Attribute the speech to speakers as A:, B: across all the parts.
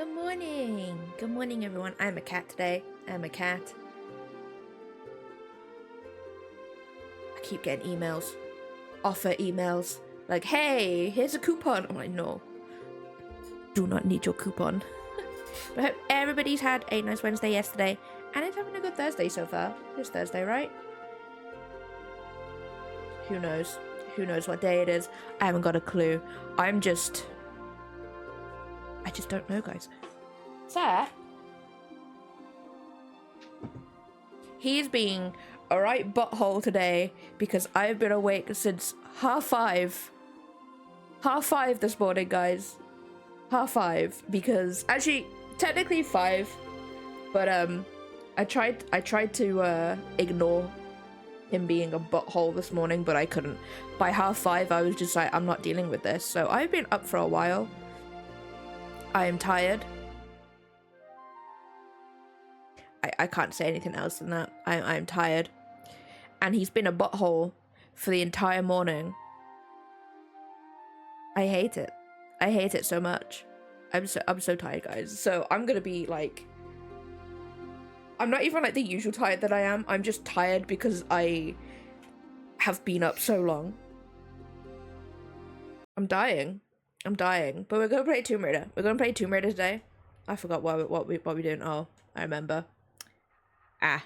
A: Good morning. Good morning, everyone. I'm a cat today. I'm a cat. I keep getting emails, offer emails, like, hey, here's a coupon. I'm like, no, do not need your coupon. But I hope everybody's had a nice Wednesday yesterday, and it's having a good Thursday so far. It's Thursday, right? Who knows? Who knows what day it is? I haven't got a clue. I just don't know, guys. Sir? He's being a right butthole today because I've been awake since 5:30. 5:30 this morning, guys. 5:30, because actually technically 5, but I tried to ignore him being a butthole this morning, but I couldn't. By 5:30 I was just like, I'm not dealing with this. So I've been up for a while. I am tired. I can't say anything else than that. I'm tired. And he's been a butthole for the entire morning. I hate it. I hate it so much. I'm so tired, guys. So I'm gonna be like, I'm not even like the usual tired that I am. I'm just tired because I have been up so long. I'm dying. But we're gonna play Tomb Raider. We're gonna play Tomb Raider today. I forgot what we doing. Oh, I remember. I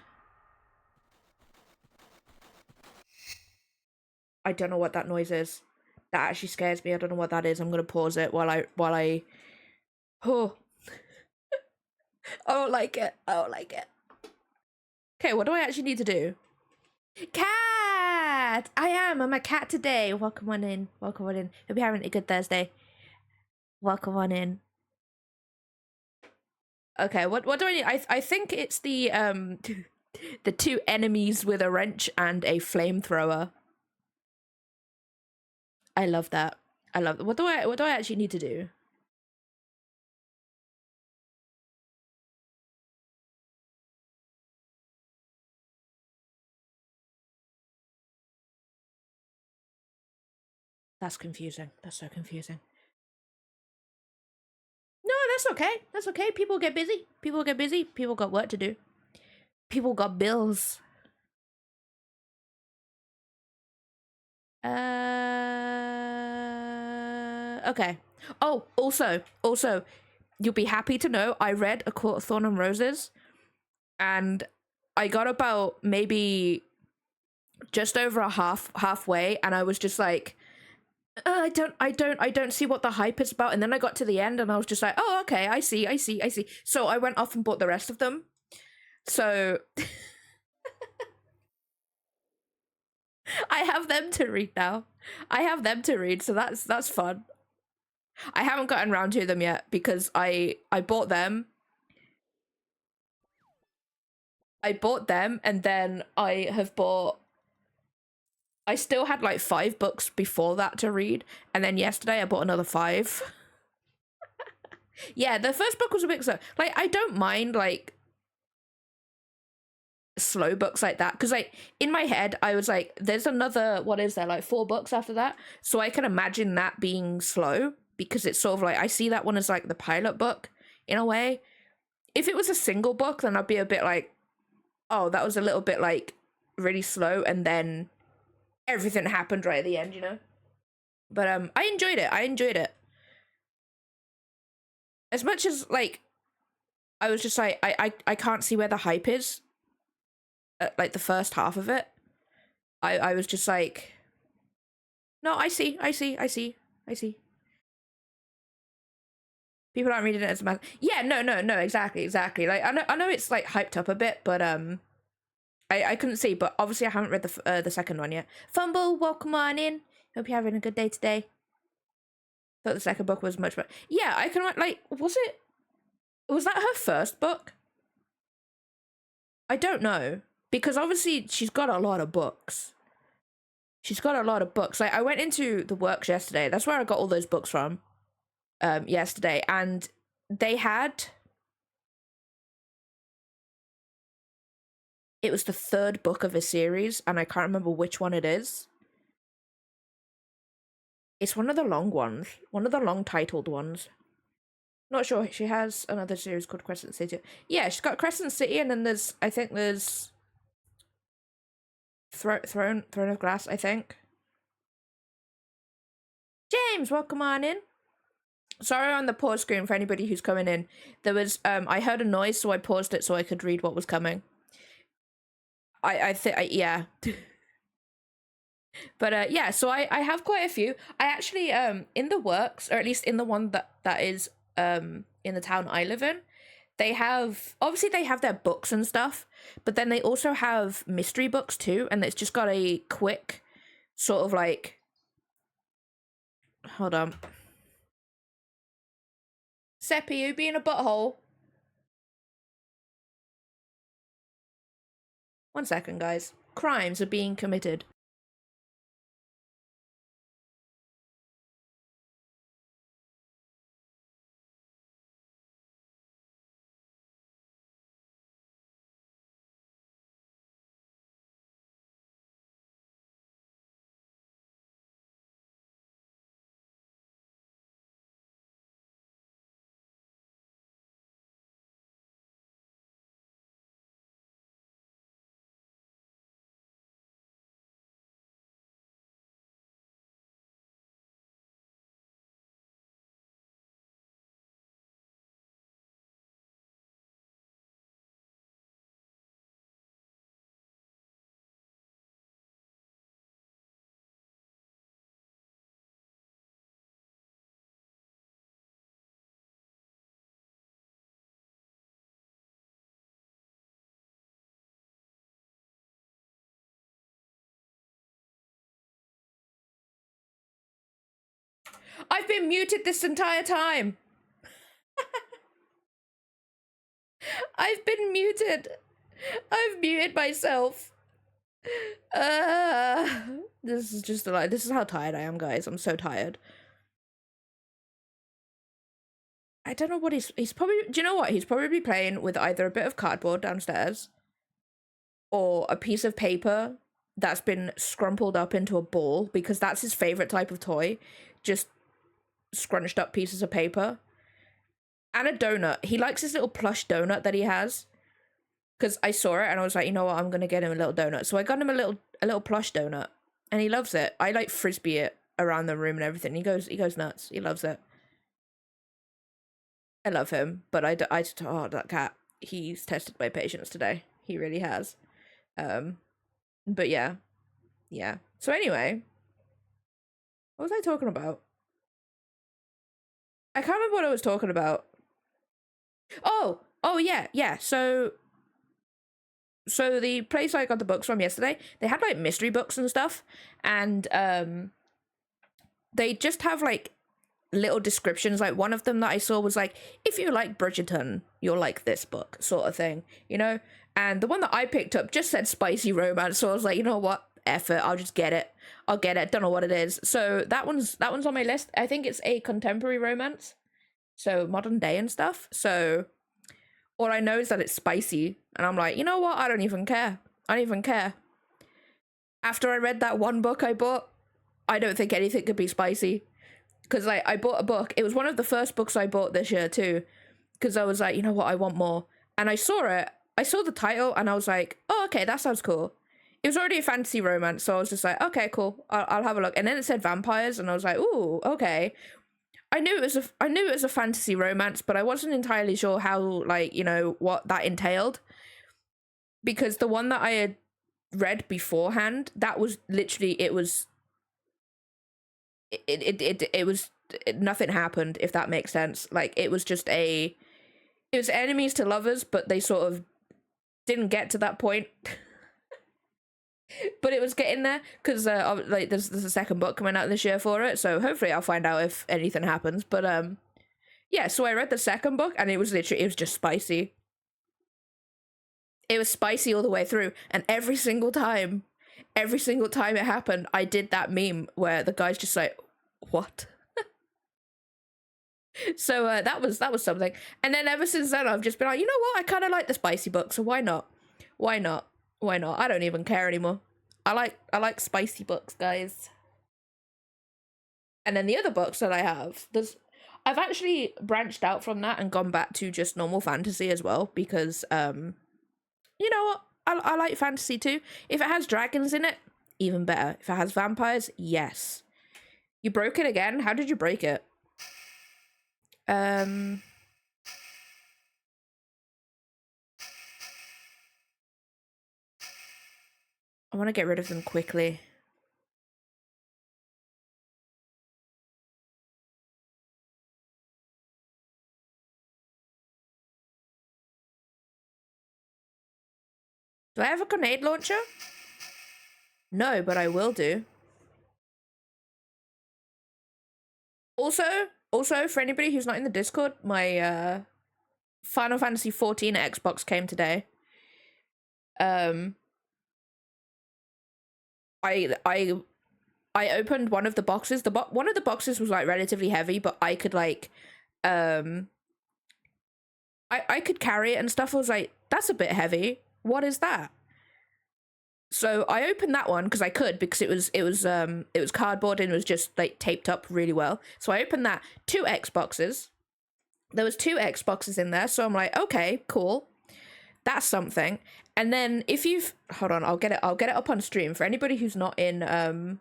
A: don't know what that noise is. That actually scares me. I don't know what that is. I'm gonna pause it while I oh. I don't like it. Okay, what do I actually need to do? Cat! I'm a cat today. Welcome on in. Hope you're having a good Thursday. Welcome on in. Okay, what do I need? I think it's the the 2 enemies with a wrench and a flamethrower. I love that. What do I actually need to do? That's confusing. That's so confusing. No, that's okay. That's okay. People get busy. People got work to do. People got bills. Okay. Oh, also, you'll be happy to know I read A Court of Thorn and Roses, and I got about maybe just over halfway, and I was just like, I don't see what the hype is about. And then I got to the end, and I was just like, oh, okay, I see. So I went off and bought the rest of them. So I have them to read now. So that's fun. I haven't gotten around to them yet because I bought them. And then I still had like 5 books before that to read, and then yesterday I bought another 5. Yeah, the first book was a bit slow. Like, I don't mind like slow books like that, because like in my head I was like, there's another, what is there, like 4 books after that, so I can imagine that being slow, because it's sort of like I see that one as like the pilot book in a way. If it was a single book, then I'd be a bit like, oh, that was a little bit like really slow, and then everything happened right at the end, you know. But I enjoyed it as much as like I was just like, I can't see where the hype is at, like the first half of it. I was just like, no, I see. People aren't reading it as a matter. Yeah, no, exactly. Like I know it's like hyped up a bit, but I couldn't see. But obviously I haven't read the second one yet. Fumble, welcome on in. Hope you're having a good day today. Thought the second book was much better. Yeah, I can like, was that her first book? I don't know, because obviously she's got a lot of books. Like, I went into the works yesterday. That's where I got all those books from. Yesterday, and they had, it was the 3rd book of a series, and I can't remember which one it is. It's one of the long ones, one of the long titled ones. Not sure. She has another series called Crescent City. Yeah, she's got Crescent City, and then I think there's Throne of Glass, I think. James, welcome on in. Sorry on the pause screen for anybody who's coming in. There was I heard a noise, so I paused it so I could read what was coming. I think yeah. But yeah, so I have quite a few. I actually in the works, or at least in the one that is in the town I live in, they have their books and stuff, but then they also have mystery books too, and it's just got a quick sort of like, hold on. Seppi, you being a butthole. 1 second, guys. Crimes are being committed. I've been muted this entire time. I've been muted. I've muted myself. This is just like, this is how tired I am, guys. I'm so tired. I don't know what he's probably, do you know what? He's probably playing with either a bit of cardboard downstairs or a piece of paper that's been scrumpled up into a ball, because that's his favorite type of toy. Just scrunched up pieces of paper. And a donut. He likes this little plush donut that he has. Because I saw it and I was like, you know what, I'm gonna get him a little donut. So I got him a little plush donut, and he loves it. I like frisbee it around the room and everything. He goes nuts. He loves it. I love him, but oh, that cat. He's tested my patience today. He really has. But yeah. So anyway, what was I talking about? I can't remember what I was talking about. Oh yeah. So the place I got the books from yesterday, they had like mystery books and stuff, and they just have like little descriptions. Like one of them that I saw was like, if you like Bridgerton, you'll like this book, sort of thing, you know. And the one that I picked up just said spicy romance, so I was like, you know what, F it, I'll just get it. I'll get it. Don't know what it is. So that one's on my list. I think it's a contemporary romance, so modern day and stuff. So all I know is that it's spicy, and I'm like, you know what? I don't even care. After I read that one book I bought, I don't think anything could be spicy. Because like, I bought a book. It was one of the first books I bought this year too. Because I was like, you know what? I want more. And I saw it. I saw the title, and I was like, oh, okay, that sounds cool. It was already a fantasy romance, so I was just like, okay, cool. I'll have a look. And then it said vampires, and I was like, ooh, okay. I knew it was a fantasy romance, but I wasn't entirely sure how, like, you know, what that entailed, because the one that I had read beforehand, that was literally, it was nothing happened, if that makes sense. Like, it was just it was enemies to lovers, but they sort of didn't get to that point. But it was getting there, because like there's a second book coming out this year for it, so hopefully I'll find out if anything happens. But yeah, so I read the second book, and it was just spicy. It was spicy all the way through, and every single time it happened, I did that meme where the guy's just like, what? So that was something. And then ever since then, I've just been like, you know what, I kind of like the spicy book, so why not? I don't even care anymore. I like spicy books, guys. And then the other books that I have, I've actually branched out from that and gone back to just normal fantasy as well because you know what? I like fantasy too. If it has dragons in it, even better. If it has vampires, yes. You broke it again? How did you break it? I want to get rid of them quickly. Do I have a grenade launcher? No, but I will do. Also, for anybody who's not in the Discord, my Final Fantasy 14 Xbox came today. I opened one of the boxes. One of the boxes was like relatively heavy, but I could like I could carry it and stuff. I was like, that's a bit heavy. What is that? So I opened that one because I could, because it was cardboard and it was just like taped up really well. So I opened that. 2 Xboxes. There was 2 Xboxes in there, so I'm like, okay, cool. That's something. And then if you've hold on, I'll get it up on stream for anybody who's not in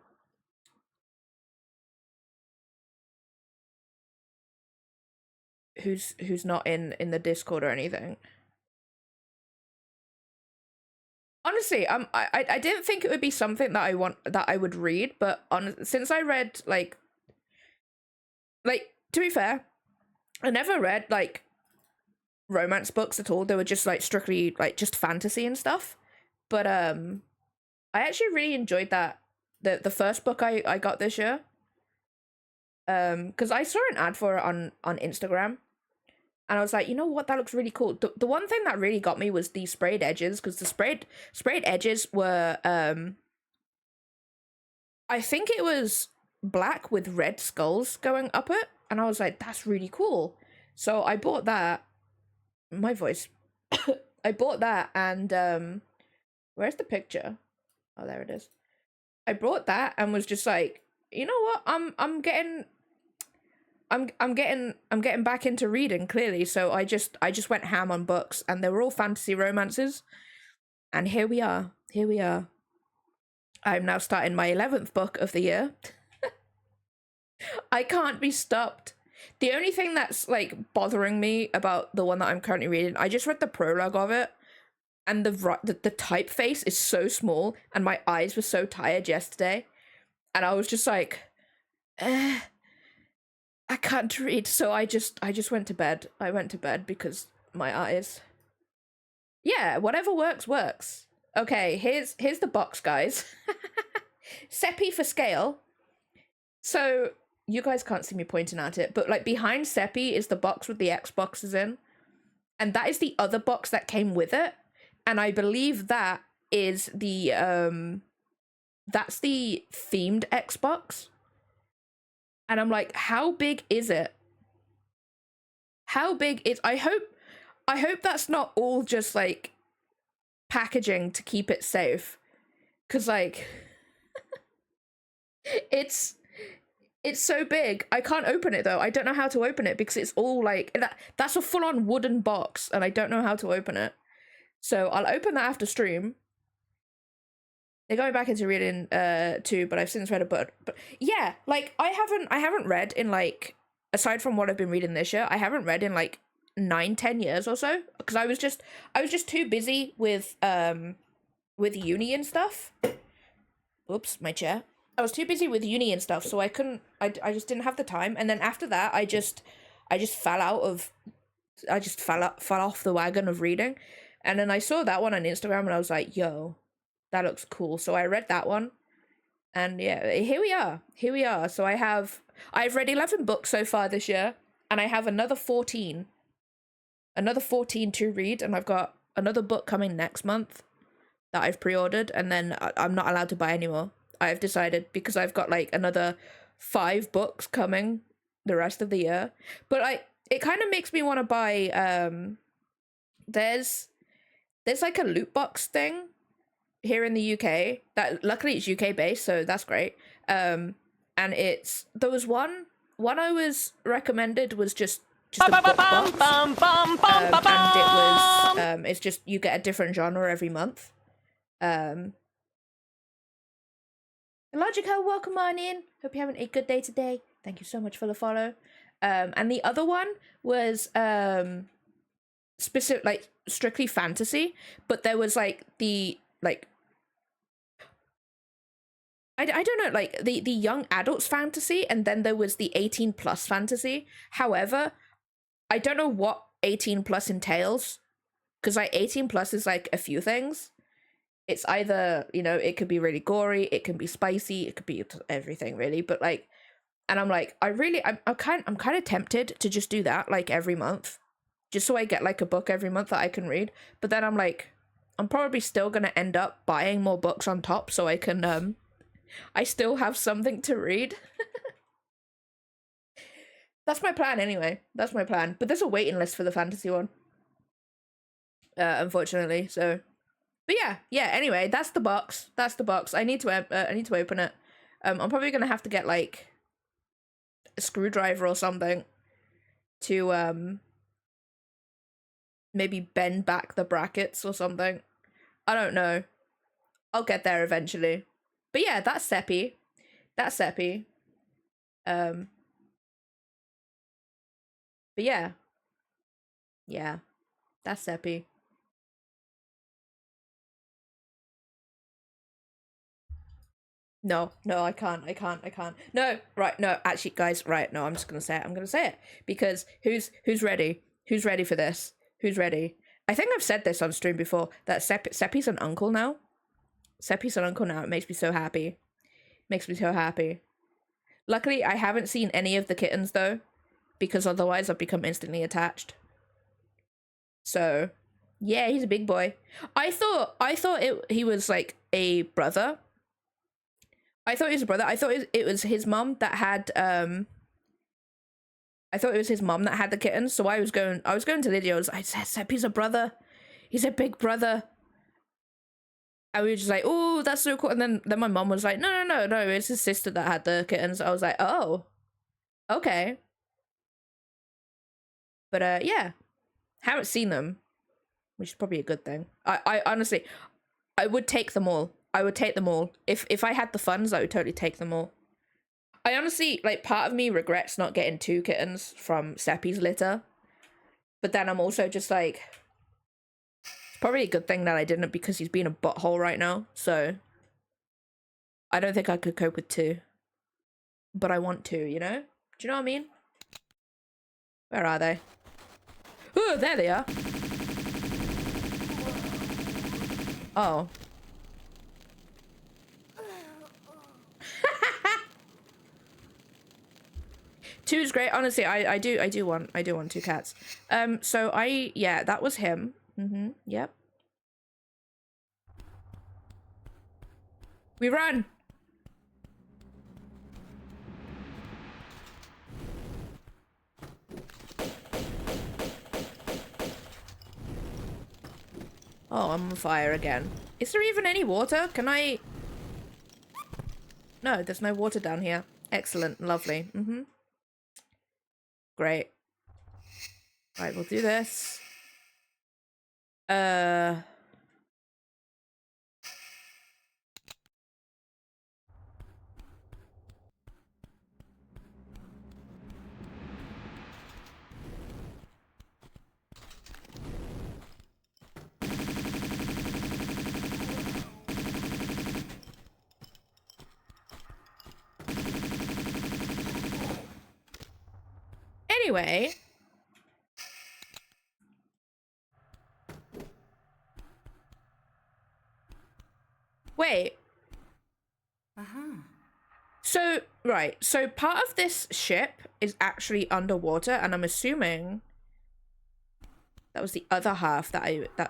A: who's not in the Discord or anything. Honestly, I didn't think it would be something that I would read, but since I read like to be fair, I never read like romance books at all. They were just like strictly like just fantasy and stuff. But I actually really enjoyed that the first book I got this year. Because I saw an ad for it on Instagram. And I was like, you know what, that looks really cool. The one thing that really got me was the sprayed edges, because the sprayed edges were I think it was black with red skulls going up it, and I was like, that's really cool. So I bought that. My voice. I bought that, and where's the picture? Oh, there it is. I bought that and was just like, you know what, I'm getting back into reading, clearly. So I just went ham on books, and they were all fantasy romances. And here we are. I'm now starting my 11th book of the year. I can't be stopped. The only thing that's like bothering me about the one that I'm currently reading, I just read the prologue of it, and the typeface is so small, and my eyes were so tired yesterday, and I was just like, I can't read. So I just went to bed. I went to bed because my eyes. Yeah, whatever works. Okay, here's the box, guys. Seppi for scale. So you guys can't see me pointing at it, but like behind Seppi is the box with the Xboxes in, and that is the other box that came with it, and I believe that is the that's the themed Xbox. And I'm like, how big is it? How big is I hope that's not all just like packaging to keep it safe, because like it's so big. I can't open it though. I don't know how to open it because it's all like that's a full-on wooden box, and I don't know how to open it. So I'll open that after stream. They're going back into reading too, but I've since read a book. But yeah, like I haven't read in like, aside from what I've been reading this year, I haven't read in like 9-10 years or so, because I was just too busy with uni and stuff. Oops, my chair. I was too busy with uni and stuff, so I just didn't have the time. And then after that, I just fell off the wagon of reading. And then I saw that one on Instagram, and I was like, yo, that looks cool. So I read that one, and yeah, here we are. So I've read 11 books so far this year, and I have another 14 to read, and I've got another book coming next month that I've pre-ordered, and then I'm not allowed to buy anymore. I've decided, because I've got like another 5 books coming the rest of the year. But it kind of makes me want to buy there's like a loot box thing here in the UK that luckily it's UK based, so that's great. And there was one one I was recommended was just a book box, and it was it's just you get a different genre every month. Logical, welcome on in. Hope you're having a good day today. Thank you so much for the follow. And the other one was specific, like strictly fantasy, but there was like the like I don't know, like the young adults fantasy, and then there was the 18 plus fantasy. However, I don't know what 18 plus entails, because like 18 plus is like a few things. It's either, you know, it could be really gory, it can be spicy, it could be everything really, but like, and I'm like, I'm kind of tempted to just do that like every month, just so I get like a book every month that I can read. But then I'm like, I'm probably still gonna end up buying more books on top so I can I still have something to read. That's my plan anyway. That's my plan. But there's a waiting list for the fantasy one. Unfortunately, so. But yeah. Anyway, that's the box. That's the box. I need to open it. I'm probably gonna have to get like a screwdriver or something to maybe bend back the brackets or something. I don't know. I'll get there eventually. But yeah, that's Seppi. That's Seppi. But yeah. Yeah. That's Seppi. No, I can't. No, right, no, actually, guys, right, no, I'm just gonna say it. I'm gonna say it. Because who's ready? Who's ready for this? Who's ready? I think I've said this on stream before, that Seppi's an uncle now. Seppi's an uncle now. It makes me so happy. Makes me so happy. Luckily, I haven't seen any of the kittens, though, because otherwise I've become instantly attached. So, yeah, he's a big boy. I thought he was, like, a brother. I thought he was a brother. I thought it was his mum that had I thought it was his mum that had the kittens. So I was going to Lydia. I said he's a brother. He's a big brother. And we were just like, oh, that's so cool. And then my mum was like, no, it's his sister that had the kittens. I was like, oh, okay. But yeah, haven't seen them, which is probably a good thing. I honestly, I would take them all. I would take them all. If I had the funds, I would totally take them all. I honestly, like, part of me regrets not getting 2 kittens from Seppi's litter. But then I'm also just like, it's probably a good thing that I didn't, because he's being a butthole right now. So I don't think I could cope with 2. But I want to, you know? Do you know what I mean? Where are they? Oh, there they are. Oh. Two is great. Honestly, I do want 2 cats. So yeah, that was him. Yep. We run. Oh, I'm on fire again. Is there even any water? Can I... No, there's no water down here. Excellent. Lovely. Great. Right, we'll do this. Anyway. Wait. So, right. So part of this ship is actually underwater, and I'm assuming that was the other half that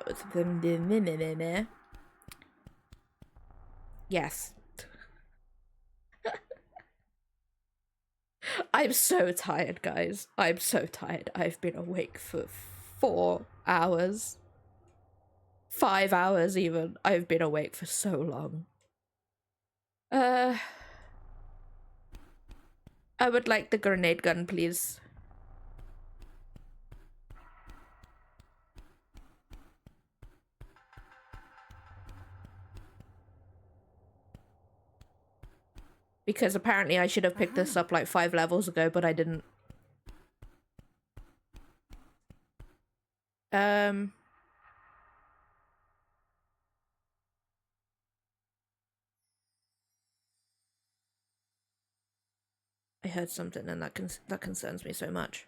A: was the... Yes. I'm so tired, guys. I'm so tired. I've been awake for 4 hours. 5 hours even. I've been awake for so long. I would like the grenade gun, please. Because apparently I should have picked this up like 5 levels ago, but I didn't. I heard something and that concerns me so much.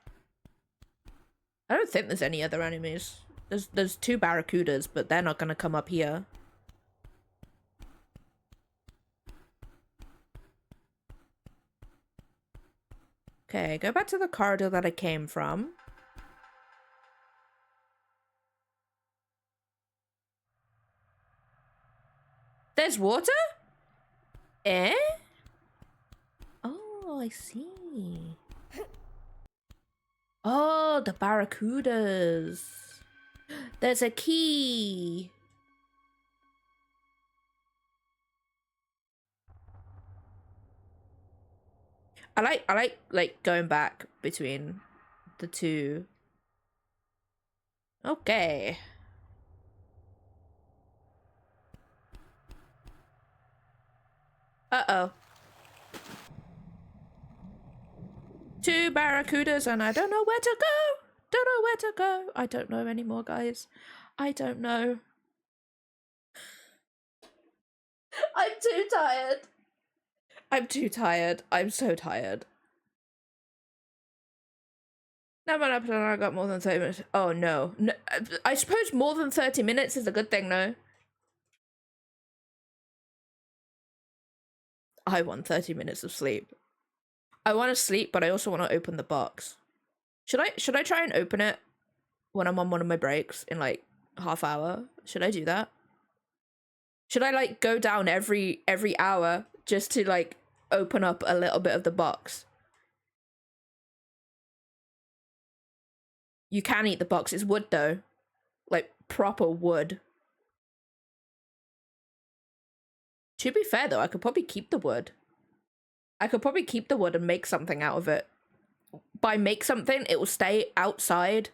A: I don't think there's any other enemies. There's 2 barracudas, but they're not gonna come up here. Okay, go back to the corridor that I came from. There's water? Eh? Oh, I see. Oh, the barracudas. There's a key. I like going back between the 2. Okay. Uh-oh. 2 barracudas and I don't know where to go. Don't know where to go. I don't know anymore, guys. I don't know. I'm too tired. I'm too tired. I'm so tired. Now I got more than 30 minutes. Oh no. No, I suppose more than 30 minutes is a good thing, though. I want 30 minutes of sleep. I want to sleep, but I also want to open the box. Should I try and open it when I'm on one of my breaks in like half hour? Should I do that? Should I like go down every hour just to like open up a little bit of the box? You can eat the box. It's wood though. Like proper wood. To be fair though, I could probably keep the wood. I could probably keep the wood and make something out of it. By make something, it will stay outside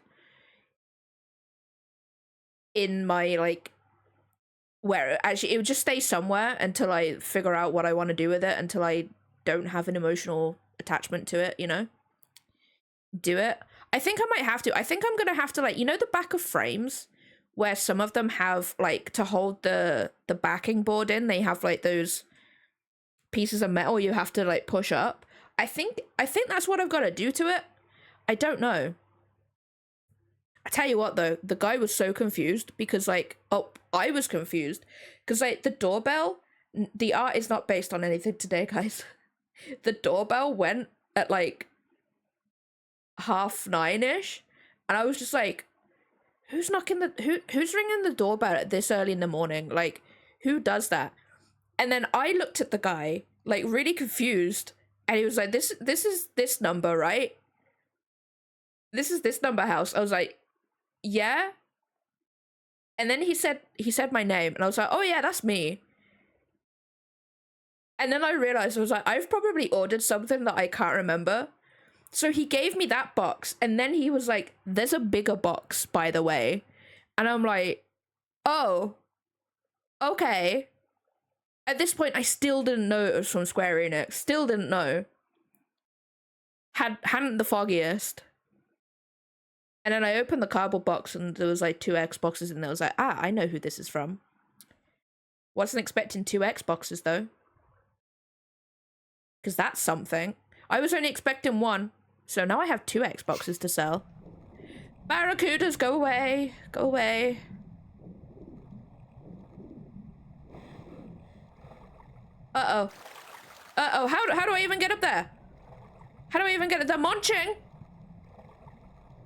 A: in my like where actually it would just stay somewhere until I figure out what I want to do with it, until I don't have an emotional attachment to it, you know? Do it. I think I might have to. I think I'm gonna have to, like, you know the back of frames where some of them have like to hold the backing board in, they have like those pieces of metal you have to like push up. I think that's what I've got to do to it. I don't know. I tell you what though, the guy was so confused because like, oh, I was confused because like the doorbell, the art is not based on anything today, guys. The doorbell went at like 9:30ish, and I was just like, who's ringing the doorbell at this early in the morning? Like, who does that? And then I looked at the guy like really confused, and he was like, this is this number, right? This is this number house. I was like, yeah. And then he said my name, and I was like, oh yeah, that's me. And then I realized, I was like, I've probably ordered something that I can't remember. So he gave me that box, and then he was like, there's a bigger box, by the way. And I'm like, oh, okay. At this point, I still didn't know it was from Square Enix. Still didn't know. Hadn't the foggiest. And then I opened the cardboard box, and there was like 2 Xboxes in there. I was like, I know who this is from. Wasn't expecting 2 Xboxes, though. Because that's something. I was only expecting 1. So now I have 2 Xboxes to sell. Barracudas, go away. Go away. Uh-oh. Uh-oh, how do I even get up there? How do I even get it? They're munching.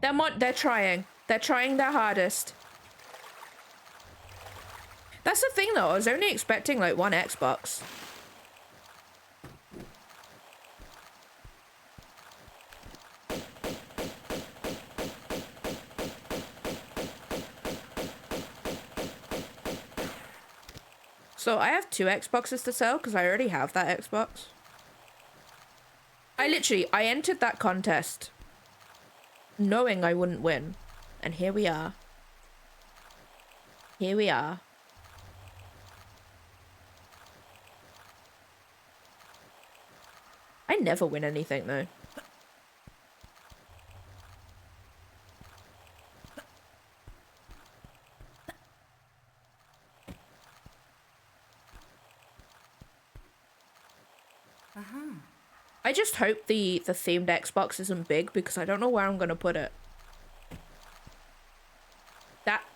A: They're trying. They're trying their hardest. That's the thing, though. I was only expecting, like, 1 Xbox. So I have 2 Xboxes to sell because I already have that Xbox. I entered that contest knowing I wouldn't win. And here we are. Here we are. I never win anything though. I just hope the themed Xbox isn't big because I don't know where I'm gonna put it.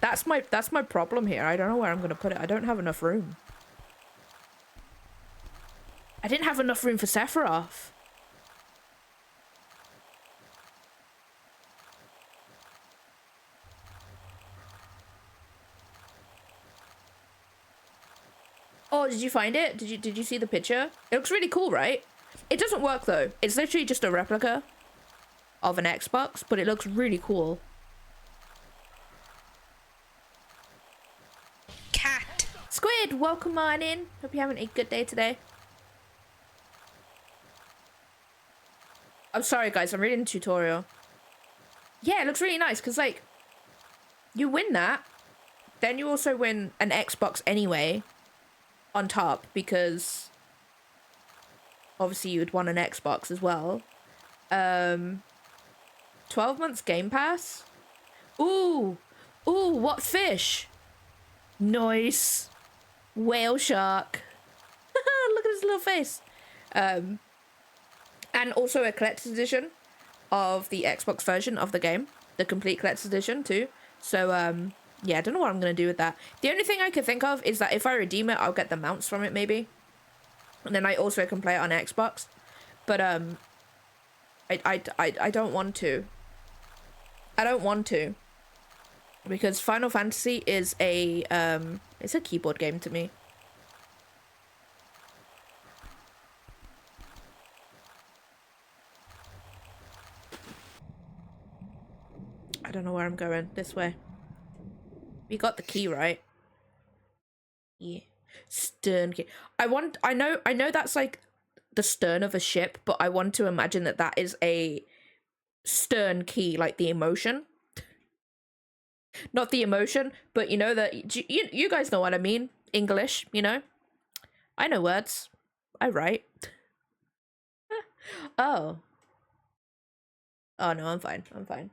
A: That's my problem here. I don't know where I'm gonna put it. I don't have enough room. I didn't have enough room for Sephiroth. Oh, did you find it? Did you see the picture? It looks really cool, right? It doesn't work though. It's literally just a replica of an Xbox, but it looks really cool.
B: Cat.
A: Squid, welcome on in. Hope you're having a good day today. I'm sorry guys, I'm reading the tutorial. Yeah, it looks really nice because like you win that, then you also win an Xbox anyway on top because obviously you'd want an Xbox as well. 12 months Game Pass. Ooh, what fish? Nice. Whale shark. Look at his little face. And also a collector's edition of the Xbox version of the game. The complete collector's edition too. So, yeah, I don't know what I'm going to do with that. The only thing I could think of is that if I redeem it, I'll get the mounts from it maybe. And then I also can play it on Xbox. But, I don't want to. I don't want to. Because Final Fantasy is it's a keyboard game to me. I don't know where I'm going. This way. We got the key, right? Yeah. Stern key. I know that's like the stern of a ship, but I want to imagine that that is a stern key, like the emotion. Not the emotion, but you know that you guys know what I mean. English, you know? I know words. I write. Oh. Oh no, I'm fine. I'm fine.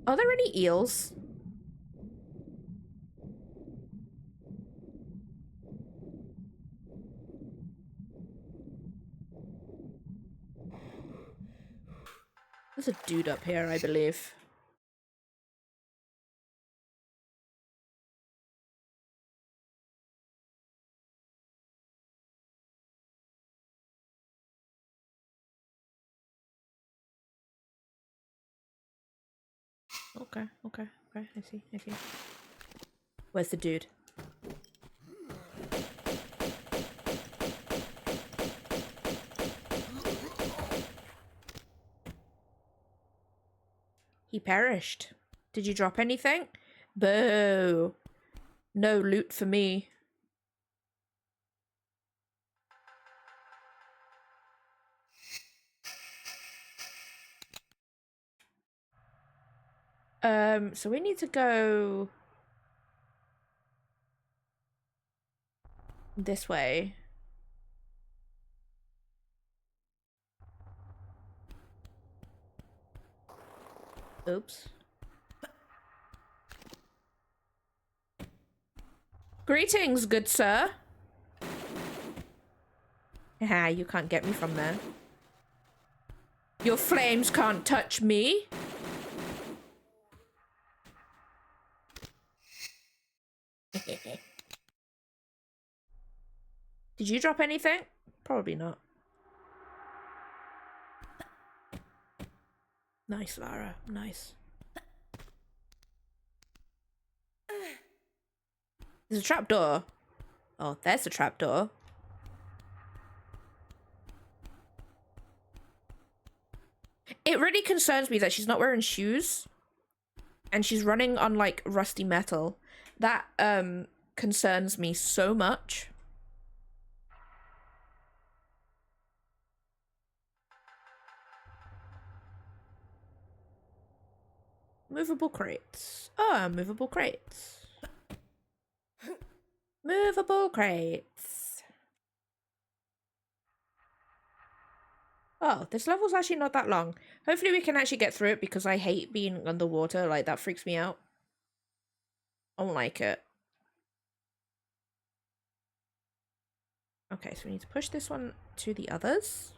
A: Are there any eels? There's a dude up here, I believe. Okay. I see. Where's the dude? He perished. Did you drop anything? Boo. No loot for me. So we need to go this way. Oops. Greetings, good sir. Haha, you can't get me from there. Your flames can't touch me. Did you drop anything? Probably not. Nice, Lara. Nice. There's a trapdoor. Oh, there's a trapdoor. It really concerns me that she's not wearing shoes. And she's running on, like, rusty metal. That, concerns me so much. Movable crates. Ah, movable crates. Movable crates. Oh, this level's actually not that long. Hopefully we can actually get through it because I hate being underwater. Like, that freaks me out. I don't like it. Okay, so we need to push this one to the others.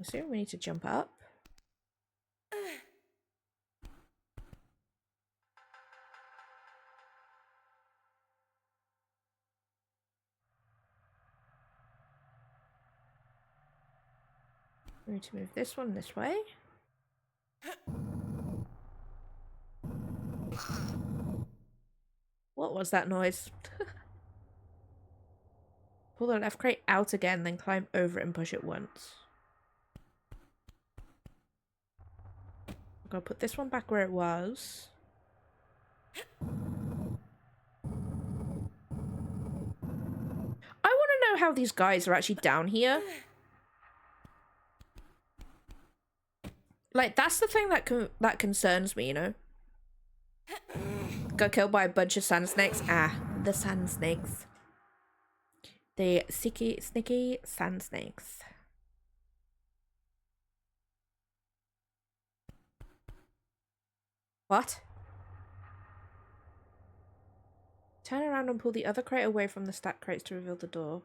A: So we need to jump up. We need to move this one this way. What was that noise? Pull the left crate out again, then climb over it and push it once. I'm gonna put this one back where it was. I want to know how these guys are actually down here. Like, that's the thing that concerns me, you know? Got killed by a bunch of sand snakes. Ah, the sand snakes. The sneaky sand snakes. What? Turn around and pull the other crate away from the stacked crates to reveal the door.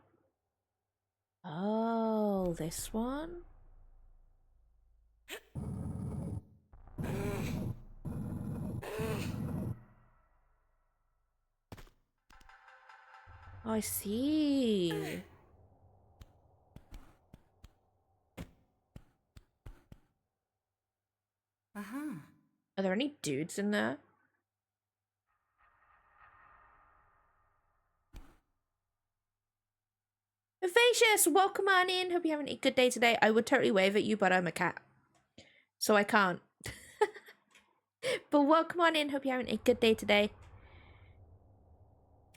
A: Oh, this one? Oh, I see. Are there any dudes in there? Vivacious, welcome on in. Hope you're having a good day today. I would totally wave at you, but I'm a cat, so I can't. But welcome on in. Hope you're having a good day today.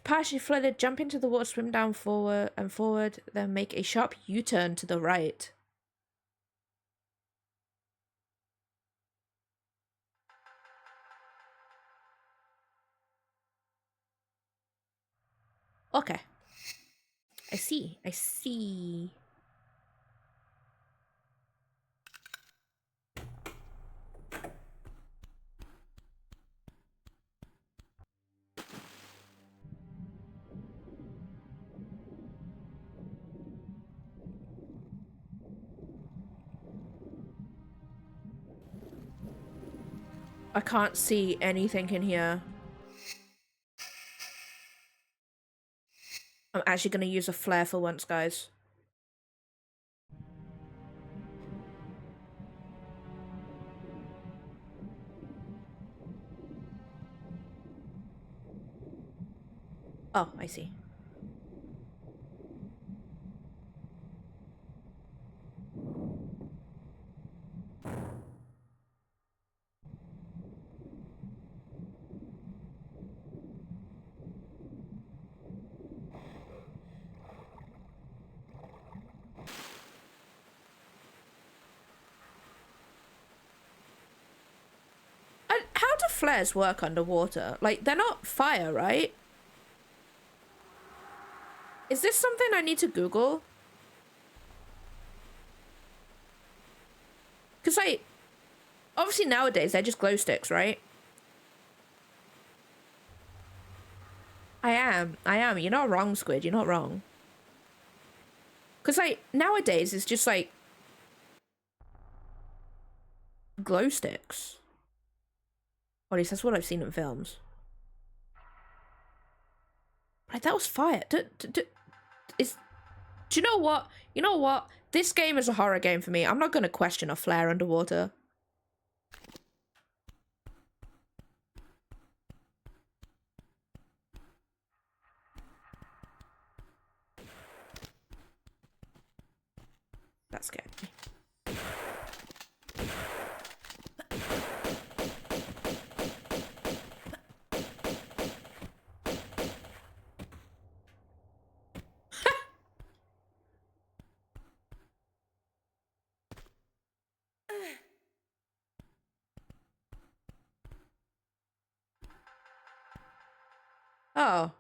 A: Partially flooded, jump into the water, swim down forward, then make a sharp U-turn to the right. Okay. I see. I see. I can't see anything in here. I'm actually going to use a flare for once, guys. Oh, I see. How do flares work underwater? Like, they're not fire, right? Is this something I need to Google? Because, like, obviously nowadays they're just glow sticks, right? I am. You're not wrong, Squid. You're not wrong. Because, like, nowadays it's just, like, glow sticks. Or at least that's what I've seen in films. Right, that was fire. Do you know what? You know what? This game is a horror game for me. I'm not going to question a flare underwater. That scared me. Oh.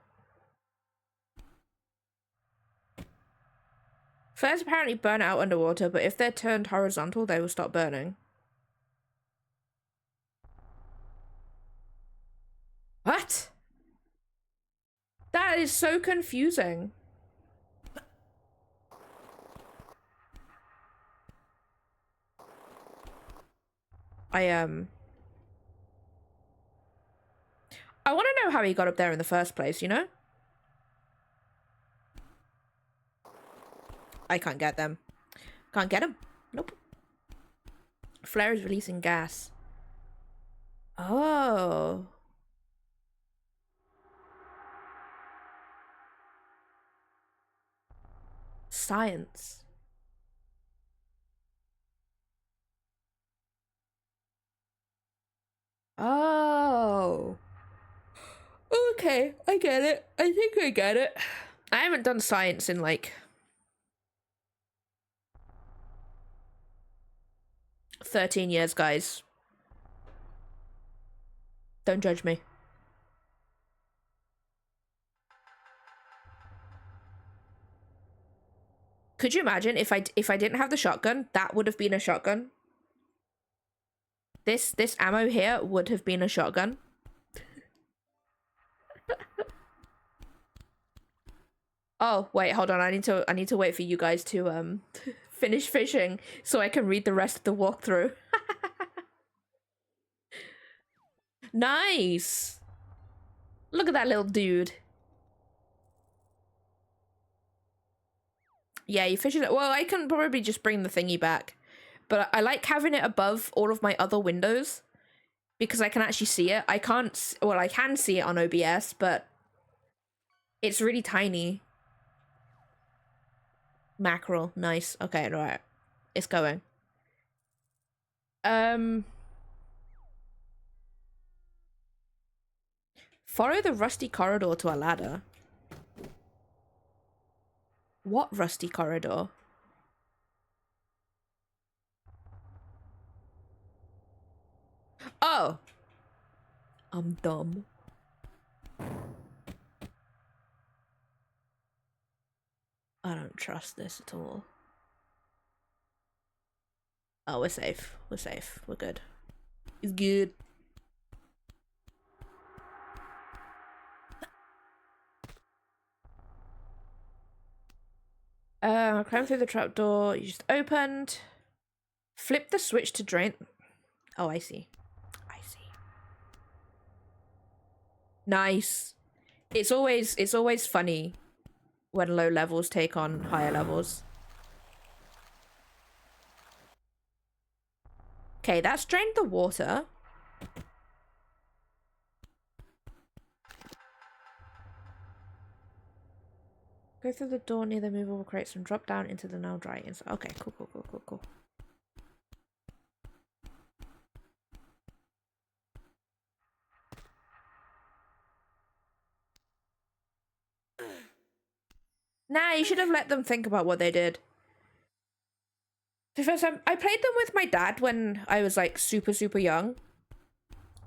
A: Flares apparently burn out underwater, but if they're turned horizontal, they will stop burning. What? That is so confusing. I want to know how he got up there in the first place, you know? I can't get them. Can't get them. Nope. Flare is releasing gas. Oh. Science. Oh. Okay, I get it. I think I get it. I haven't done science in like 13 years, guys. Don't judge me. Could you imagine if I didn't have the shotgun, that would have been a shotgun? This ammo here would have been a shotgun. Oh, wait, hold on. I need to wait for you guys to finish fishing so I can read the rest of the walkthrough. Nice. Look at that little dude. Yeah, you fish it. Well, I can probably just bring the thingy back. But I like having it above all of my other windows because I can actually see it. I can't, well, I can see it on OBS, but it's really tiny. Mackerel, nice. Okay, right. It's going. Follow the rusty corridor to a ladder. What rusty corridor? Oh! I'm dumb. I don't trust this at all. Oh, we're safe. We're safe. We're good. It's good. Climb through the trapdoor you just opened. Flip the switch to drain. Oh, I see. I see. Nice. It's always funny when low levels take on higher levels. Okay, that's drained the water. Go through the door near the movable crates and drop down into the now dry inside. Okay, cool. Nah, you should have let them think about what they did. The first time I played them with my dad when I was like super young,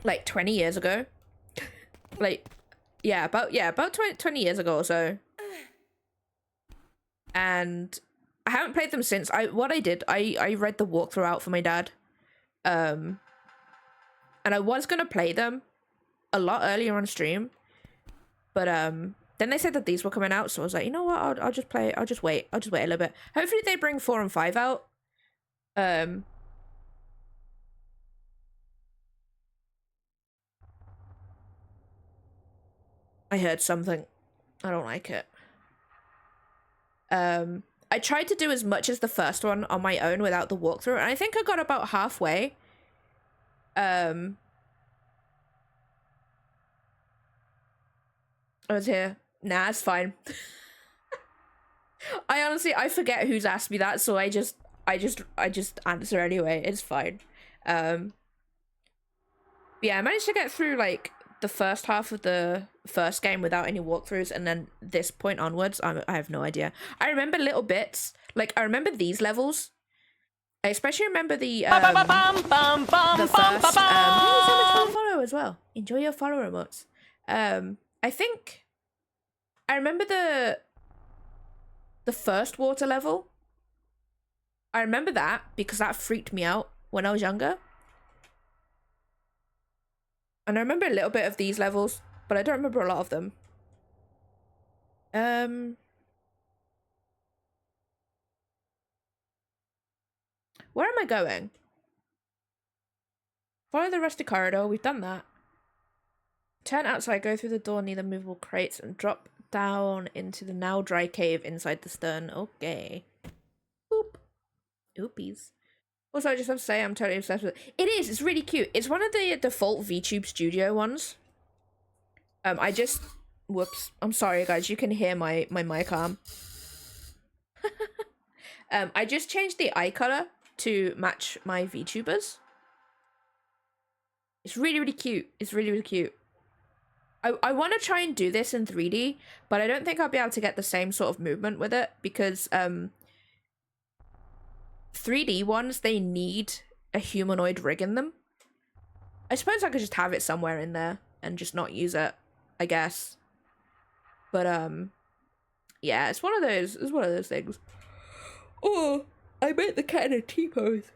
A: like 20 years ago. Like, about 20 years ago or so. And I haven't played them since. I read the walkthrough out for my dad. And I was gonna play them a lot earlier on stream, but then they said that these were coming out, so I was like, you know what, I'll just play. I'll just wait a little bit. Hopefully they bring 4 and 5 out. I heard something. I don't like it. I tried to do as much as the first one on my own without the walkthrough, and I think I got about halfway. I was here. Nah, it's fine. I forget who's asked me that, so I just answer anyway. It's fine. Yeah, I managed to get through like the first half of the first game without any walkthroughs, and then this point onwards, I have no idea. I remember little bits. Like, I remember these levels. I especially remember the first, thank you so much for the follow as well. Enjoy your follow remotes. I think I remember the first water level. I remember that because that freaked me out when I was younger. And I remember a little bit of these levels, but I don't remember a lot of them. Where am I going? Follow the rusty corridor. We've done that. Turn outside, go through the door near the movable crates, and drop down into the now dry cave inside the stern. Okay. Boop. Oopies. Also, I just have to say, I'm totally obsessed with it. It is. It's really cute. It's one of the default VTube Studio ones. I just... Whoops. I'm sorry, guys. You can hear my mic arm. I just changed the eye color to match my VTubers. It's really, really cute. It's really, really cute. I want to try and do this in 3D, but I don't think I'll be able to get the same sort of movement with it because 3D ones, they need a humanoid rig in them. I suppose I could just have it somewhere in there and just not use it, I guess. But yeah, it's one of those things. Oh, I made the cat in a T-pose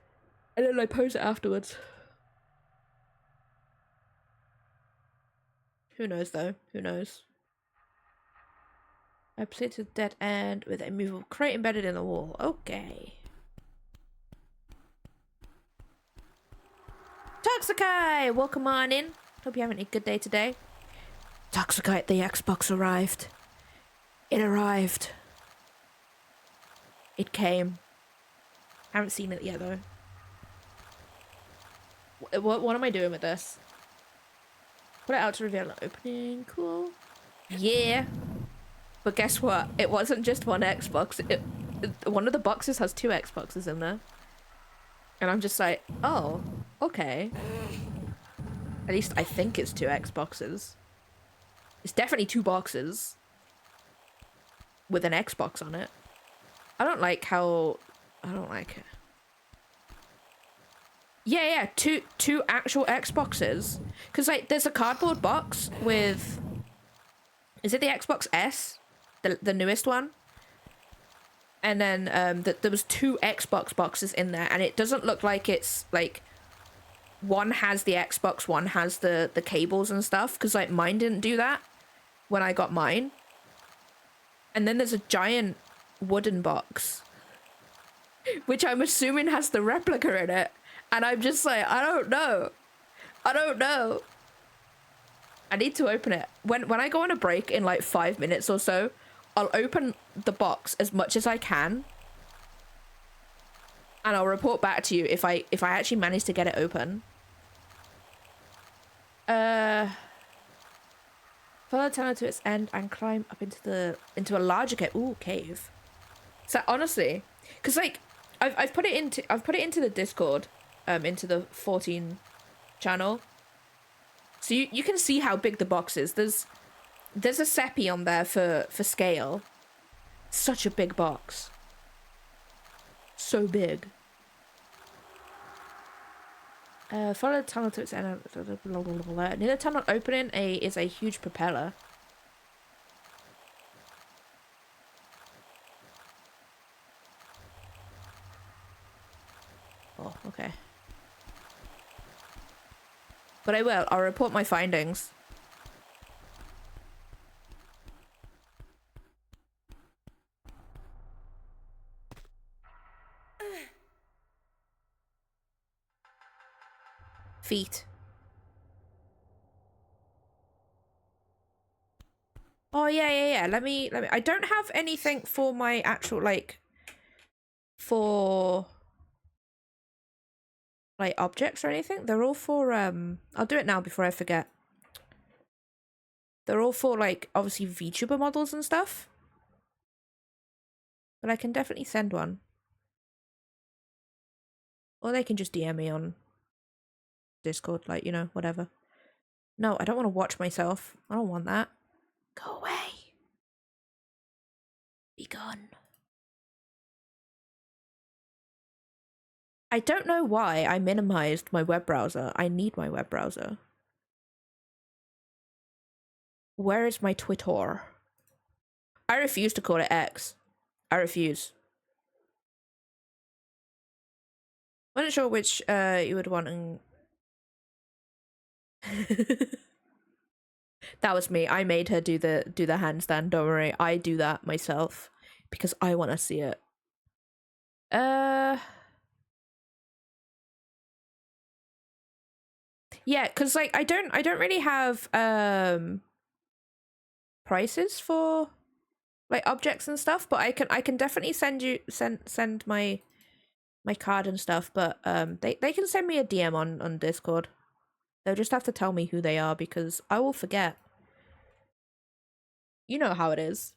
A: and then I pose it afterwards. Who knows, though? Who knows? I proceed to the dead end with a movable crate embedded in the wall. Okay. Toxikai! Welcome on in. Hope you're having a good day today. Toxikai, the Xbox arrived. It arrived. It came. Haven't seen it yet, though. What am I doing with this? Put it out to reveal an opening. Cool. Yeah. But guess what? It wasn't just one Xbox. One of the boxes has 2 Xboxes in there. And I'm just like, oh, okay. At least I think it's 2 Xboxes. It's definitely 2 boxes. With an Xbox on it. I don't like it. Yeah, two actual Xboxes. Because, like, there's a cardboard box with... Is it the Xbox S? The newest one? And then there was 2 Xbox boxes in there. And it doesn't look like it's, like... One has the Xbox, one has the cables and stuff. Because, like, mine didn't do that when I got mine. And then there's a giant wooden box. Which I'm assuming has the replica in it. And I'm just like, I don't know. I need to open it. When I go on a break in like 5 minutes or so, I'll open the box as much as I can. And I'll report back to you if I actually manage to get it open. Follow the tunnel to its end and climb up into a larger cave. Ooh, cave. So honestly, because like I've put it into the Discord, into the 14 channel. So you can see how big the box is. There's a Seppi on there for scale. Such a big box. So big. Follow the tunnel to its end. Near the tunnel opening is a huge propeller. Oh, okay. But I'll report my findings. Feet. Oh yeah. Let me I don't have anything for my actual like objects or anything. They're all for I'll do it now before I forget. They're all for like obviously VTuber models and stuff. But I can definitely send one. Or they can just DM me on Discord, like, you know, whatever. No, I don't want to watch myself. I don't want that. Go away. Be gone. I don't know why I minimized my web browser. I need my web browser. Where is my Twitter? I refuse to call it X. I refuse. I'm not sure which you would want. And that was me. I made her do the handstand. Don't worry, I do that myself because I want to see it. Yeah, because like I don't really have prices for like objects and stuff, but I can definitely send my card and stuff. But they can send me a DM on Discord. They'll just have to tell me who they are because I will forget. You know how it is.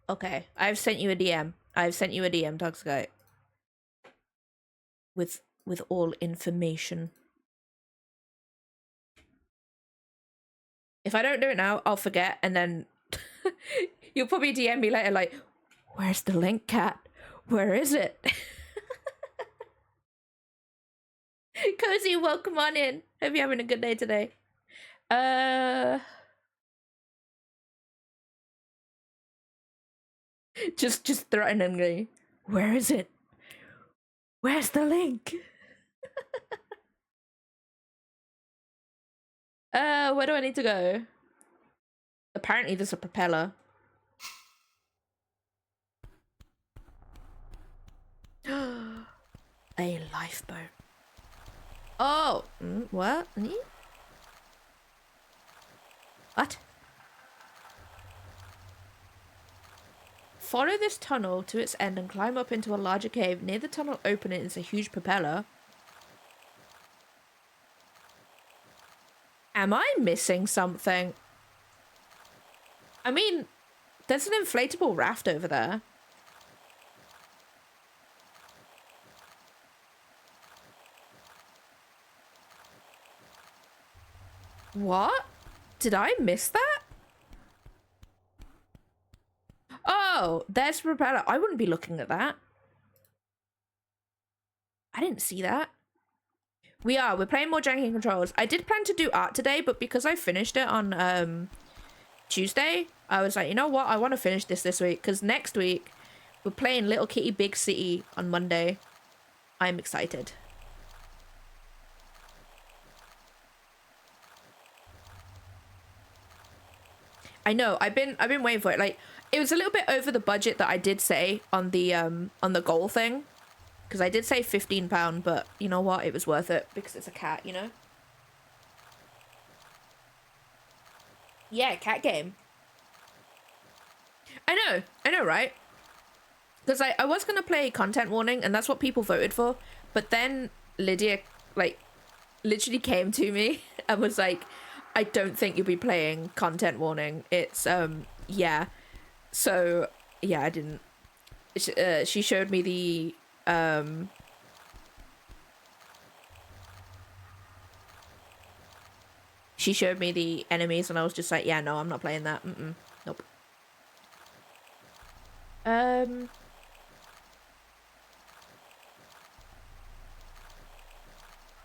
A: Okay, I've sent you a DM. I've sent you a DM, Toxicite. With all information. If I don't do it now, I'll forget, and then you'll probably DM me later like, where's the link, Kat? Where is it? Cozy, welcome on in. Hope you're having a good day today. Just threatening me. Where is it? Where's the link? Where do I need to go? Apparently there's a propeller. A lifeboat. Oh, what? What? Follow this tunnel to its end and climb up into a larger cave. Near the tunnel opening is a huge propeller. Am I missing something? I mean, there's an inflatable raft over there. What? Did I miss that? Oh, there's the propeller. I wouldn't be looking at that. I didn't see that. We're playing more janky controls. I did plan to do art today, but because I finished it on Tuesday, I was like, you know what? I want to finish this week because next week we're playing Little Kitty Big City on Monday. I'm excited. I know. I've been waiting for it. Like, it was a little bit over the budget that I did say on the goal thing, because I did say £15, but you know what? It was worth it because it's a cat, you know. Yeah, cat game. I know, right? Because I was gonna play Content Warning, and that's what people voted for, but then Lydia like literally came to me and was like, I don't think you'll be playing Content Warning. It's yeah. So yeah, I didn't. She showed me the she showed me the enemies, and I was just like, yeah, no, I'm not playing that. Nope.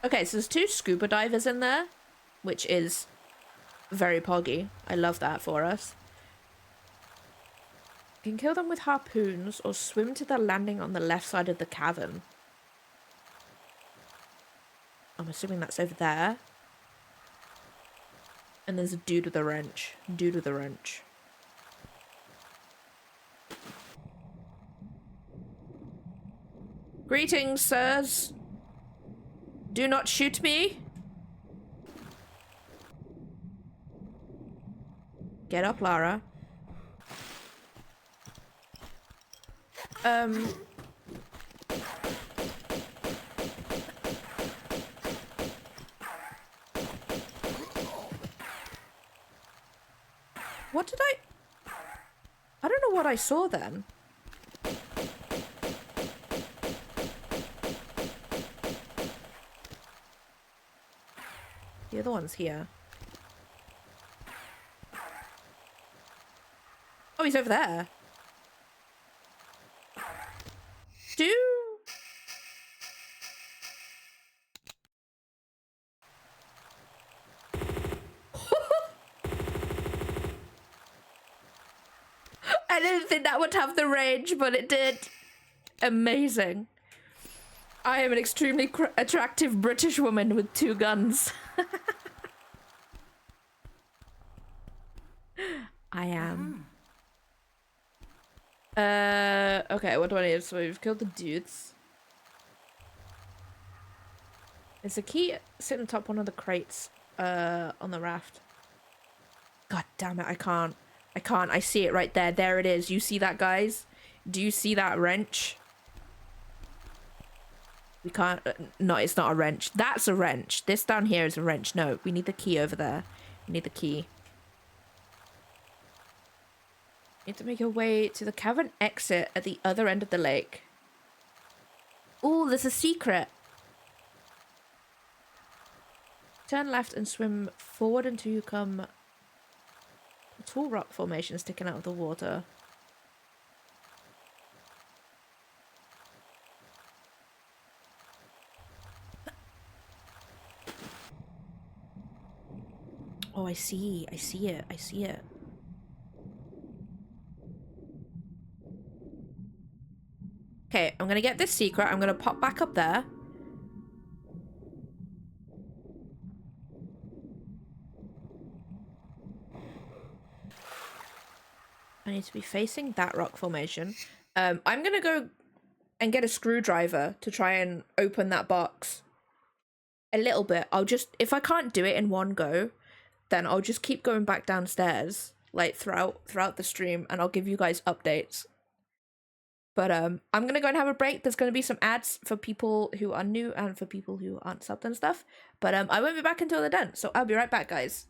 A: Okay, so there's 2 scuba divers in there, which is very poggy. I love that for us. You can kill them with harpoons or swim to the landing on the left side of the cavern. I'm assuming that's over there. And there's a dude with a wrench. Dude with a wrench. Greetings, sirs. Do not shoot me. Get up, Lara. What did I don't know what I saw then. The other one's here. Oh, he's over there. Dude. I didn't think that would have the range, but it did. Amazing. I am an extremely attractive British woman with 2 guns. I am. Okay, what do I need? So we've killed the dudes. There's a key sitting on top one of the crates, on the raft. God damn it, I can't. I see it right there. There it is. You see that, guys? Do you see that wrench? We can't. No, it's not a wrench. That's a wrench. This down here is a wrench. No, we need the key over there. We need the key. You need to make your way to the cavern exit at the other end of the lake. Oh, there's a secret. Turn left and swim forward until you come a tall rock formation sticking out of the water. Oh, I see it. I see it. Okay, I'm gonna get this secret. I'm gonna pop back up there. I need to be facing that rock formation. I'm gonna go and get a screwdriver to try and open that box a little bit. I'll just, if I can't do it in one go, then I'll just keep going back downstairs, like throughout the stream, and I'll give you guys updates. But I'm gonna go and have a break. There's gonna be some ads for people who are new and for people who aren't subbed and stuff. But I won't be back until they're done, so I'll be right back, guys.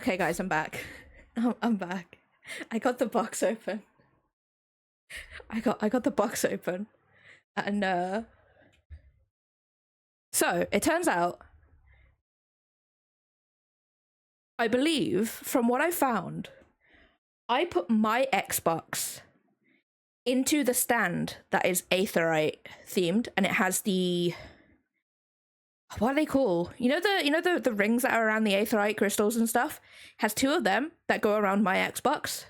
A: Okay, guys, I'm back. I'm back. I got the box open. I got the box open, and so it turns out, I believe, from what I found, I put my Xbox into the stand that is Aetherite themed, and it has the, what are they called? You know the rings that are around the Aetherite crystals and stuff? It has two of them that go around my Xbox.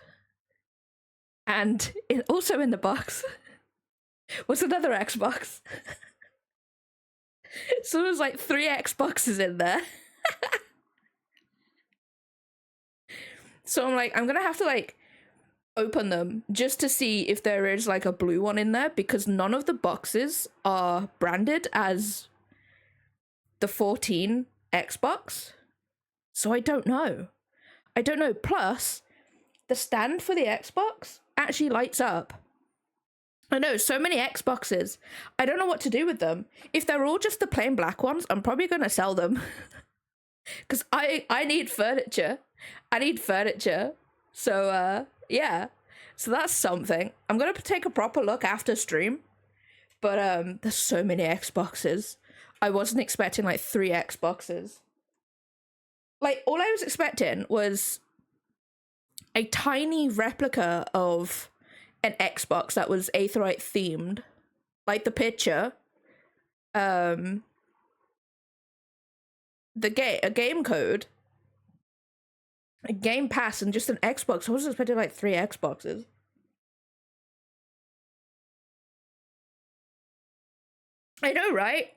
A: And also in the box was another Xbox. So there was like 3 Xboxes in there. So I'm like, I'm gonna have to like open them just to see if there is like a blue one in there, because none of the boxes are branded as the 14 Xbox. So I don't know. Plus, the stand for the Xbox actually lights up. I know, so many Xboxes. I don't know what to do with them. If they're all just the plain black ones, I'm probably going to sell them. Because I need furniture. So, yeah. So that's something. I'm going to take a proper look after stream. But there's so many Xboxes. I wasn't expecting like 3 Xboxes. Like, all I was expecting was a tiny replica of an Xbox that was Aetherite themed, like the picture, a game code, a game pass, and just an Xbox. I was expecting like 3 Xboxes. I know, right?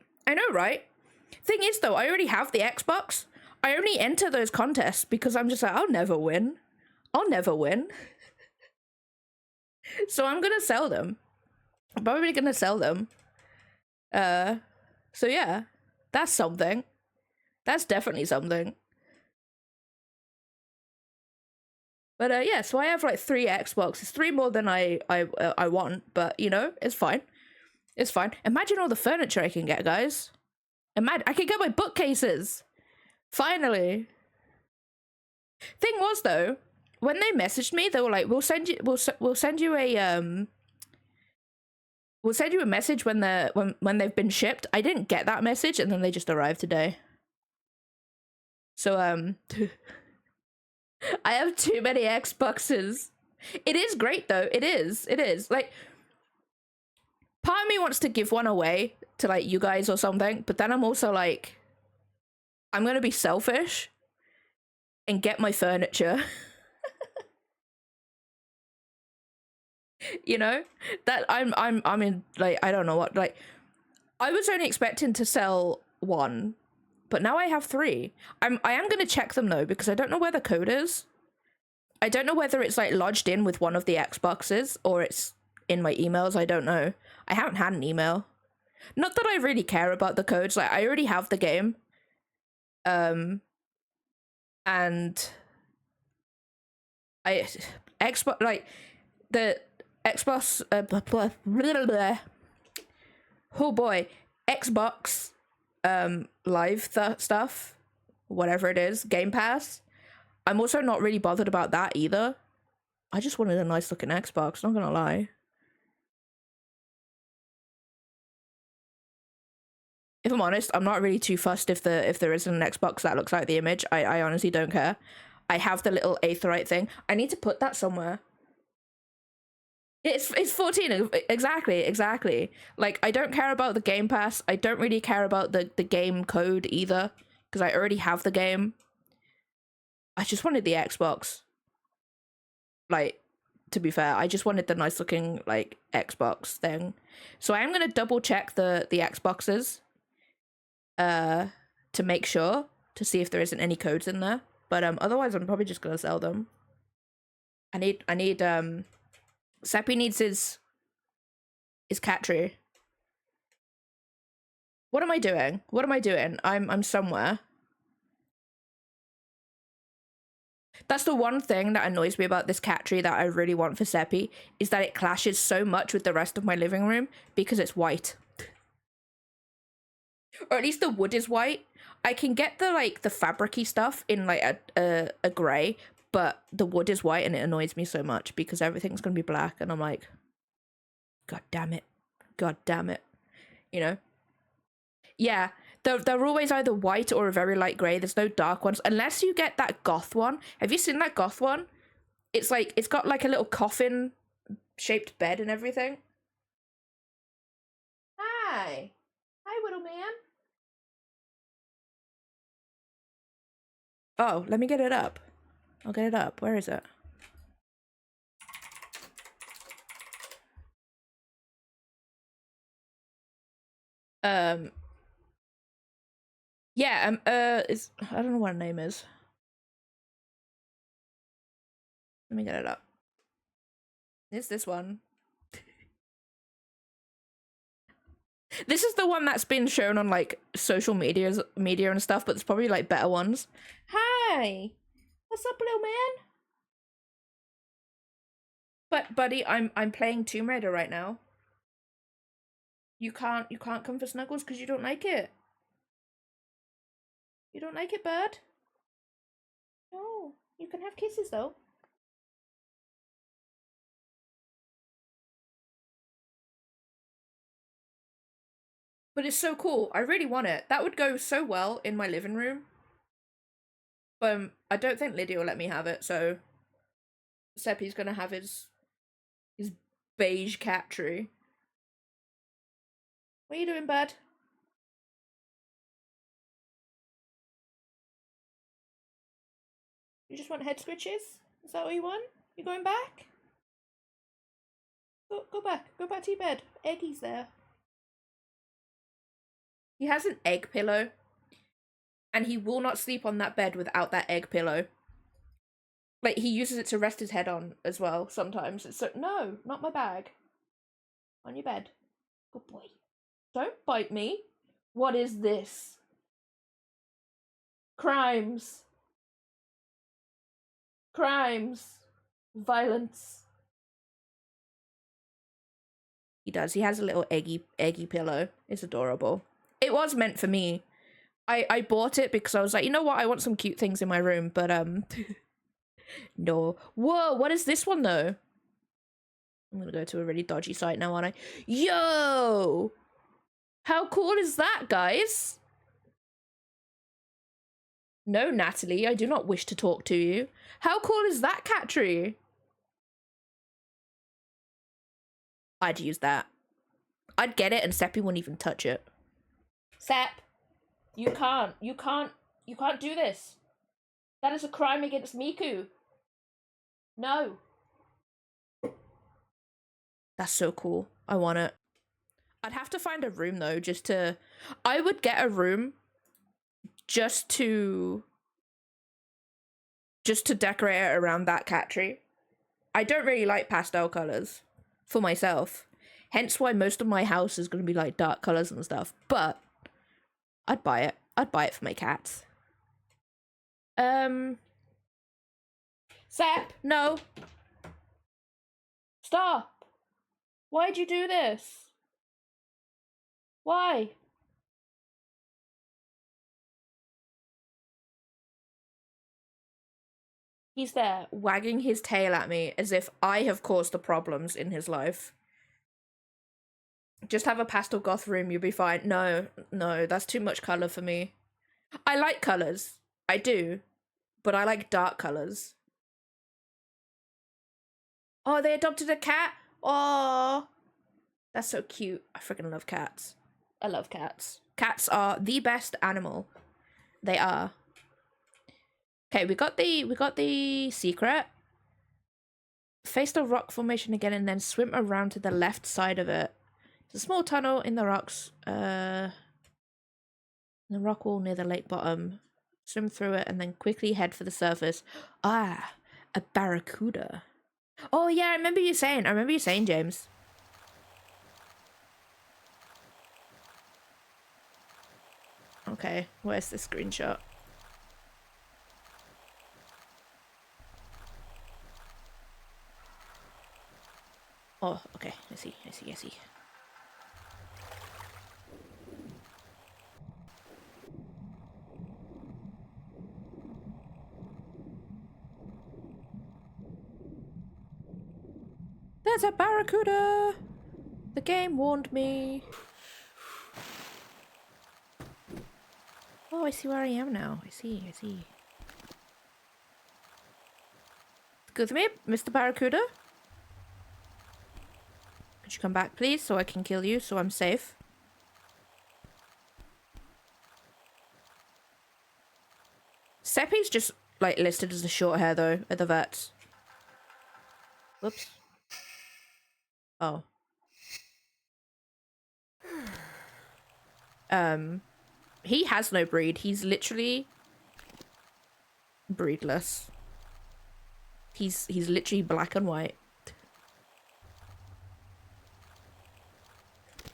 A: Thing is, though, I already have the Xbox. I only enter those contests because I'm just like, I'll never win. So I'm gonna sell them. I'm probably gonna sell them. So yeah, that's something. That's definitely something. But yeah, so I have like 3 Xboxes, 3 more than I want, but you know, it's fine. Imagine all the furniture I can get, guys. Imagine I can get my bookcases. Finally. Thing was, though, when they messaged me, they were like, we'll send you a message when they've been shipped. I didn't get that message, and then they just arrived today. So I have too many Xboxes. It is great, though. It is. Like, part of me wants to give one away to like you guys or something, but then I'm also like, I'm gonna be selfish and get my furniture. You know, that I'm in, like, I don't know what, like, I was only expecting to sell 1, but now I have 3. I am gonna check them though, because I don't know where the code is. I don't know whether it's like lodged in with one of the Xboxes or it's in my emails. I don't know. I haven't had an email. Not that I really care about the codes. Like, I already have the game. And Xbox, like, the Xbox, blah, blah. Oh boy, Xbox, live stuff, whatever it is, Game Pass. I'm also not really bothered about that either. I just wanted a nice looking Xbox, not gonna lie. If I'm honest, I'm not really too fussed if there isn't an Xbox that looks like the image. I honestly don't care. I have the little Aetherite thing. I need to put that somewhere. It's 14, exactly. Like, I don't care about the Game Pass. I don't really care about the game code either, because I already have the game. I just wanted the Xbox. Like, to be fair, I just wanted the nice looking, like, Xbox thing. So I am gonna double check the Xboxes to make sure, to see if there isn't any codes in there. But otherwise I'm probably just gonna sell them. I need Seppi needs his Katteru. What am I doing? I'm somewhere. That's the one thing that annoys me about this Katteru that I really want for Seppi, is that it clashes so much with the rest of my living room because it's white. Or at least the wood is white. I can get the like the fabricy stuff in like a grey, but the wood is white and it annoys me so much because everything's gonna be black and I'm like, God damn it. God damn it. You know? Yeah. They're always either white or a very light grey. There's no dark ones. Unless you get that goth one. Have you seen that goth one? It's like, it's got like a little coffin shaped bed and everything. Hi. Hi, little man. Oh, let me get it up. I'll get it up. Where is it? Yeah, I don't know what her name is. Let me get it up. It's this one. This is the one that's been shown on like social media and stuff, but there's probably like better ones. Hi. What's up, little man? But buddy, I'm playing Tomb Raider right now. You can't come for snuggles because you don't like it. You don't like it, bird? No. You can have kisses though. But it's so cool. I really want it. That would go so well in my living room. But I don't think Lydia will let me have it, so Seppi's gonna have his beige cat tree. What are you doing, bud? You just want head scritches? Is that what you want? You going back? Go back. Go back to your bed. Eggy's there. He has an egg pillow. And he will not sleep on that bed without that egg pillow. Like, he uses it to rest his head on as well sometimes. It's so, no, not my bag. On your bed. Good boy. Don't bite me. What is this? Crimes. Crimes. Violence. He does. He has a little eggy pillow. It's adorable. It was meant for me. I bought it because I was like, you know what? I want some cute things in my room, but no. Whoa, what is this one though? I'm gonna go to a really dodgy site now, aren't I? Yo! How cool is that, guys? No, Natalie, I do not wish to talk to you. How cool is that, Katteru? I'd use that. I'd get it and Seppi wouldn't even touch it. Sepp, you can't do this. That is a crime against Miku. No. That's so cool. I want it. I'd have to find a room though, just to... I would get a room just to decorate it around that cat tree. I don't really like pastel colors for myself. Hence why most of my house is going to be like dark colors and stuff. But I'd buy it. I'd buy it for my cats. Sepp, no. Stop. Why'd you do this? Why? He's there, wagging his tail at me as if I have caused the problems in his life. Just have a pastel goth room, you'll be fine. No, that's too much colour for me. I like colours. I do. But I like dark colours. Oh, they adopted a cat? Oh, that's so cute. I freaking love cats. I love cats. Cats are the best animal. They are. Okay, we got the secret. Face the rock formation again and then swim around to the left side of it. It's a small tunnel in the rocks. The rock wall near the lake bottom. Swim through it and then quickly head for the surface. Ah, a barracuda. Oh yeah, I remember you saying, James. Okay, where's the screenshot? Oh, okay, I see. There's a barracuda! The game warned me. Oh, I see where I am now. I see. Excuse me, Mr. Barracuda? Could you come back, please, so I can kill you, so I'm safe? Seppi's just, like, listed as a short hair, though, at the vets. Whoops. Oh. He has no breed. He's literally breedless. He's literally black and white.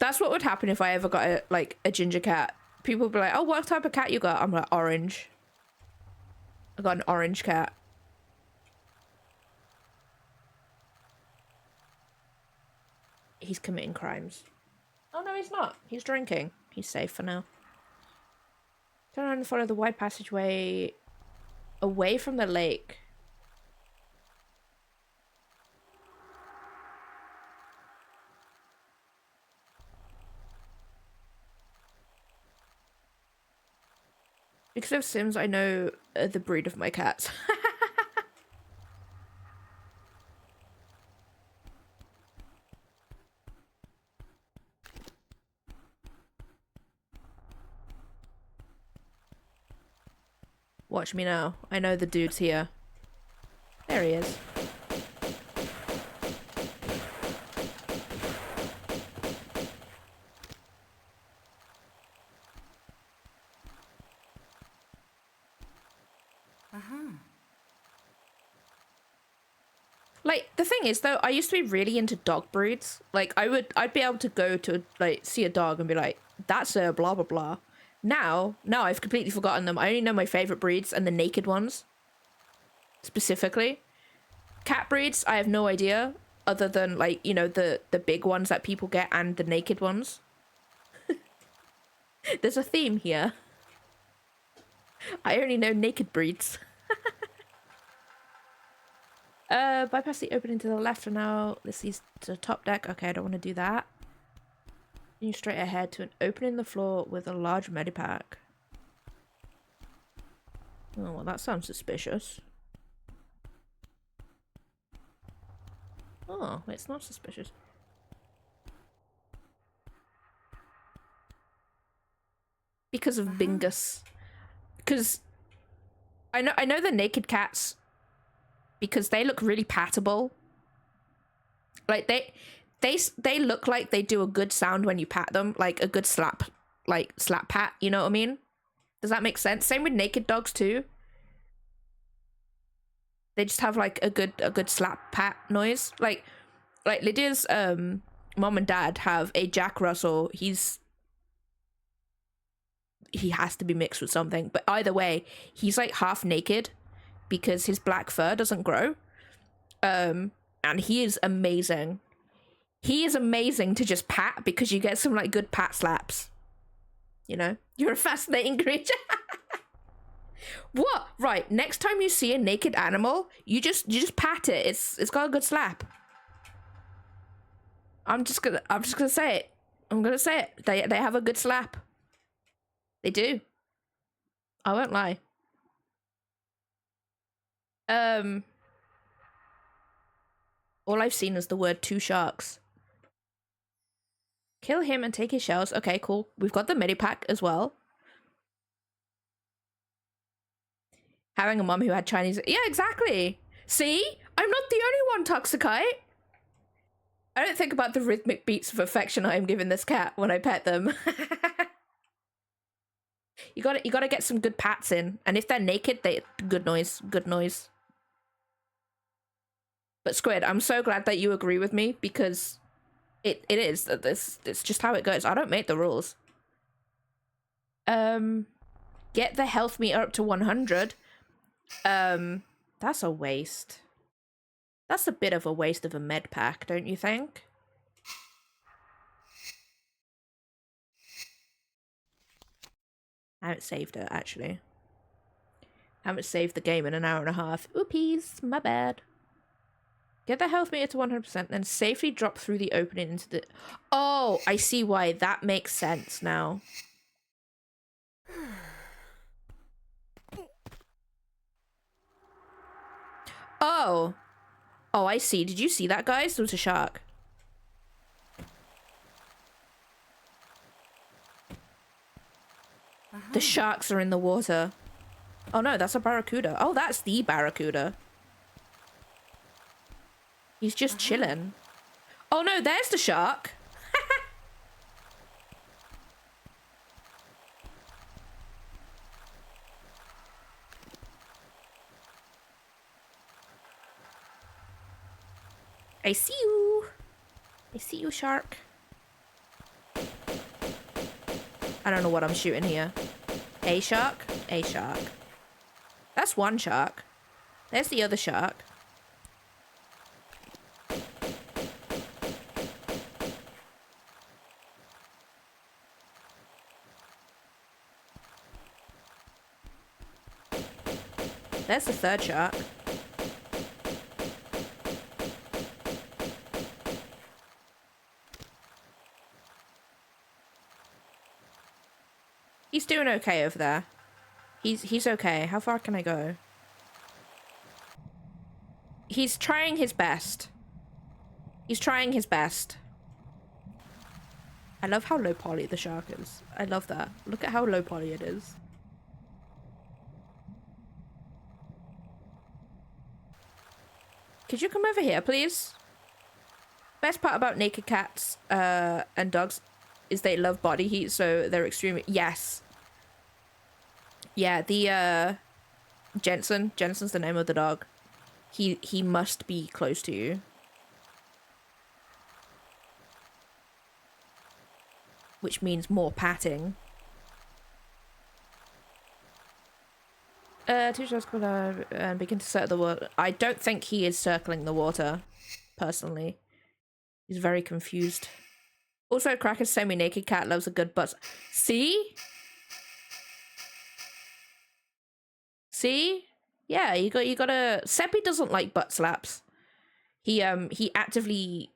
A: That's what would happen if I ever got a ginger cat. People would be like, oh, what type of cat you got? I'm like, orange. I got an orange cat. He's committing crimes. Oh, no, he's not. He's drinking. He's safe for now. Turn around and follow the wide passageway away from the lake. Because of Sims, I know the breed of my cats. Watch me now. I know the dude's here. There he is. Like, the thing is, though, I used to be really into dog breeds. Like, I'd be able to go to, like, see a dog and be like, that's a blah, blah, blah. Now, I've completely forgotten them. I only know my favorite breeds and the naked ones. Specifically. Cat breeds, I have no idea. Other than, like, you know, the big ones that people get and the naked ones. There's a theme here. I only know naked breeds. Bypass the opening to the left and now this leads to the top deck. Okay, I don't want to do that. Continue straight ahead to an opening in the floor with a large medipack. Oh, well, that sounds suspicious. Oh, it's not suspicious. Because of Bingus. Because I know the naked cats because they look really patable. Like they look like they do a good sound when you pat them, like a good slap pat, you know what I mean? Does that make sense? Same with naked dogs too. They just have like a good slap pat noise. Like Lydia's mom and dad have a Jack Russell. He has to be mixed with something, but either way, he's like half naked because his black fur doesn't grow. And he is amazing. He is amazing to just pat because you get some like good pat slaps. You know, you're a fascinating creature. What? Right. Next time you see a naked animal, you just pat it. It's got a good slap. I'm just gonna say it. I'm gonna say it. They have a good slap. They do. I won't lie. All I've seen is the word 2 sharks. Kill him and take his shells. Okay, cool. We've got the medipack as well. Having a mum who had Chinese... Yeah, exactly. See? I'm not the only one, Toxicite. I don't think about the rhythmic beats of affection I am giving this cat when I pet them. You gotta get some good pats in. And if they're naked, good noise. Good noise. But Squid, I'm so glad that you agree with me because it is. It's just how it goes. I don't make the rules. Get the health meter up to 100. That's a waste. That's a bit of a waste of a med pack, don't you think? I haven't saved it, actually. I haven't saved the game in an hour and a half. Oopies, my bad. Get the health meter to 100%, then safely drop through the opening into the... Oh, I see why. That makes sense now. Oh. Oh, I see. Did you see that, guys? There was a shark. The sharks are in the water. Oh no, that's a barracuda. Oh, that's the barracuda. He's just chilling. Oh no, there's the shark. I see you. I see you, shark. I don't know what I'm shooting here. A shark? A shark. That's one shark. There's the other shark. There's the third shark. He's doing okay over there. He's okay. How far can I go? He's trying his best. He's trying his best. I love how low poly the shark is. I love that. Look at how low poly it is. Could you come over here, please? Best part about naked cats and dogs is they love body heat, so they're extremely... Yes. Yeah, the Jensen's the name of the dog. He must be close to you. Which means more patting. Two shots come and begin to circle the water. I don't think he is circling the water, personally. He's very confused. Also, Cracker's semi-naked cat loves a good butt. See? See? Yeah, you gotta... Seppi doesn't like butt slaps. He actively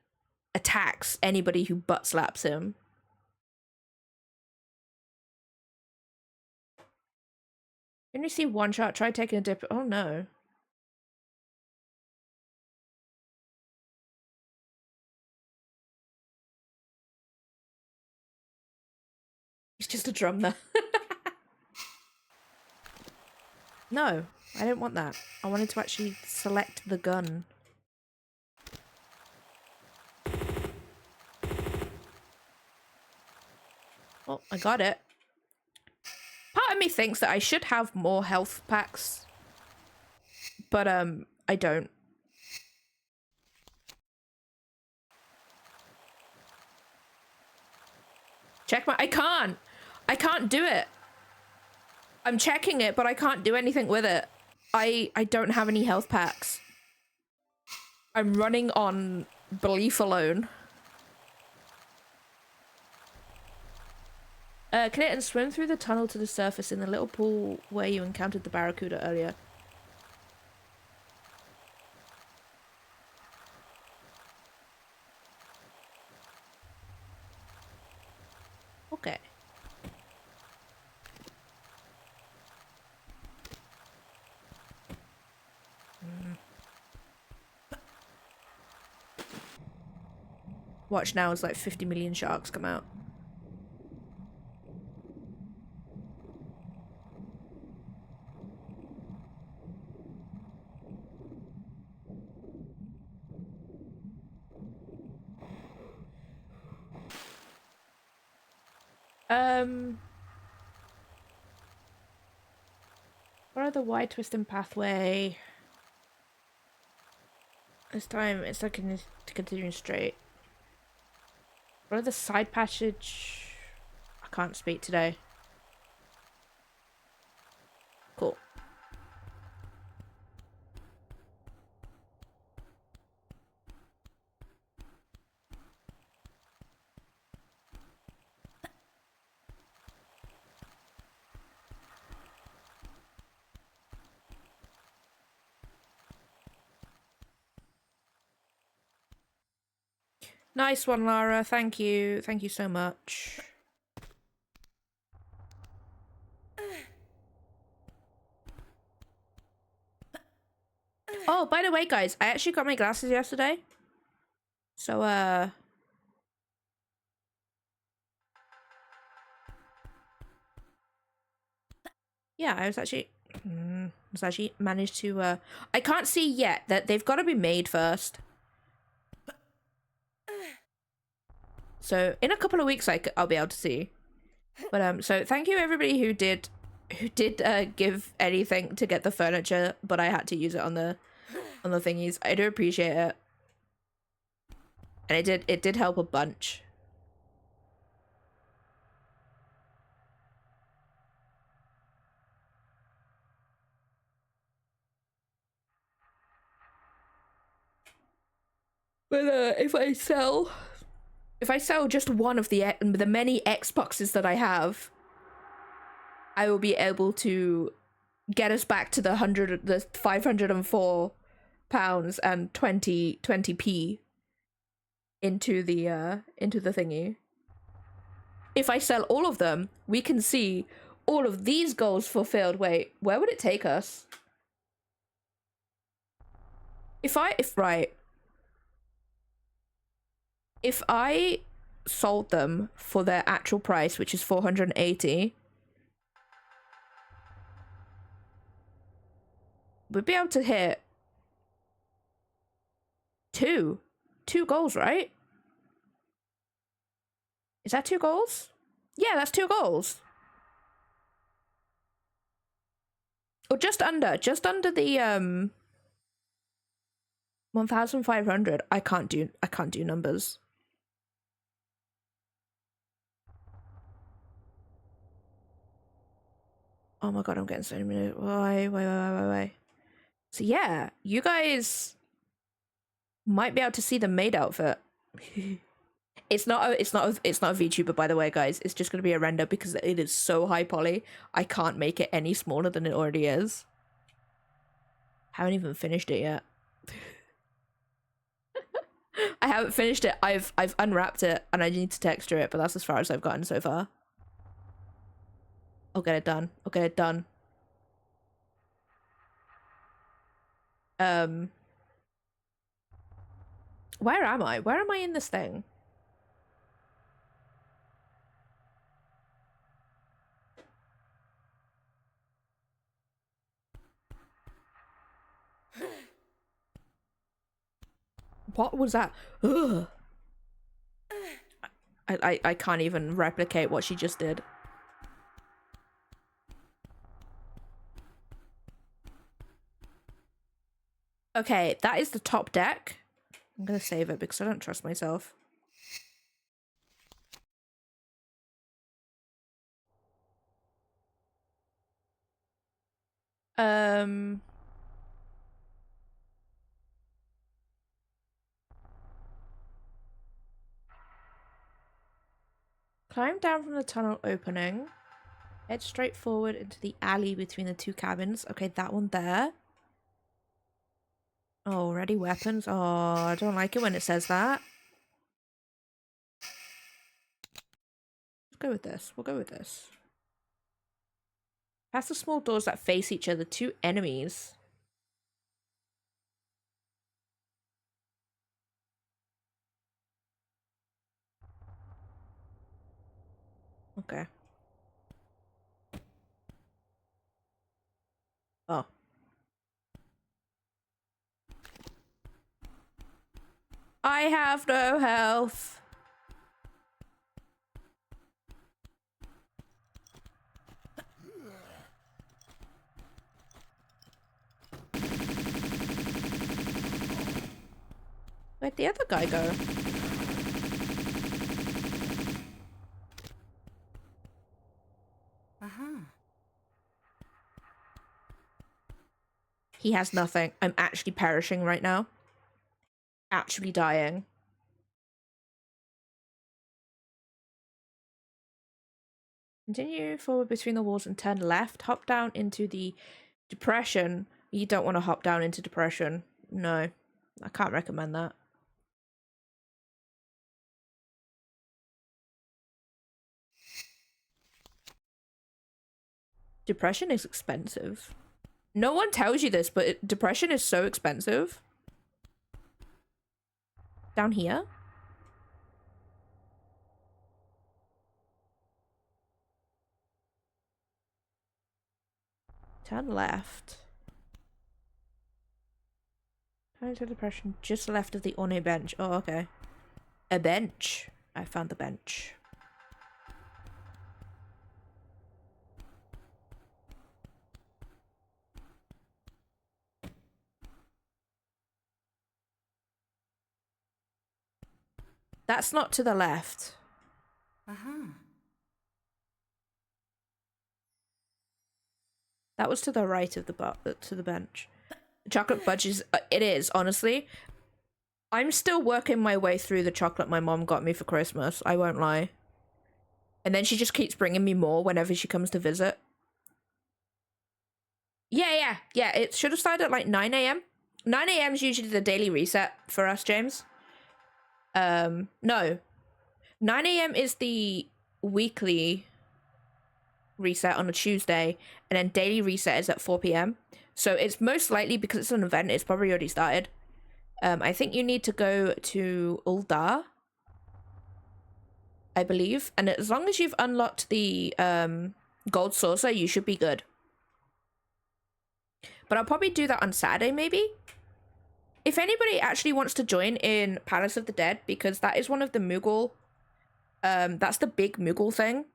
A: attacks anybody who butt slaps him. When you see one shot, try taking a dip. Oh no. He's just a drum there. No, I don't want that. I wanted to actually select the gun. Oh, I got it. Part of me thinks that I should have more health packs. But, I don't. Check my... I can't do it. I'm checking it, but I can't do anything with it. I don't have any health packs. I'm running on belief alone. Connect and swim through the tunnel to the surface in the little pool where you encountered the barracuda earlier. Okay. Watch now as like 50 million sharks come out. Follow the wide twisting pathway. This time it's like continuing straight. Follow the side passage. I can't speak today. Cool. Nice one, Lara. Thank you. Thank you so much. Oh, by the way, guys, I actually got my glasses yesterday. So, yeah, I was actually managed to, I can't see yet that they've got to be made first. So in a couple of weeks, I'll be able to see. But, so thank you everybody who did give anything to get the furniture, but I had to use it on the thingies. I do appreciate it. And it did help a bunch. But if I sell just one of the many Xboxes that I have, I will be able to get us back to the 504 pounds and 20p into the thingy. If I sell all of them, we can see all of these goals fulfilled. Wait, where would it take us? If I sold them for their actual price, which is 480, we'd be able to hit two goals, right? Is that 2 goals? Yeah, that's 2 goals. Or just under the 1,500. I can't do numbers. Oh my god, I'm getting so many. Why? So yeah, you guys might be able to see the maid outfit. It's not a VTuber, by the way, guys. It's just gonna be a render because it is so high poly. I can't make it any smaller than it already is. Haven't even finished it yet. I haven't finished it. I've unwrapped it and I need to texture it, but that's as far as I've gotten so far. I'll get it done. Where am I? Where am I in this thing? What was that? Ugh. I can't even replicate what she just did. Okay, that is the top deck. I'm gonna save it because I don't trust myself. Climb down from the tunnel opening. Head straight forward into the alley between the 2 cabins. Okay, that one there. Oh, ready weapons. Oh, I don't like it when it says that. Let's go with this. We'll go with this. Past the small doors that face each other, 2 enemies. Okay. Oh. I have no health. Where'd the other guy go? He has nothing. I'm actually perishing right now. Actually dying. Continue forward between the walls and turn left. Hop down into the depression. You don't want to hop down into depression. No. I can't recommend that. Depression is expensive. No one tells you this, but depression is so expensive. Down here? Turn left. Turn to depression just left of the Orne bench. Oh, okay. A bench. I found the bench. That's not to the left. That was to the right of the bench. Chocolate fudge is it is, honestly. I'm still working my way through the chocolate my mom got me for Christmas, I won't lie. And then she just keeps bringing me more whenever she comes to visit. Yeah, it should have started at like 9 a.m. 9 a.m. is usually the daily reset for us, James. No. 9 a.m. is the weekly reset on a Tuesday, and then daily reset is at 4 p.m. So it's most likely, because it's an event, it's probably already started. I think you need to go to Uldar, I believe, and as long as you've unlocked the gold saucer, you should be good. But I'll probably do that on Saturday, maybe. If anybody actually wants to join in Palace of the Dead, because that is one of the Moogle, that's the big Moogle thing,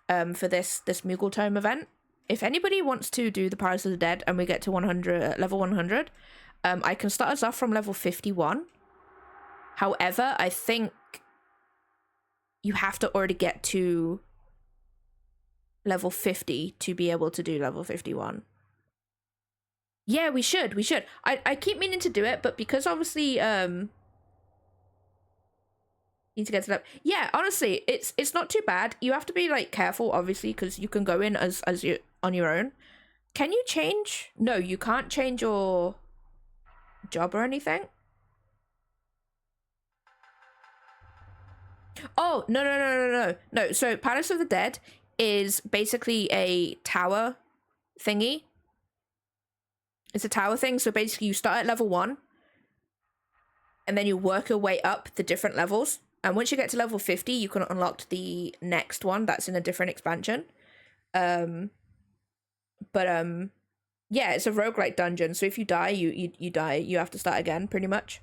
A: for this Moogle Tome event. If anybody wants to do the Palace of the Dead and we get to 100, level 100, I can start us off from level 51. However, I think you have to already get to level 50 to be able to do level 51. Yeah, we should. I keep meaning to do it, but because obviously need to get to that. Yeah, honestly, it's not too bad. You have to be like careful, obviously, because you can go in as you on your own. Can you change? No, you can't change your job or anything. Oh, no. So Palace of the Dead is basically a tower thingy. It's a tower thing. So basically you start at level 1 and then you work your way up the different levels. And once you get to level 50, you can unlock the next one that's in a different expansion. Yeah, it's a roguelike dungeon. So if you die, you die. You have to start again, pretty much.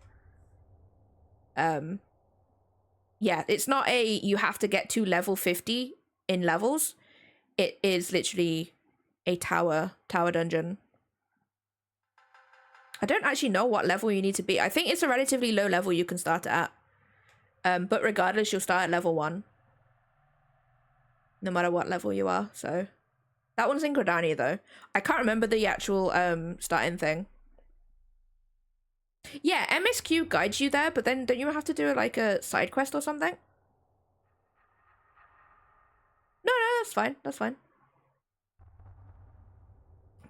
A: Yeah, it's not you have to get to level 50 in levels. It is literally a tower dungeon. I don't actually know what level you need to be. I think it's a relatively low level you can start at. But regardless, you'll start at level 1. No matter what level you are, so. That one's in Gridania, though. I can't remember the actual starting thing. Yeah, MSQ guides you there, but then don't you have to do like a side quest or something? No, that's fine.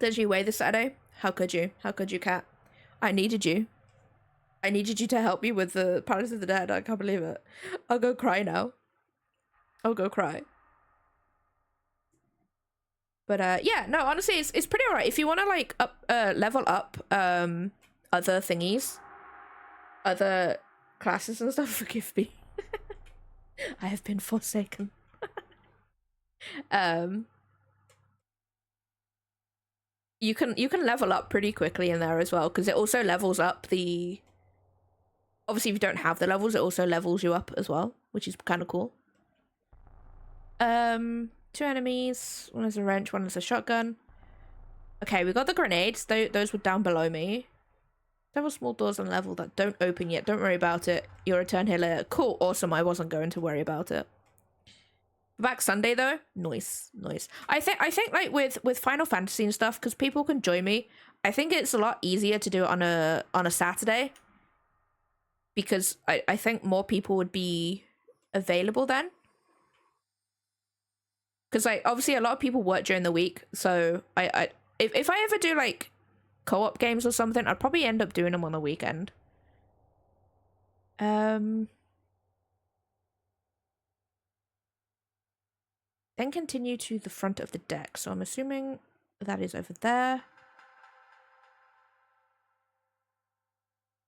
A: Did you away this Saturday? How could you, Kat? I needed you to help me with the Palace of the Dead. I can't believe it. I'll go cry now. But yeah, no, honestly, it's pretty alright. If you want to like level up other thingies, other classes and stuff, forgive me. I have been forsaken. You can level up pretty quickly in there as well, because it also levels up the. Obviously, if you don't have the levels, it also levels you up as well, which is kind of cool. 2 enemies. One is a wrench, one is a shotgun. Okay, we got the grenades. Those were down below me. Several small doors on level that don't open yet. Don't worry about it. You'll return here later. Cool, awesome. I wasn't going to worry about it. Back Sunday though. Nice. I think like with Final Fantasy and stuff, because people can join me, I think it's a lot easier to do it on a Saturday. Because I think more people would be available then. Because like obviously a lot of people work during the week, so if I ever do like co-op games or something, I'd probably end up doing them on the weekend. Then continue to the front of the deck. So I'm assuming that is over there.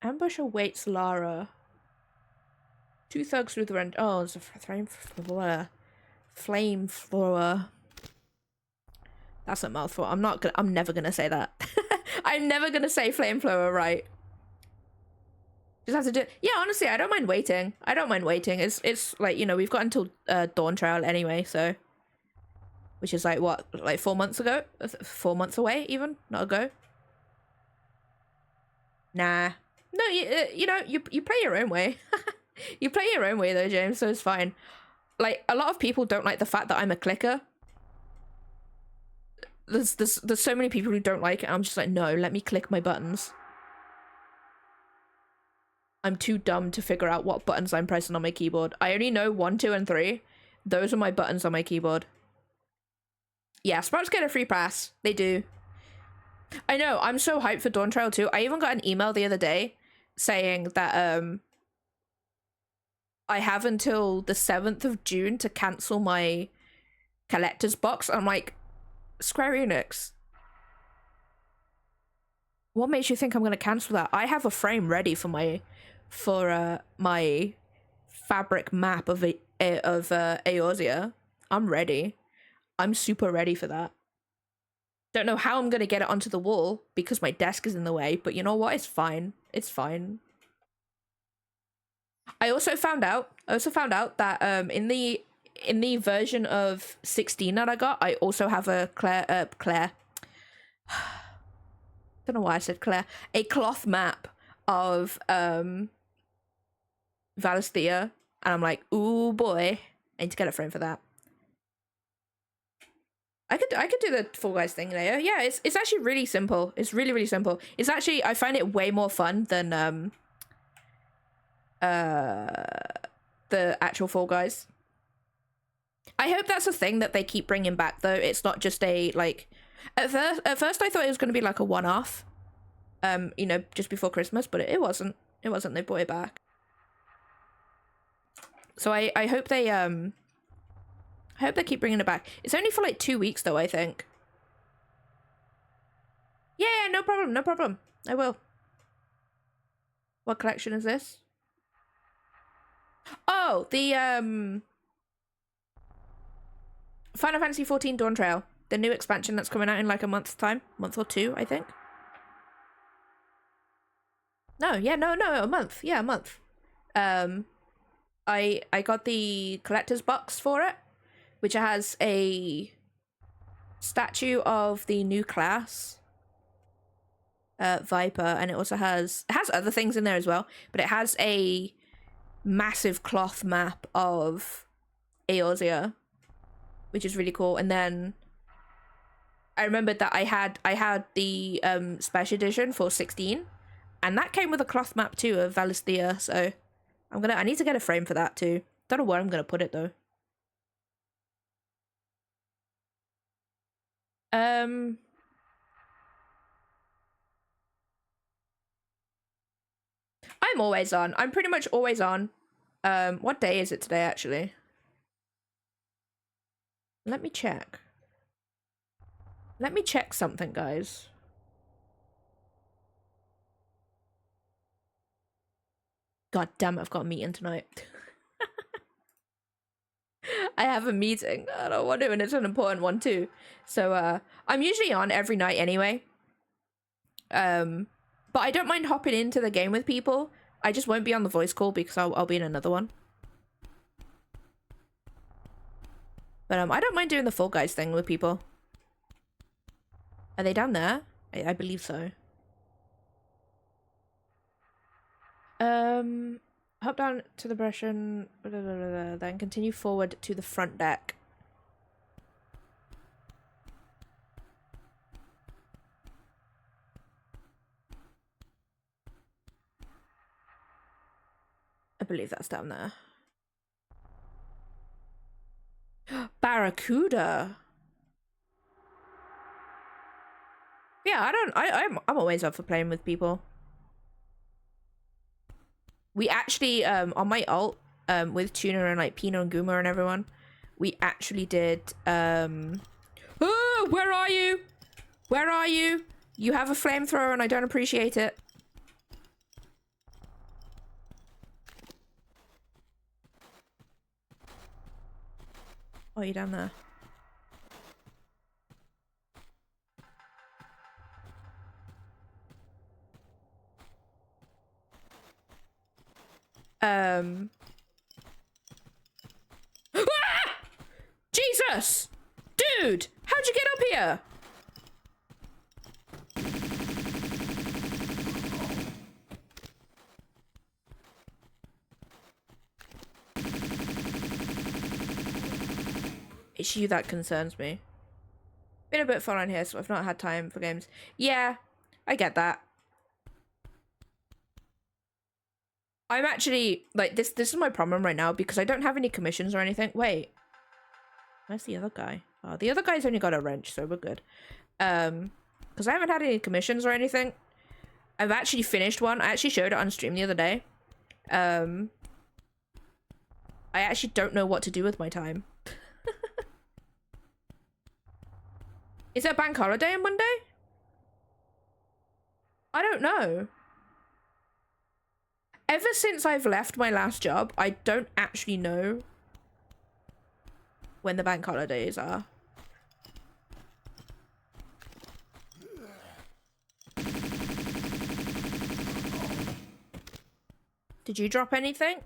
A: Ambush awaits Lara. 2 thugs through the rent. Oh, it's a flamethrower. That's a mouthful. I'm never gonna say that. I'm never gonna say flamethrower right. Just have to do it. Yeah, honestly, I don't mind waiting. I don't mind waiting. It's like, you know, we've got until Dawn Trail anyway, so, which is like what, like 4 months ago? 4 months away, even, not ago. Nah, no, you know, you play your own way. You play your own way though, James, so it's fine. Like, a lot of people don't like the fact that I'm a clicker. There's so many people who don't like it. I'm just like, no, let me click my buttons. I'm too dumb to figure out what buttons I'm pressing on my keyboard. I only know 1, 2, and 3. Those are my buttons on my keyboard. Yeah, Sprouts get a free pass. They do. I know, I'm so hyped for Dawn Trail 2. I even got an email the other day saying that I have until the 7th of June to cancel my collector's box. I'm like, Square Enix, what makes you think I'm gonna cancel that? I have a frame ready for my fabric map of Eorzea. I'm ready. I'm super ready for that. Don't know how I'm gonna get it onto the wall because my desk is in the way, but you know what? It's fine. It's fine. I also found out that in the version of 16 that I got, I also have a Claire. Don't know why I said Claire. A cloth map of Valisthea, and I'm like, ooh boy, I need to get a frame for that. I could do the Fall Guys thing later. Yeah, it's actually really simple. It's really simple. It's actually, I find it way more fun than the actual Fall Guys. I hope that's a thing that they keep bringing back though. It's not just a, like, at first I thought it was going to be like a one-off, you know, just before Christmas, but it wasn't. It wasn't. They brought it back. So I hope they keep bringing it back. It's only for like 2 weeks though, I think. Yeah, no problem, no problem. I will. What collection is this? Oh, the Final Fantasy XIV Dawn Trail, the new expansion that's coming out in like a month's time, month or 2, I think. No, yeah, no, a month. Yeah, a month. I got the collector's box for it, which has a statue of the new class, Viper, and it also has other things in there as well, but it has a massive cloth map of Eorzea, which is really cool. And then I remembered that I had the special edition for 16, and that came with a cloth map too of Valisthea, so I need to get a frame for that too. Don't know where I'm gonna put it though. I'm always on. I'm pretty much always on. What day is it today actually? Let me check. Let me check something, guys. God damn it, I've got a meeting tonight. I have a meeting. I don't want to, and it's an important one too. So I'm usually on every night anyway. But I don't mind hopping into the game with people. I just won't be on the voice call because I'll be in another one. But I don't mind doing the Fall Guys thing with people. Are they down there? I believe so. Hop down to the brush and then continue forward to the front deck. I believe that's down there. Barracuda. Yeah, I'm always up for playing with people. We actually on my alt with Tuna and like Pino and Guma and everyone, we actually did, oh, where are you? Where are you? You have a flamethrower and I don't appreciate it. Oh, you're down there. Ah! Jesus! Dude! How'd you get up here? It's you that concerns me. Been a bit fun on here, so I've not had time for games. Yeah, I get that. I'm actually, like, this is my problem right now because I don't have any commissions or anything. Wait. Where's the other guy? Oh, the other guy's only got a wrench, so we're good. Because I haven't had any commissions or anything. I've actually finished one. I actually showed it on stream the other day. I actually don't know what to do with my time. Is it a bank holiday on Monday? I don't know. Ever since I've left my last job, I don't actually know when the bank holidays are. Did you drop anything?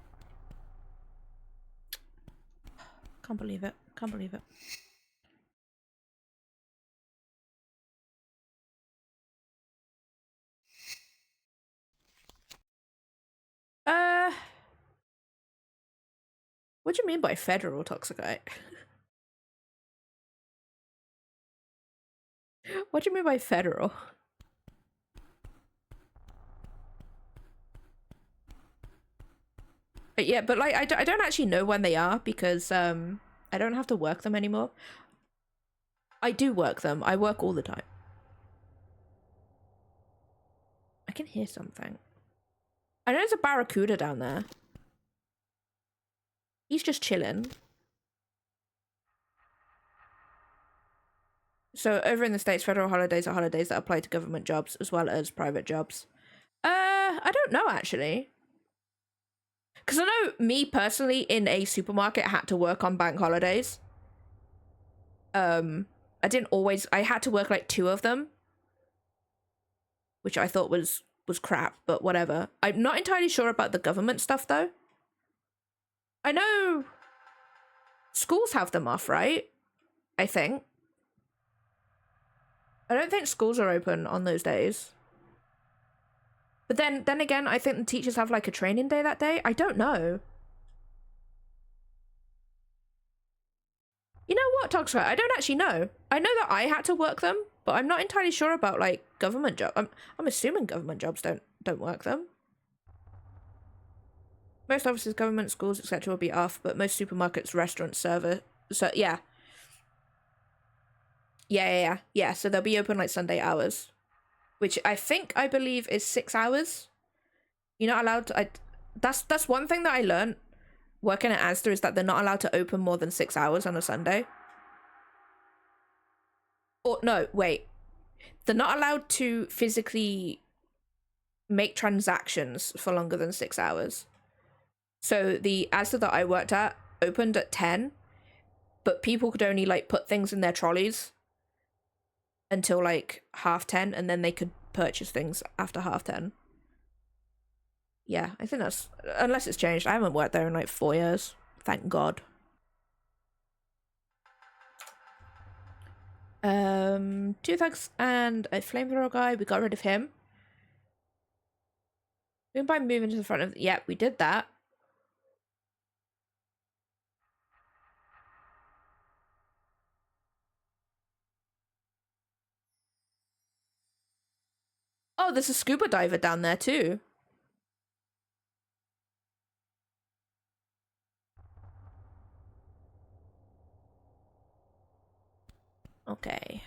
A: Can't believe it. Can't believe it. What do you mean by federal toxicite? What do you mean by federal? But yeah, but like I don't actually know when they are because I don't have to work them anymore. I do work them. I work all the time. I can hear something. I know there's a barracuda down there. He's just chilling. So over in the States, federal holidays are holidays that apply to government jobs as well as private jobs. I don't know actually. Because I know me personally in a supermarket had to work on bank holidays. I didn't always, I had to work like 2 of them. Which I thought was crap, but whatever. I'm not entirely sure about the government stuff though. I know schools have them off, right? I think. I don't think schools are open on those days. But then again, I think the teachers have like a training day that day. I don't know. You know what, Toxfire? I don't actually know. I know that I had to work them, but I'm not entirely sure about like government jobs. I'm assuming government jobs don't work them. Most offices, government, schools, etc. will be off, but most supermarkets, restaurants, so yeah. Yeah. So they'll be open like Sunday hours, which I believe is 6 hours. You're not allowed to. That's one thing that I learned working at Asda is that they're not allowed to open more than 6 hours on a Sunday. Or no, wait. They're not allowed to physically make transactions for longer than 6 hours. So the Asda that I worked at opened at 10, but people could only like put things in their trolleys until like 10:30, and then they could purchase things after 10:30. Yeah, I think that's, unless it's changed. I haven't worked there in like 4 years. Thank God. Two thugs and a flamethrower guy. We got rid of him. By moving to the front of, yeah, we did that. Oh, there's a scuba diver down there too. Okay.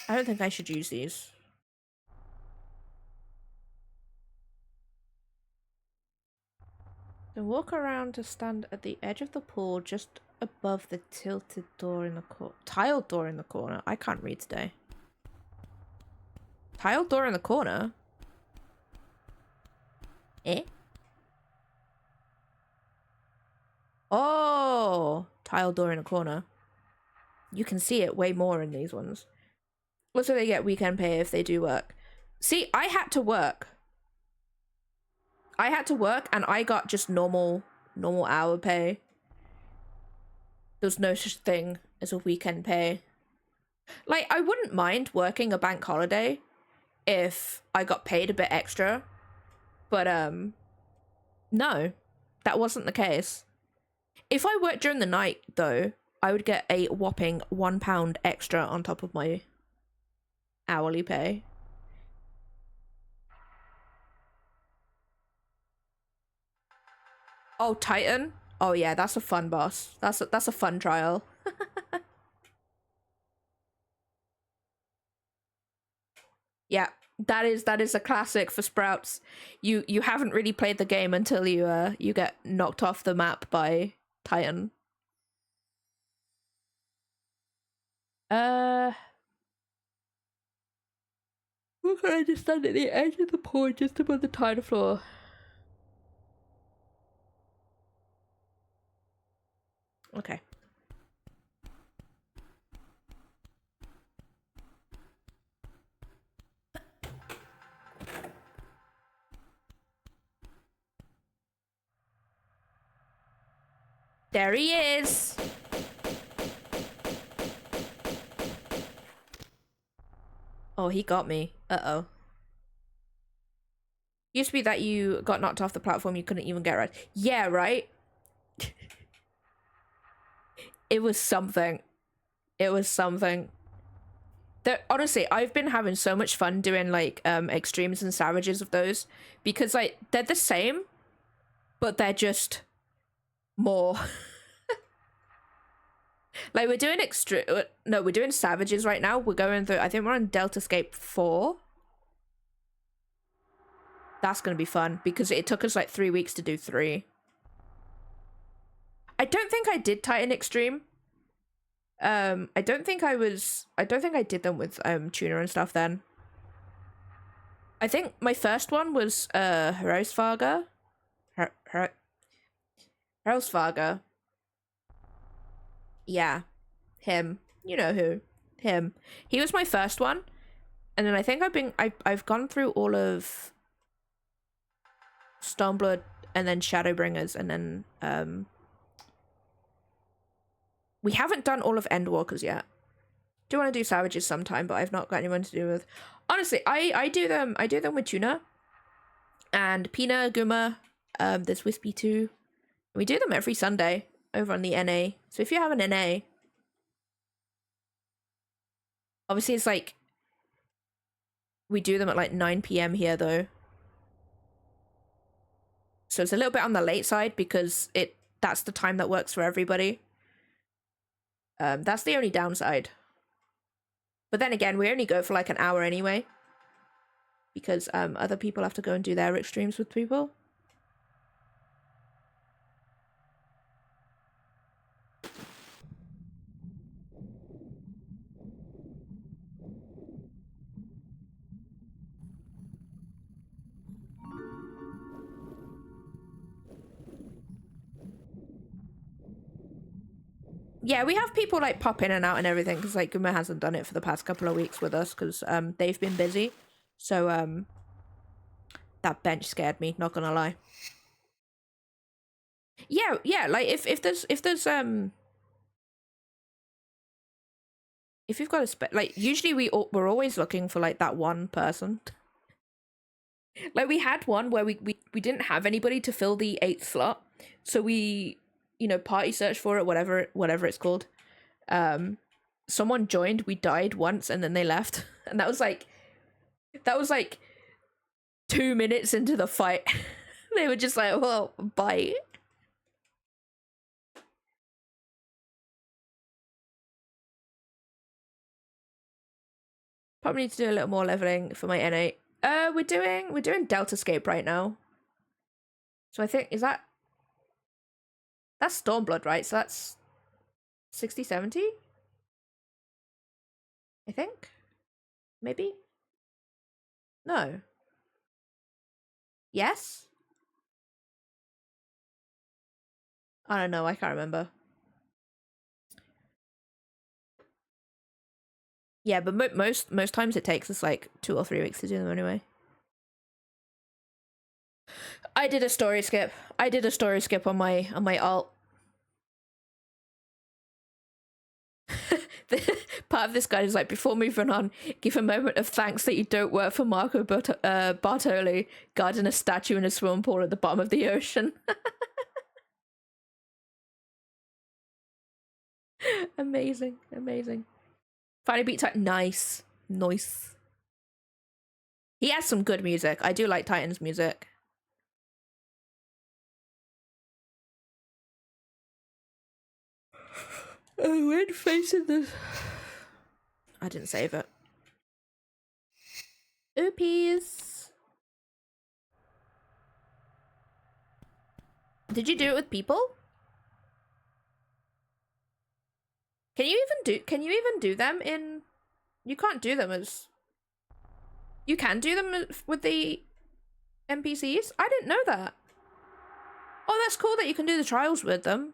A: I don't think I should use these. Then walk around to stand at the edge of the pool just above the tilted door in the tiled door in the corner. I can't read today. Tiled door in the corner? Eh? Oh! Tiled door in the corner. You can see it way more in these ones. Also, they get weekend pay if they do work. See, I had to work. I had to work and I got just normal hour pay. There's no such thing as a weekend pay. Like, I wouldn't mind working a bank holiday if I got paid a bit extra. But, no, that wasn't the case. If I worked during the night, though, I would get a whopping £1 extra on top of my hourly pay. Oh, Titan? Oh yeah, that's a fun boss. That's a fun trial. Yeah, that is a classic for Sprouts. You haven't really played the game until you get knocked off the map by Titan. We're going to stand at the edge of the pool just above the tile floor. Okay. There he is. Oh, he got me. Uh-oh. Used to be that you got knocked off the platform, you couldn't even get right. Yeah, right? It was something. It was something. Honestly, I've been having so much fun doing like extremes and savages of those because like they're the same, but they're just more. Like we're doing we're doing savages right now. We're going through, I think we're on Deltascape 4. That's gonna be fun because it took us like 3 weeks to do 3. I don't think I did Titan Extreme. I don't think I did them with tuner and stuff then. I think my first one was Herausfager. Herausfager. Yeah. Him. You know who. Him. He was my first one. And then I think I've gone through all of Stormblood and then Shadowbringers and then we haven't done all of Endwalkers yet. Do want to do Savages sometime, but I've not got anyone to do with. Honestly, I do them with Tuna and Pina, Guma, there's Wispy too. We do them every Sunday over on the NA. So if you have an NA, obviously it's like we do them at like 9 PM here though. So it's a little bit on the late side because that's the time that works for everybody. That's the only downside. But then again, we only go for like an hour anyway. Because other people have to go and do their extremes with people. Yeah, we have people like pop in and out and everything because like Guma hasn't done it for the past couple of weeks with us because they've been busy. So that bench scared me, not gonna lie. Yeah, like if there's if you've got a like usually we're always looking for like that one person. Like we had one where we didn't have anybody to fill the 8th slot, so we party search for it, whatever it's called. Someone joined, we died once, and then they left, and that was like 2 minutes into the fight. They were just like, well, bye. Probably need to do a little more leveling for my N8. We're doing Deltascape right now. So I think, that's Stormblood, right? So that's 60, 70? I think? Maybe? No. Yes? I don't know, I can't remember. Yeah, but most times it takes us like 2 or 3 weeks to do them anyway. I did a story skip. On my alt. Part of this guide is like, before moving on, give a moment of thanks that you don't work for Marco Bartoli, guarding a statue in a swimming pool at the bottom of the ocean. Amazing. Finally beat Titan. Nice. He has some good music. I do like Titan's music. Oh, when facing this, I didn't save it. Oopies. Did you do it with people? Can you even do them in... You can't do them as... You can do them with the NPCs? I didn't know that. Oh, that's cool that you can do the trials with them.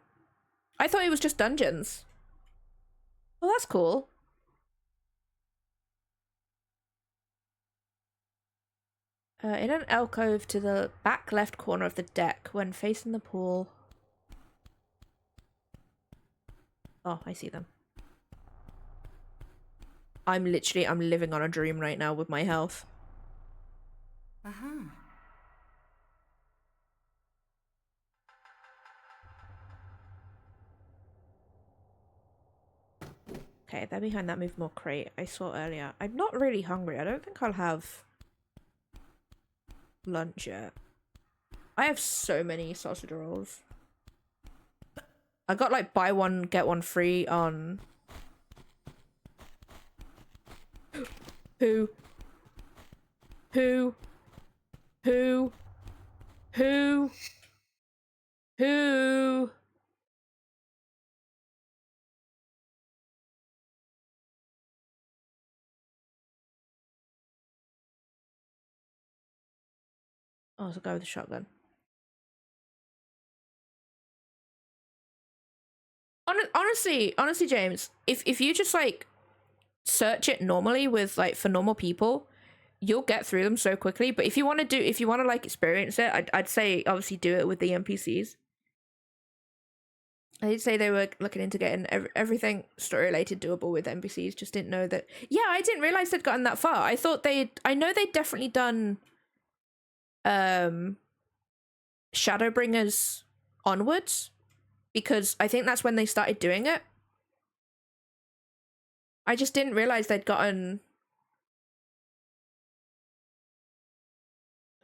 A: I thought it was just dungeons. Well, that's cool. In an alcove to the back left corner of the deck when facing the pool. Oh, I see them. I'm living on a dream right now with my health. Okay, they're behind that move more crate I saw earlier. I'm not really hungry. I don't think I'll have lunch yet. I have so many sausage rolls. I got like buy one get one free on who Oh, it's a guy with a shotgun. Honestly, James, if you just like search it normally with like for normal people, you'll get through them so quickly. But if you want to like experience it, I'd say obviously do it with the NPCs. I did say they were looking into getting everything story related doable with NPCs. Just didn't know that. Yeah, I didn't realize they'd gotten that far. I know they'd definitely done Shadowbringers onwards, because I think that's when they started doing it. I just didn't realize they'd gotten...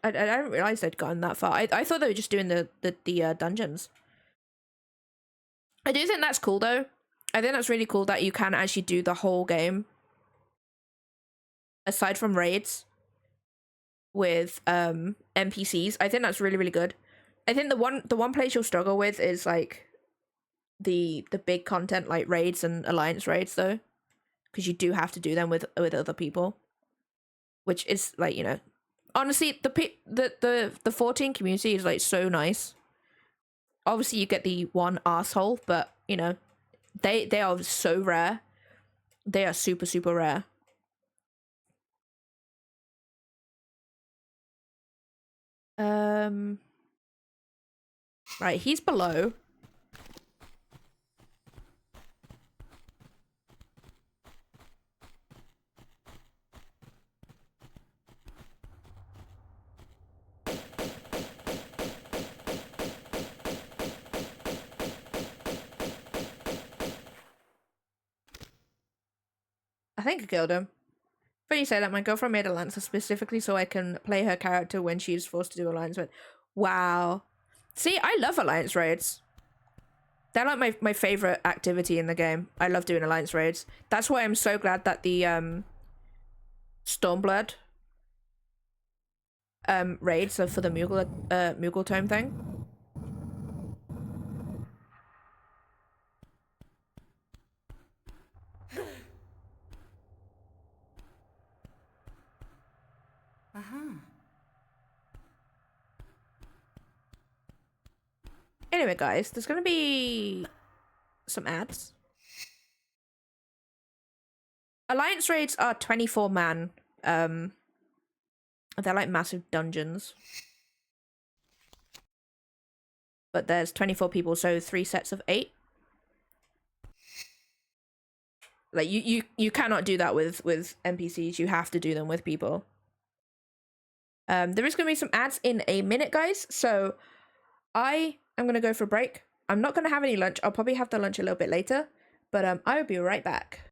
A: I didn't realize they'd gotten that far. I thought they were just doing the dungeons. I do think that's cool, though. I think that's really cool that you can actually do the whole game, aside from raids, with NPCs. I think that's really, really good. I think the one place you'll struggle with is like the big content like raids and alliance raids, though, because you do have to do them with other people, which is like, you know, honestly, the 14 community is like so nice. Obviously you get the one asshole, but you know, they are so rare. They are super, super rare. Right, he's below. I think I killed him. Funny you say that. My girlfriend made a lancer specifically so I can play her character when she's forced to do alliance raid. Wow. See, I love alliance raids. They're like my favorite activity in the game. I love doing alliance raids. That's why I'm so glad that the Stormblood raid, so for the Moogle tome thing. Anyway, guys, there's gonna be some ads. Alliance raids are 24 man. They're like massive dungeons. But there's 24 people, so 3 sets of 8. Like you cannot do that with NPCs. You have to do them with people. There is gonna be some ads in a minute, guys. So I am gonna go for a break. I'm not gonna have any lunch. I'll probably have the lunch a little bit later, but I will be right back.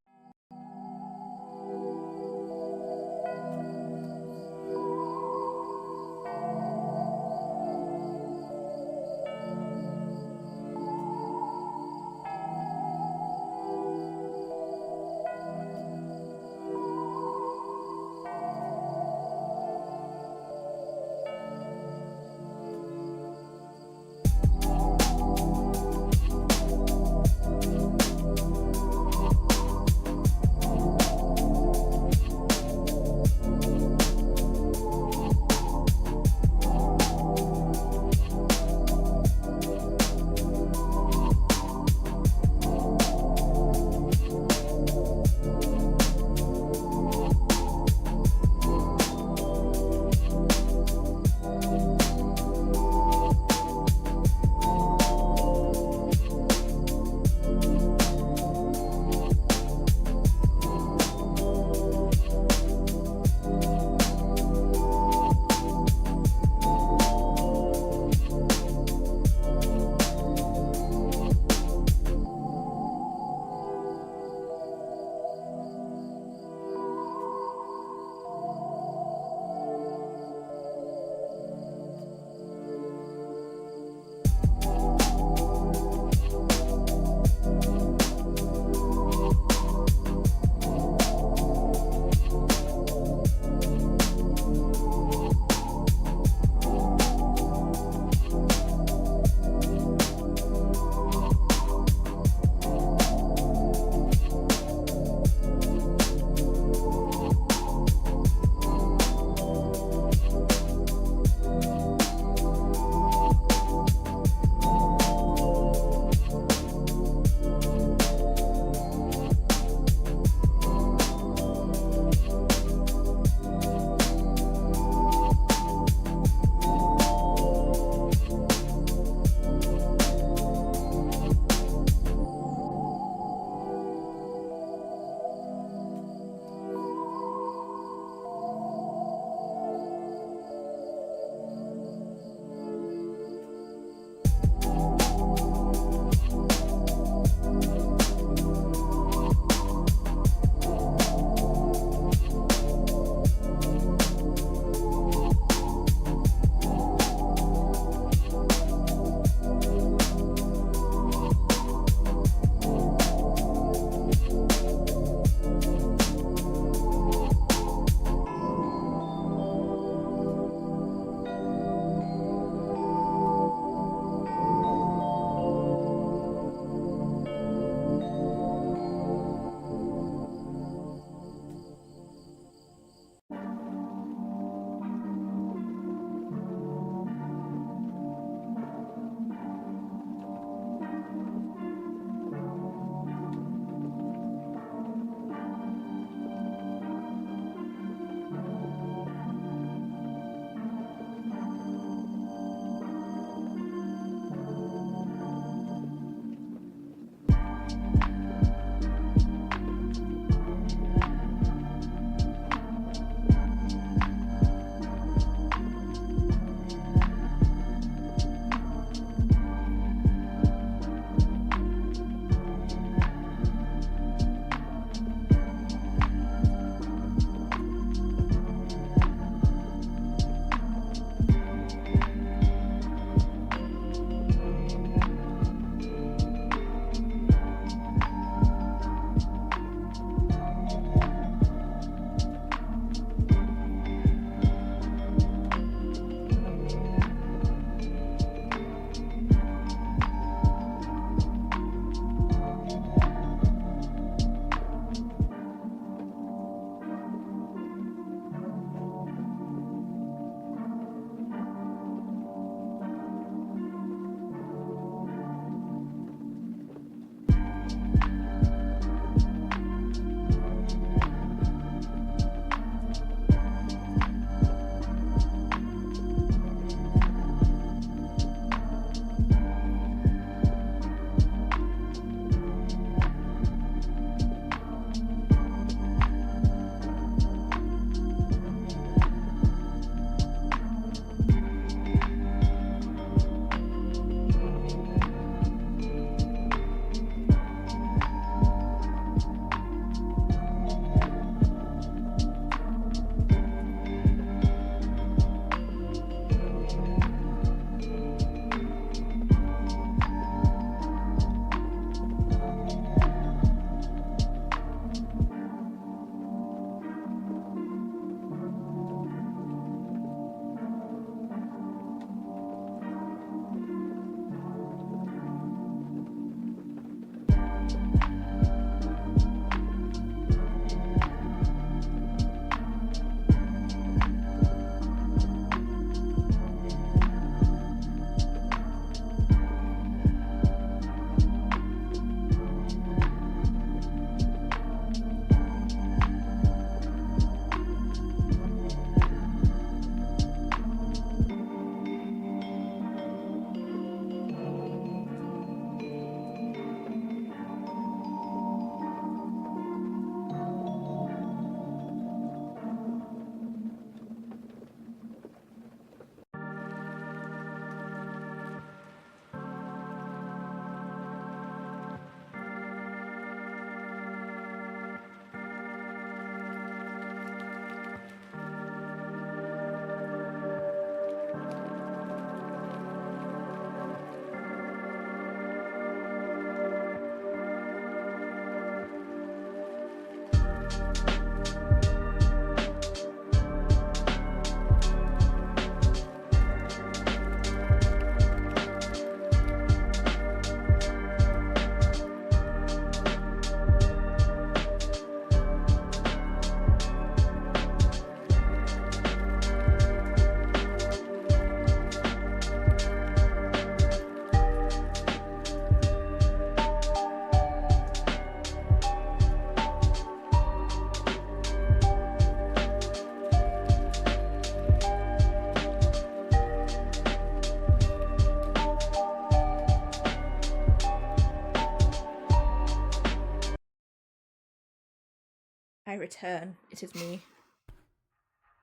A: I return. It is me.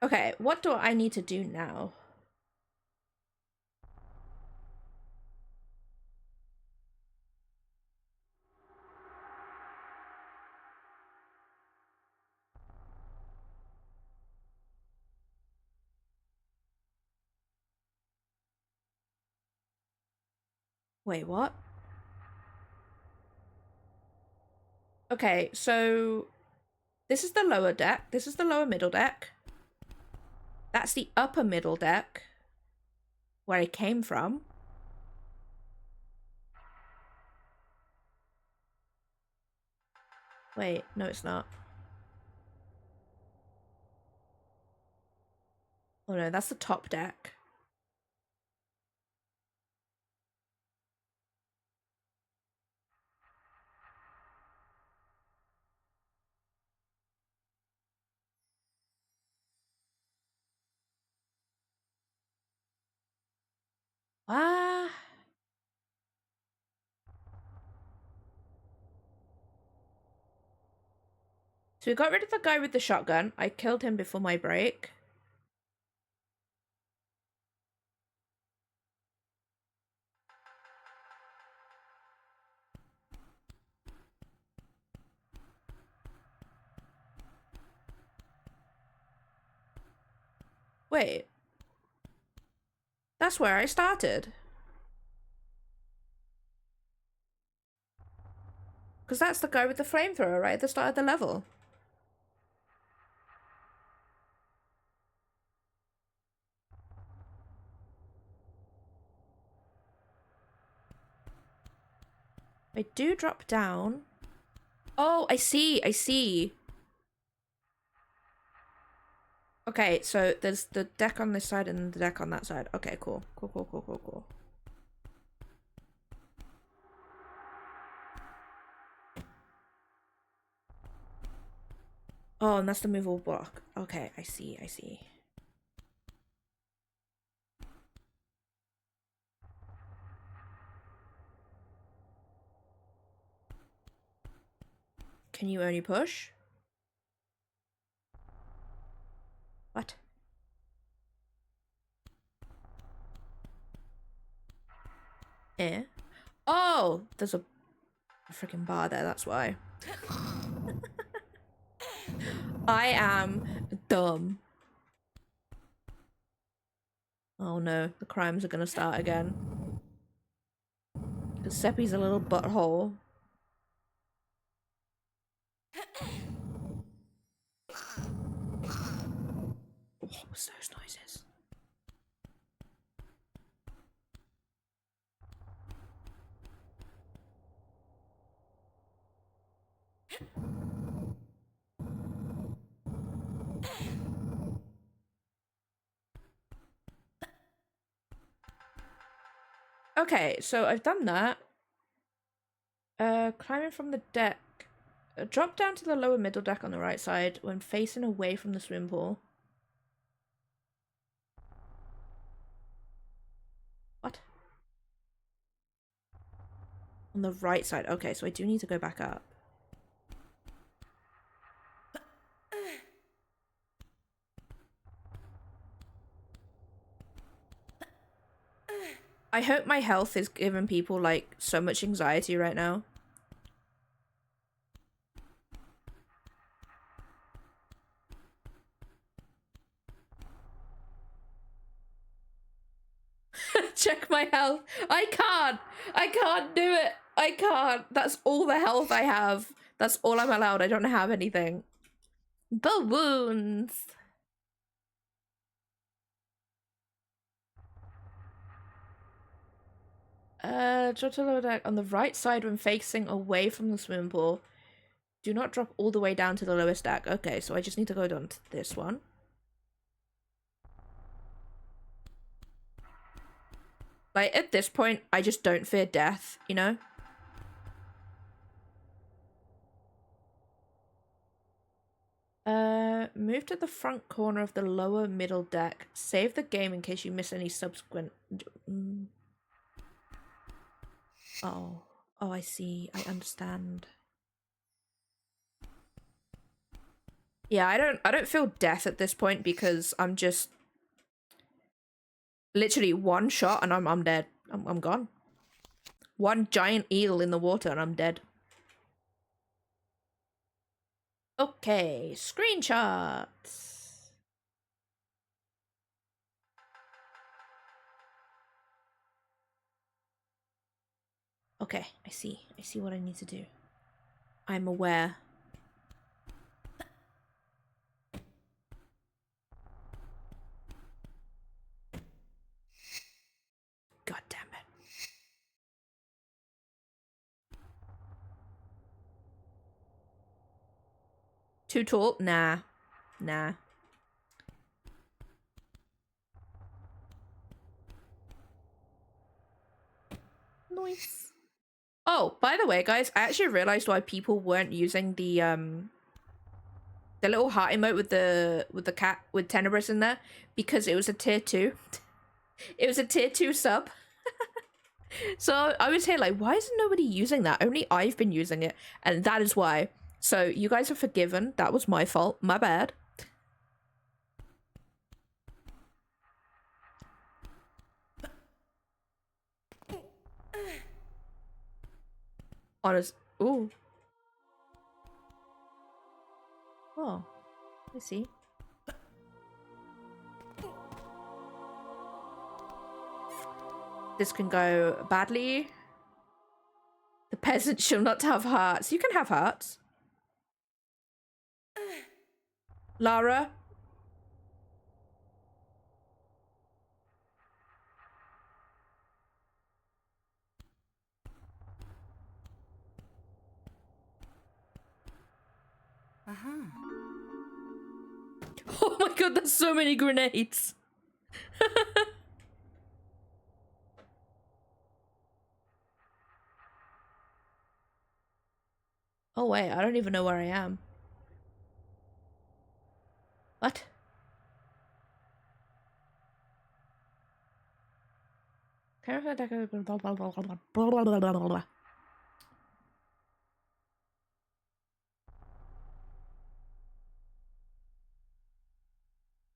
A: Okay, what do I need to do now? Wait, what? Okay, so this is the lower deck. This is the lower middle deck. That's the upper middle deck where I came from. Wait, no, it's not. Oh no, that's the top deck. Ah. So we got rid of the guy with the shotgun. I killed him before my break. Wait. That's where I started. Because that's the guy with the flamethrower right at the start of the level. I do drop down. Oh, I see, I see. Okay, so there's the deck on this side and the deck on that side. Okay, cool. Cool, cool, cool, cool, cool. Oh, and that's the movable block. Okay, I see, I see. Can you only push? What? Eh? Oh, there's a freaking bar there, that's why. I am dumb. Oh no, the crimes are gonna start again. Because Seppi's a little butthole. What was those noises? Okay, so I've done that. Climbing from the deck. Drop down to the lower middle deck on the right side when facing away from the swim pool. What? On the right side. Okay, so I do need to go back up. I hope my health is giving people, like, so much anxiety right now. Check my health. I can't. I can't do it. I can't. That's all the health I have. That's all I'm allowed. I don't have anything. The wounds. Drop to lower deck on the right side when facing away from the swimming pool. Do not drop all the way down to the lowest deck. Okay, so I just need to go down to this one. Like, at this point, I just don't fear death, you know? Move to the front corner of the lower middle deck. Save the game in case you miss any subsequent... Oh. Oh, I see. I understand. Yeah, I don't feel death at this point because I'm just literally one shot and I'm dead. I'm gone. One giant eel in the water and I'm dead. Okay, screenshots. Okay, I see. I see what I need to do. I'm aware. God damn it. Too tall? Nah. Nah. Nice. Oh, by the way, guys, I actually realized why people weren't using the little heart emote with the cat with Tenebris in there, because it was a tier 2. It was a tier 2 sub. So I was here like, why isn't nobody using that? Only I've been using it, and that is why. So you guys are forgiven. That was my fault. My bad. Honest. Ooh. Oh, I see. This can go badly. The peasant shall not have hearts. You can have hearts. Lara. Oh my god, there's so many grenades. Oh wait, I don't even know where I am. What?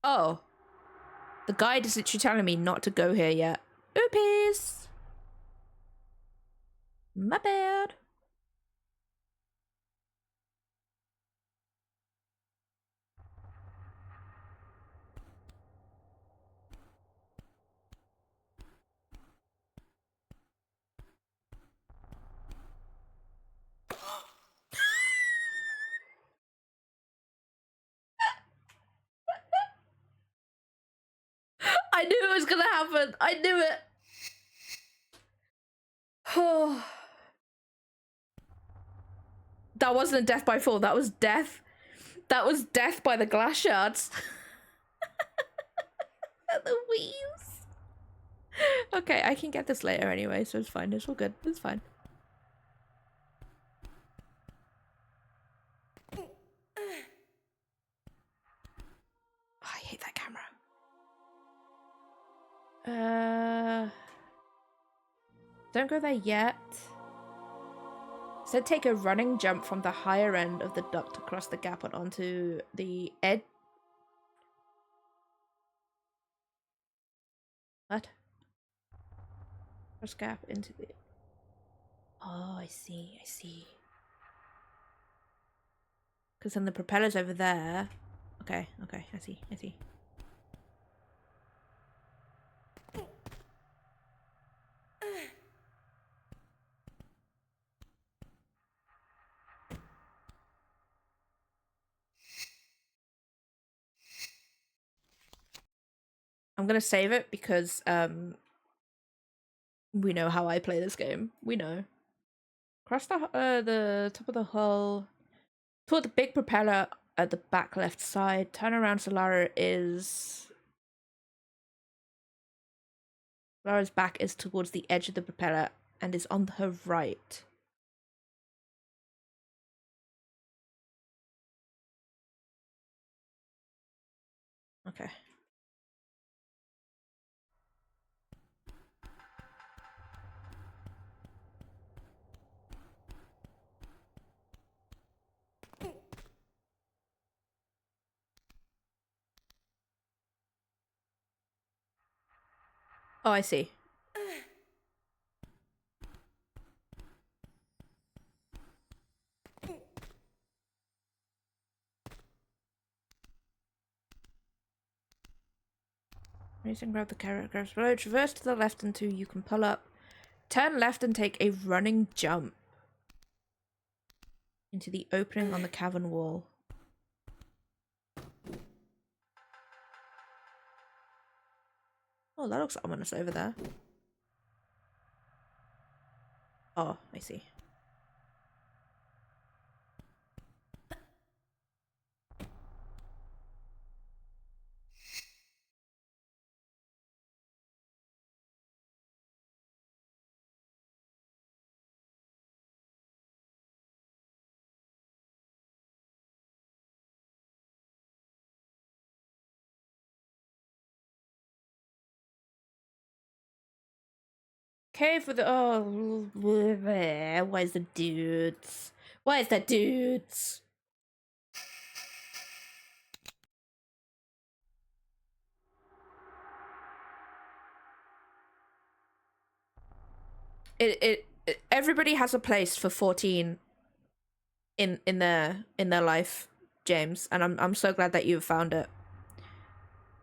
A: Oh. The guide is literally telling me not to go here yet. Oopies! My bad. I knew it was gonna happen. I knew it. Oh. That wasn't a death by fall. That was death. That was death by the glass shards. The wheels. Okay, I can get this later anyway, so it's fine. It's all good. It's fine. Oh, I hate that camera. Don't go there yet. So take a running jump from the higher end of the duct across the gap and onto the edge. What? Cross gap into the... Oh, I see, I see. Because then the propeller's over there. Okay, okay, I see, I see. I'm gonna save it because we know how I play this game. We know. Cross the top of the hull toward the big propeller at the back left side. Turn around so Lara's back is towards the edge of the propeller and is on her right. Okay. Oh, I see. Raise and grab the carrot, grabs below, traverse to the left until you can pull up. Turn left and take a running jump into the opening on the cavern wall. Oh, that looks ominous over there. Oh, I see. Cave with the where's the dudes? Where's the dudes? Everybody has a place for 14 in their life, James, and I'm so glad that you've found it.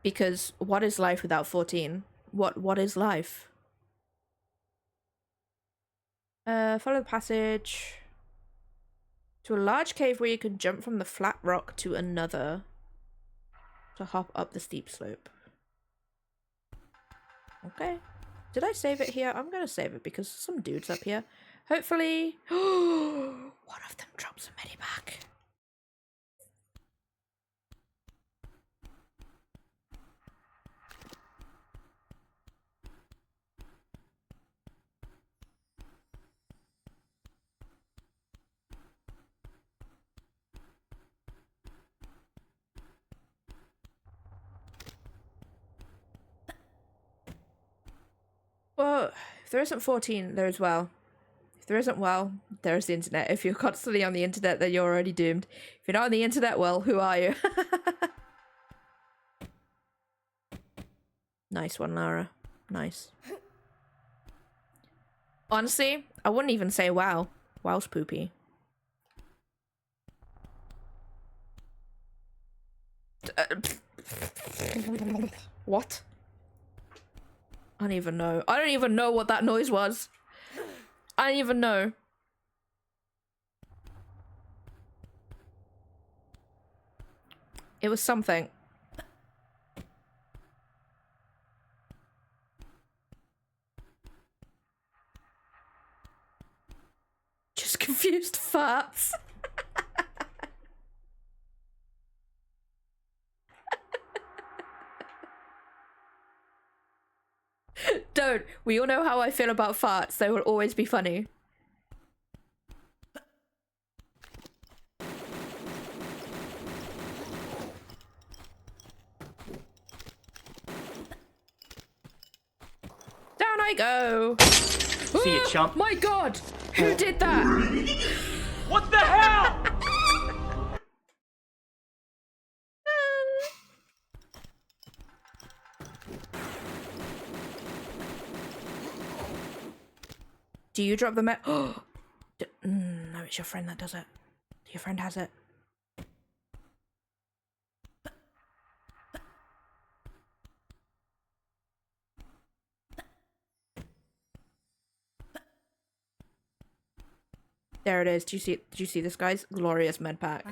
A: Because what is life without 14? What is life? Follow the passage to a large cave where you can jump from the flat rock to another to hop up the steep slope. Okay. Did I save it here? I'm gonna save it because some dudes up here. Hopefully, one of them drops a medivac. Well, if there isn't 14, there is well. If there isn't well, there is the internet. If you're constantly on the internet, then you're already doomed. If you're not on the internet, well, who are you? Nice one, Lara. Nice. Honestly, I wouldn't even say wow. Wow's poopy. What? I don't even know. I don't even know what that noise was. I don't even know. It was something. Just confused farts. Don't. We all know how I feel about farts. They will always be funny. Down I go.
B: See you, chump.
A: My god! Who did that?
B: What the hell?
A: Do you drop the met? No, it's your friend that does it. Your friend has it. There it is. Do you see it? Did you see this, guys? Glorious med pack.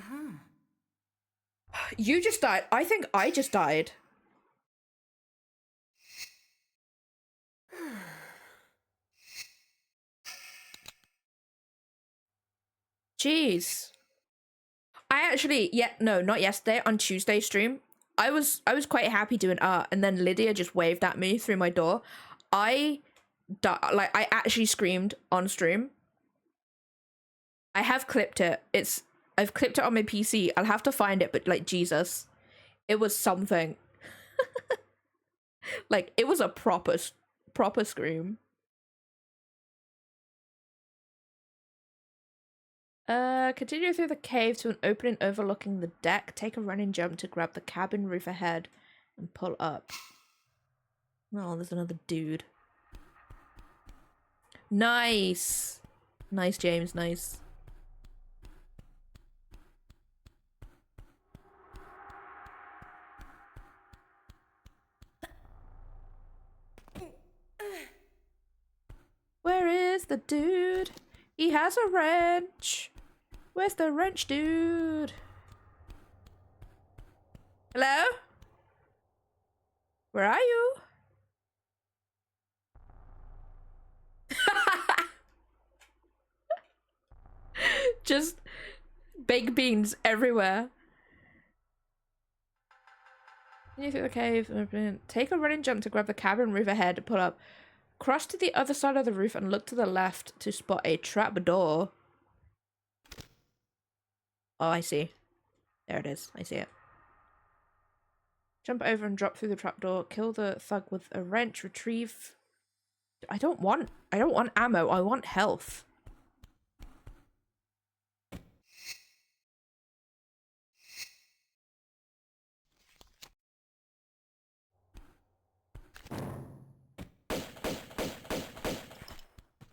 A: You just died. I think I just died. Jeez. I actually, no, not yesterday, on Tuesday stream, I was quite happy doing art, and then Lydia just waved at me through my door. I actually screamed on stream. I have clipped it. I've clipped it on my PC. I'll have to find it, but like, Jesus. It was something. Like, it was a proper scream. Continue through the cave to an opening overlooking the deck. Take a running jump to grab the cabin roof ahead and pull up. Oh, there's another dude. Nice. Nice, James, nice. Where is the dude? He has a wrench. Where's the wrench, dude? Hello? Where are you? Just baked beans everywhere. You through the cave, take a running jump to grab the cabin roof ahead, pull up. Cross to the other side of the roof and look to the left to spot a trap door. Oh, I see. There it is. I see it. Jump over and drop through the trapdoor. Kill the thug with a wrench. Retrieve. I don't want ammo. I want health.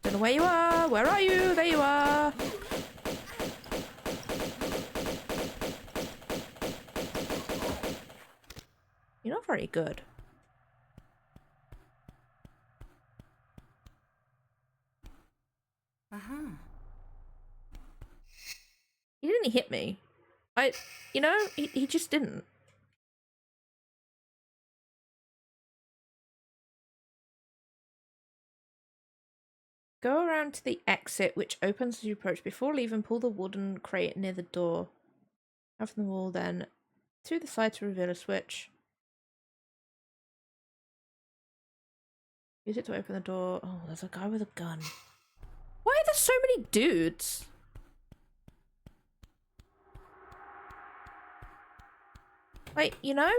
A: Don't know where you are. Where are you? There you are. You're not very good. He didn't hit me. He just didn't. Go around to the exit, which opens as you approach. Before leaving, pull the wooden crate near the door. Out from the wall, then to the side to reveal a switch. Use it to open the door. Oh, there's a guy with a gun. Why are there so many dudes? Like, you know?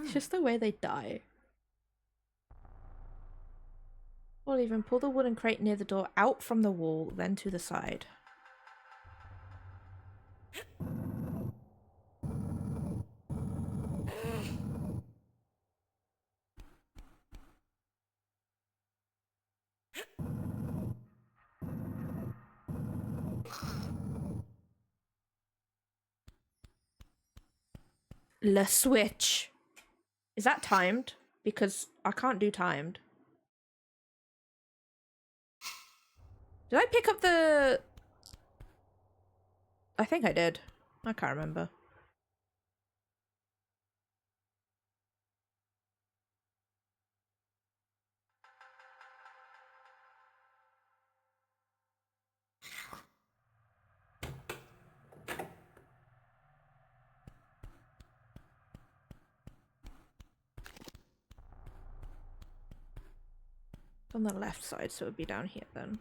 A: It's just the way they die. Or even pull the wooden crate near the door out from the wall, then to the side. Le switch. Is that timed? Because I can't do timed. Did I pick up the... I think I did. I can't remember. On the left side, so it would be down here then.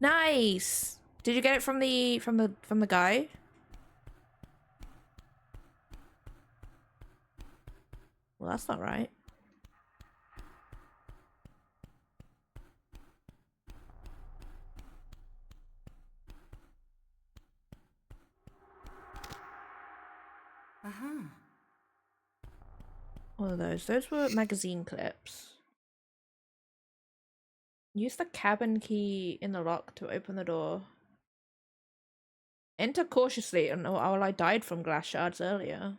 A: Nice. Did you get it from the guy? Well, that's not right. One of those. Those were magazine clips. Use the cabin key in the lock to open the door. Enter cautiously. And oh, I died from glass shards earlier.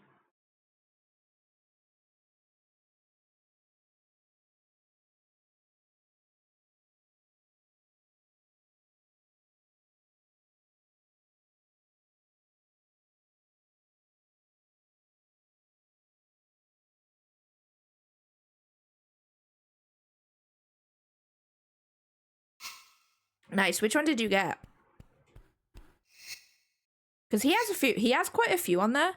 A: Nice. Which one did you get? Because he has a few. He has quite a few on there.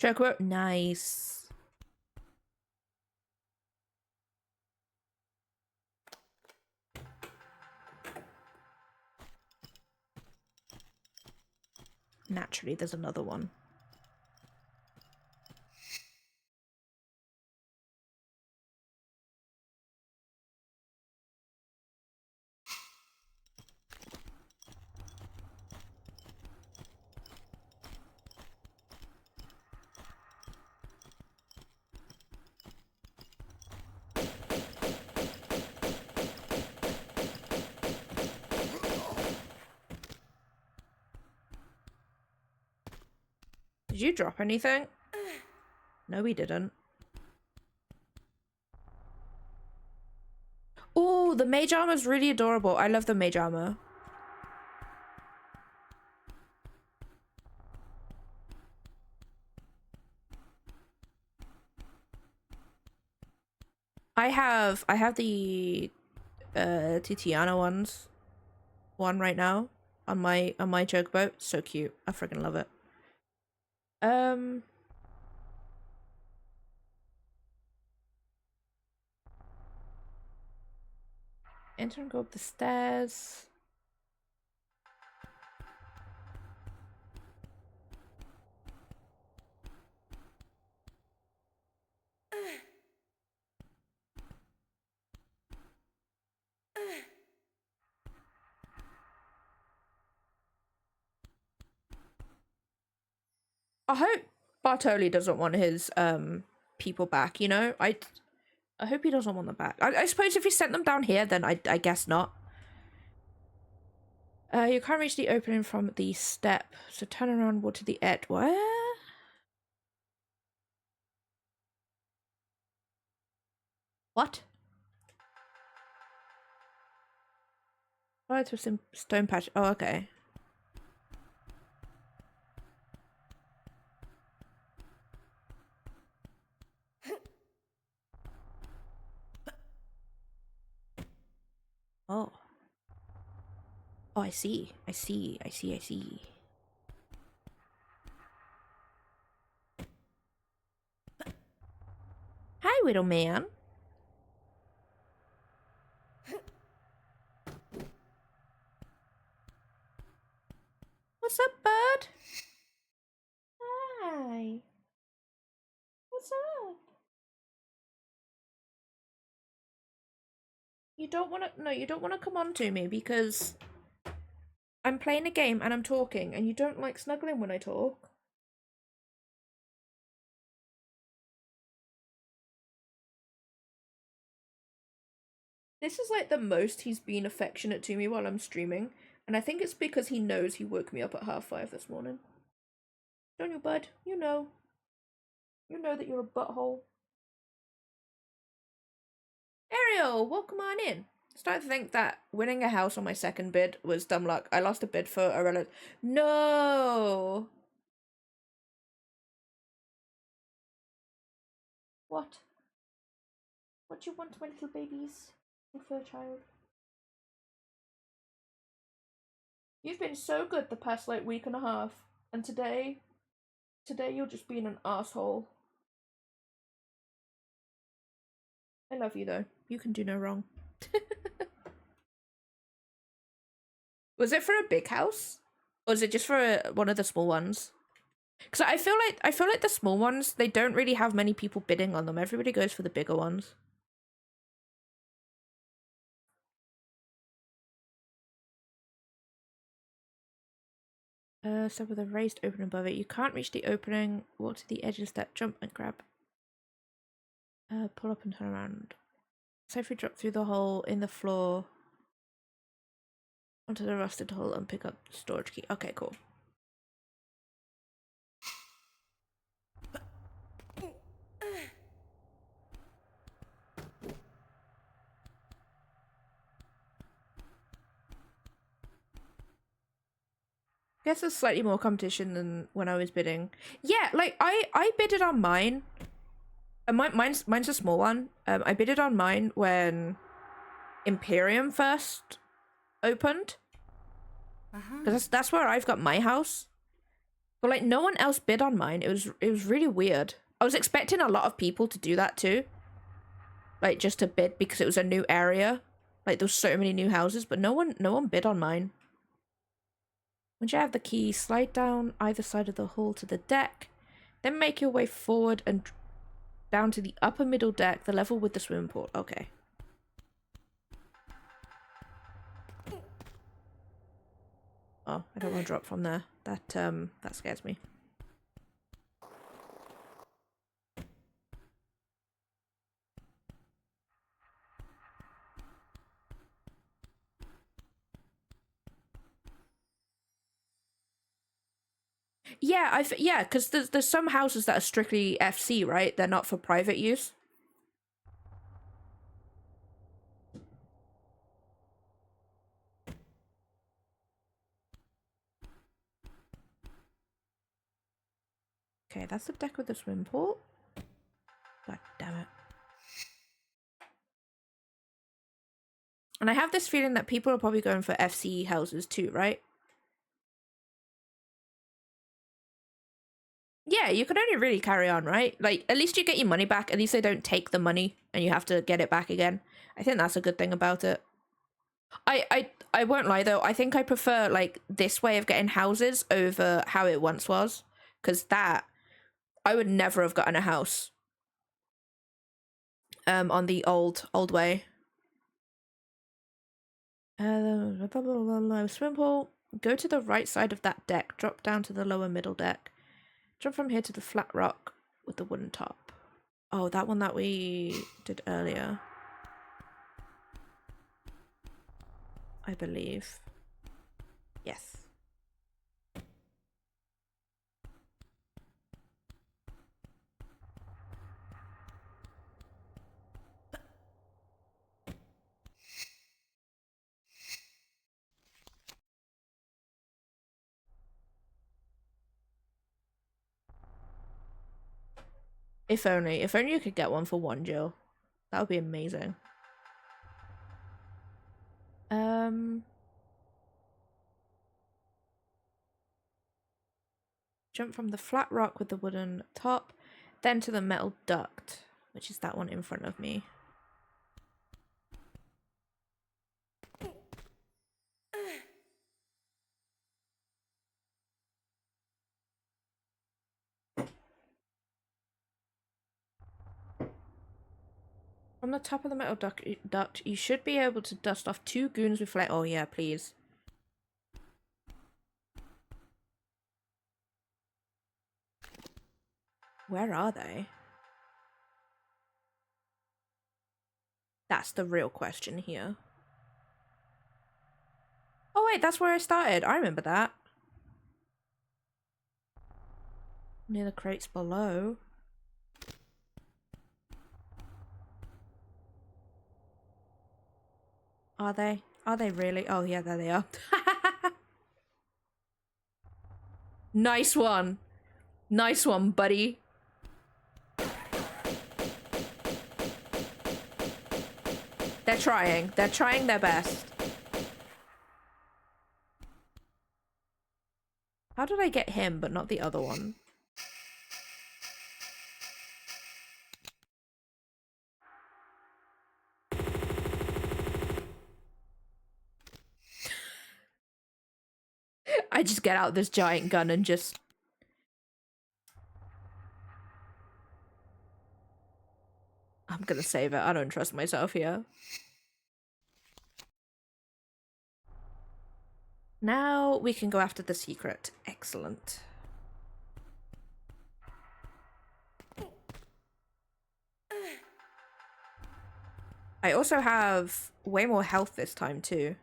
A: Chocobo, nice. Naturally, there's another one. Did you drop anything? No, we didn't. Oh, the mage armor is really adorable. I love the mage armor. I have the Titiana one right now on my chocobo. So cute. I freaking love it. Enter and go up the stairs. I hope Bartoli doesn't want his people back, you know? I hope he doesn't want them back. I suppose if he sent them down here, then I guess not. You can't reach the opening from the step, so turn around, walk to the edge. What? What? Oh, it's a stone patch. Oh, okay. Oh. Oh, I see. I see. I see. I see. Hi, little man. What's up, bud? Hi. What's up? You don't want to... No, you don't want to come on to me because I'm playing a game and I'm talking and you don't like snuggling when I talk. This is like the most he's been affectionate to me while I'm streaming, and I think it's because he knows he woke me up at 5:30 this morning. Don't you, bud? You know. You know that you're a butthole. Ariel, welcome on in. Started to think that winning a house on my second bid was dumb luck. I lost a bid for a relative. No! What? What do you want, my little babies? Fur child. You've been so good the past like week and a half, and today you're just being an asshole. I love you though. You can do no wrong. Was it for a big house, or was it just for one of the small ones? Because I feel like the small ones, they don't really have many people bidding on them. Everybody goes for the bigger ones. So with a raised opening above it, you can't reach the opening. Walk to the edge of the step, jump and grab. Pull up and turn around. Safely drop through the hole in the floor onto the rusted hole and pick up the storage key. Okay, cool. I guess there's slightly more competition than when I was bidding. Yeah, like I bidded on mine. Mine's a small one. I bidded on mine when Imperium first opened. Because that's where I've got my house. But like no one else bid on mine. It was really weird. I was expecting a lot of people to do that too. Like just to bid because it was a new area. Like there was so many new houses, but no one bid on mine. Once you have the key, slide down either side of the hall to the deck, then make your way forward and down to the upper middle deck, the level with the swimming pool. Okay. Oh, I don't want to drop from there. That scares me. Yeah, yeah, because there's some houses that are strictly FC, right? They're not for private use. Okay, that's the deck with the swim pool. God damn it. And I have this feeling that people are probably going for FC houses too, right? Yeah, you can only really carry on, right? Like, at least you get your money back. At least they don't take the money and you have to get it back again. I think that's a good thing about it. I won't lie though, I think I prefer like this way of getting houses over how it once was. Because that, I would never have gotten a house. On the old way. Swim pool. Go to the right side of that deck. Drop down to the lower middle deck. Jump from here to the flat rock with the wooden top. Oh, that one that we did earlier. I believe. Yes. If only you could get one for 1 Jill. That would be amazing. Jump from the flat rock with the wooden top, then to the metal duct, which is that one in front of me. From the top of the metal duct, you should be able to dust off 2 goons with flame. Oh yeah, please. Where are they? That's the real question here. Oh wait, that's where I started. I remember that. Near the crates below. Are they? Are they really? Oh yeah, there they are. Nice one. Nice one, buddy. They're trying. They're trying their best. How did I get him, but not the other one? I just get out this giant gun and just... I'm gonna save it. I don't trust myself here. Now we can go after the secret. Excellent. I also have way more health this time too.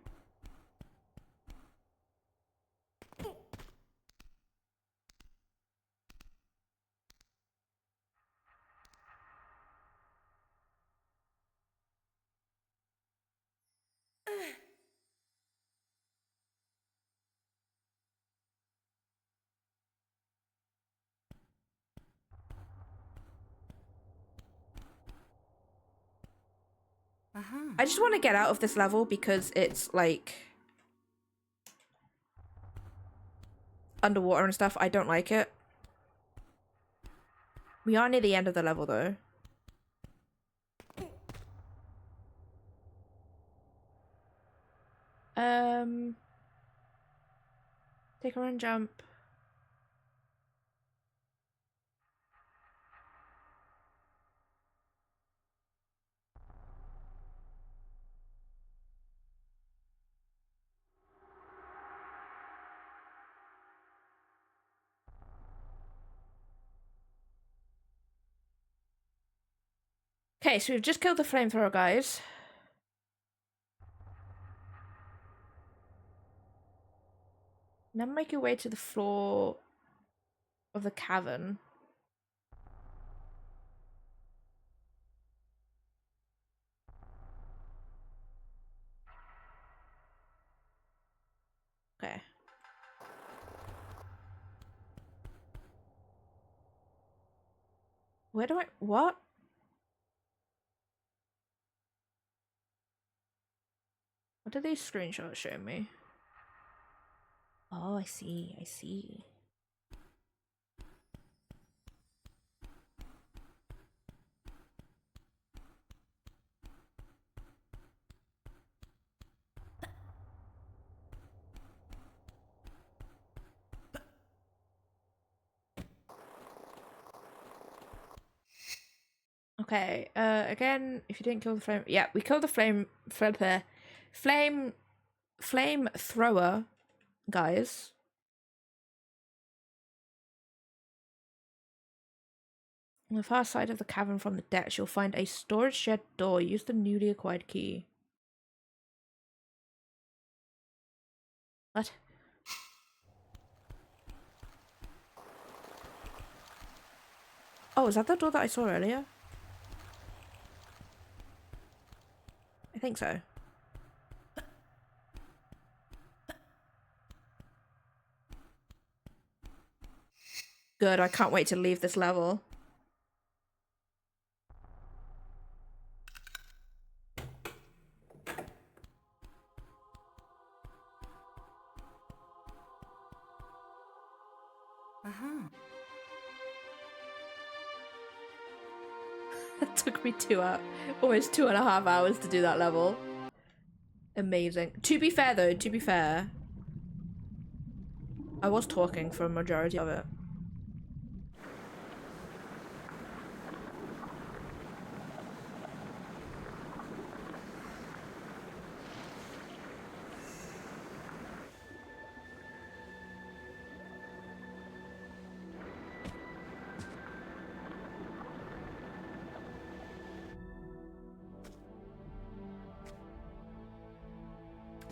A: I just want to get out of this level because it's like... underwater and stuff, I don't like it. We are near the end of the level though. Take a run, jump. Okay, so we've just killed the flamethrower guys. Now make your way to the floor of the cavern. Okay. Where do I... What? What do these screenshots show me? Oh, I see. I see. Okay, again, if you didn't kill the flame... Yeah, we killed the flame thrower, guys. On the far side of the cavern from the decks, you'll find a storage shed door. Use the newly acquired key. What? Oh, is that the door that I saw earlier? I think so. Good, I can't wait to leave this level. It took me almost 2.5 hours to do that level. Amazing. To be fair though, to be fair, I was talking for a majority of it.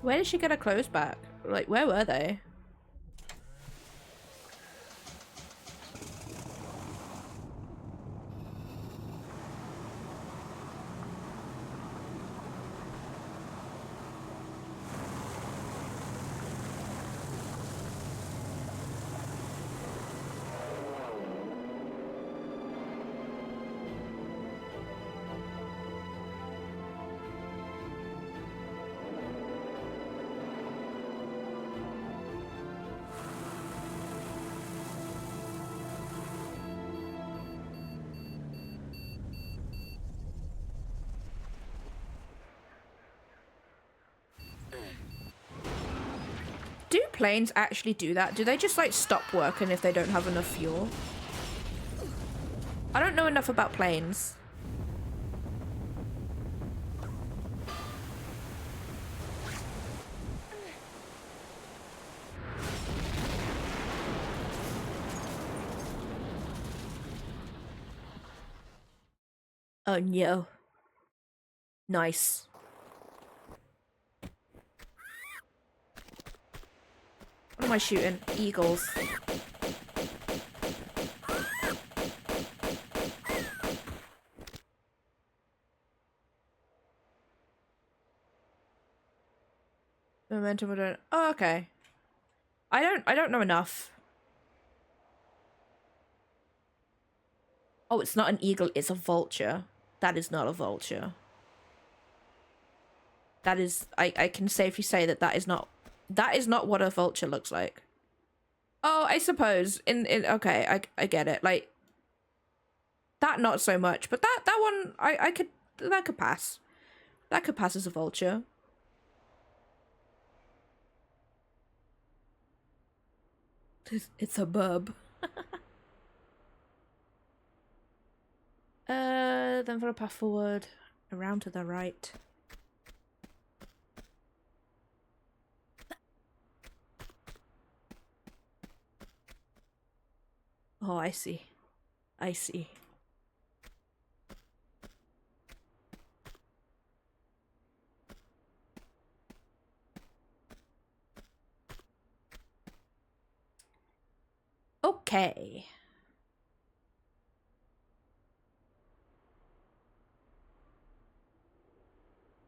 A: Where did she get her clothes back? Like, where were they? Do planes actually do that? Do they just like stop working if they don't have enough fuel? I don't know enough about planes. Oh no. Nice. What am I shooting? Eagles. Momentum. Oh, okay. I don't know enough. Oh, it's not an eagle, it's a vulture. That is not a vulture. That is, I can safely say that that is not what a vulture looks like. Oh, I suppose okay, I get it. Like that, not so much, but that one, I could, that could pass. That could pass as a vulture. It's a bub. Then for a path forward, around to the right. Oh, I see. I see. Okay.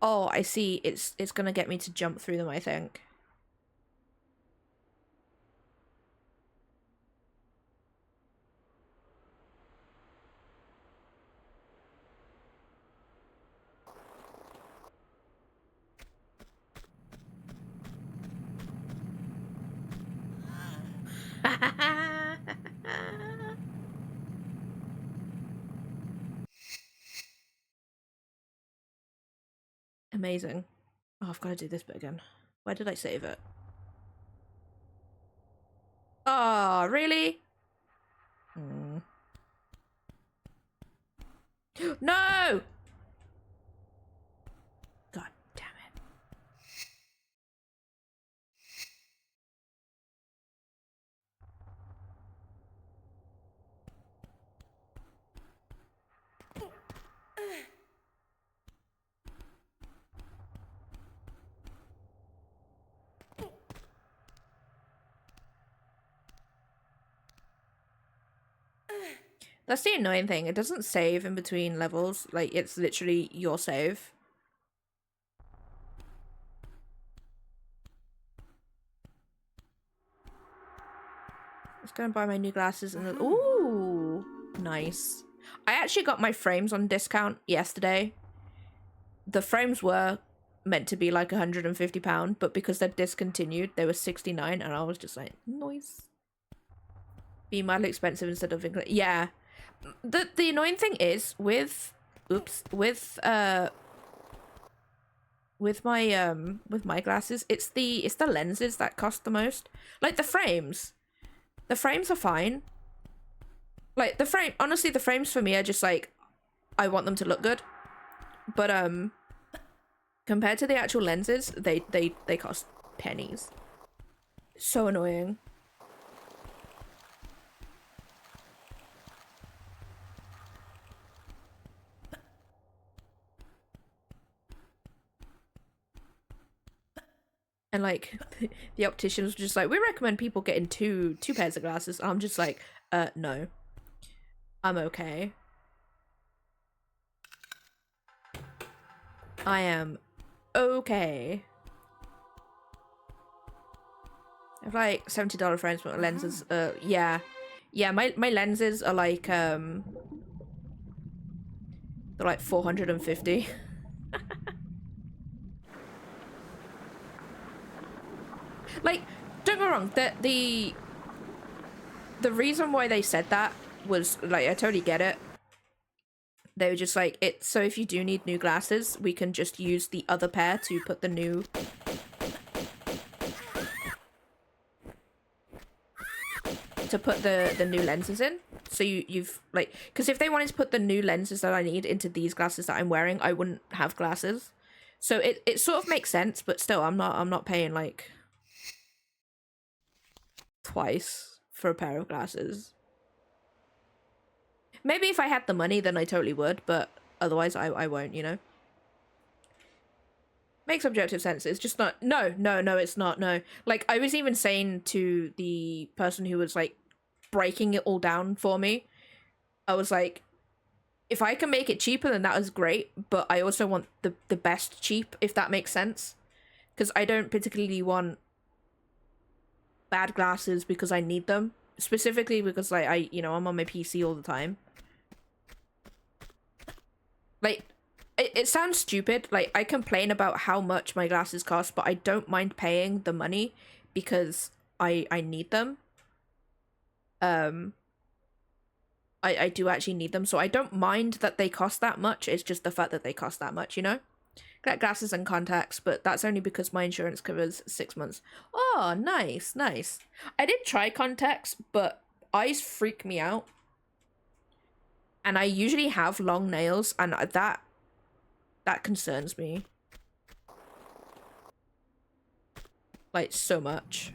A: Oh, I see. It's gonna get me to jump through them, I think. Amazing. Oh, I've got to do this bit again. Where did I save it? Oh, really? Hmm. No! God damn it. That's the annoying thing. It doesn't save in between levels. Like, it's literally your save. Let's go and buy my new glasses and ooh, nice. I actually got my frames on discount yesterday. The frames were meant to be like £150, but because they're discontinued, they were 69, and I was just like, nice. Be mildly expensive instead of yeah. The annoying thing is with with my glasses, it's the lenses that cost the most. Like the frames. The frames are fine. Like honestly, the frames for me are just like, I want them to look good. But compared to the actual lenses, they cost pennies. So annoying. And like the optician was just like, we recommend people getting two pairs of glasses. I'm just like, no. I'm okay. I am okay. I have like $70 frames, but my lenses, yeah. Yeah, my lenses are like, they're like 450. Like, don't get me wrong, the reason why they said that was, like, I totally get it. They were just like, it, so if you do need new glasses, we can just use the other pair to put the new... to put the new lenses in. So you've, like, because if they wanted to put the new lenses that I need into these glasses that I'm wearing, I wouldn't have glasses. So it sort of makes sense, but still, I'm not paying, like, twice for a pair of glasses. Maybe if I had the money, then I totally would, but otherwise I won't, you know? Makes objective sense. It's just not... No, it's not, no. Like, I was even saying to the person who was, like, breaking it all down for me, I was like, if I can make it cheaper, then that is great, but I also want the best cheap, if that makes sense. Because I don't particularly want bad glasses because I need them. Specifically because, like, I'm on my PC all the time. Like, it sounds stupid. Like, I complain about how much my glasses cost, but I don't mind paying the money because I need them. I do actually need them, so I don't mind that they cost that much. It's just the fact that they cost that much, you know? Get glasses and contacts, but that's only because my insurance covers 6 months. Oh, nice, nice. I did try contacts, but eyes freak me out. And I usually have long nails, and that concerns me. Like, so much.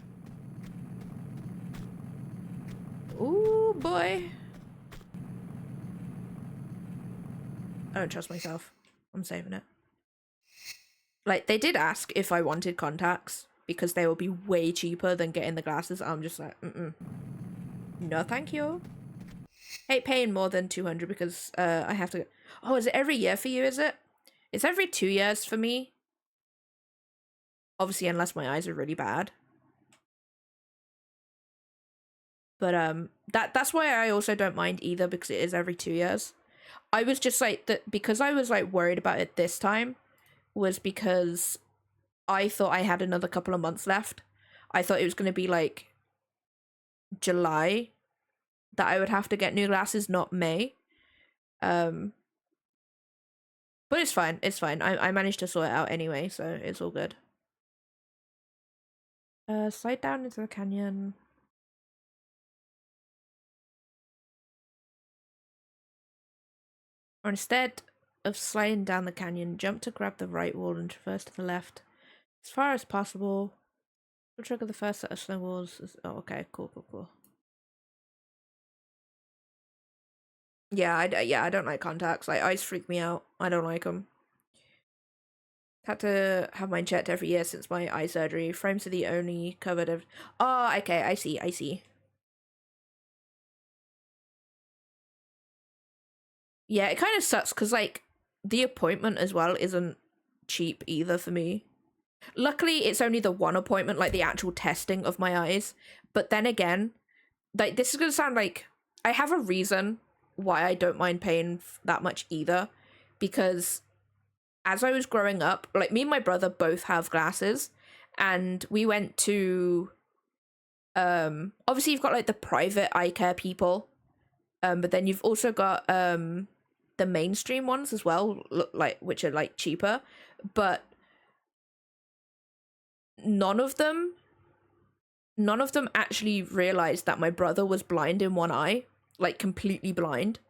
A: Ooh, boy. I don't trust myself. I'm saving it. Like, they did ask if I wanted contacts, because they will be way cheaper than getting the glasses. I'm just like, no thank you. Hate paying more than 200 because I have to... Oh, is it every year for you, is it? It's every 2 years for me. Obviously, unless my eyes are really bad. But that's why I also don't mind either, because it is every 2 years. I was just like that because I was like worried about it this time was because I thought I had another couple of months left. I thought it was going to be like July that I would have to get new glasses, not May. But it's fine. It's fine. I managed to sort it out anyway, so it's all good. Slide down into the canyon. Or instead of sliding down the canyon, jump to grab the right wall and traverse to the left as far as possible. We'll trigger the first set of snowballs. Oh, okay, cool. Yeah, I don't like contacts. Like, eyes freak me out. I don't like them. Had to have mine checked every year since my eye surgery. Frames are the only covered of... Oh, okay, I see. Yeah, it kind of sucks because, like, the appointment as well isn't cheap either for me. Luckily, it's only the one appointment, like the actual testing of my eyes. But then again, like, this is going to sound like I have a reason why I don't mind paying that much either. Because as I was growing up, like, me and my brother both have glasses. And we went to... obviously, you've got, like, the private eye care people. But then you've also got... the mainstream ones as well, like, which are like cheaper, but none of them actually realized that my brother was blind in one eye, like completely blind.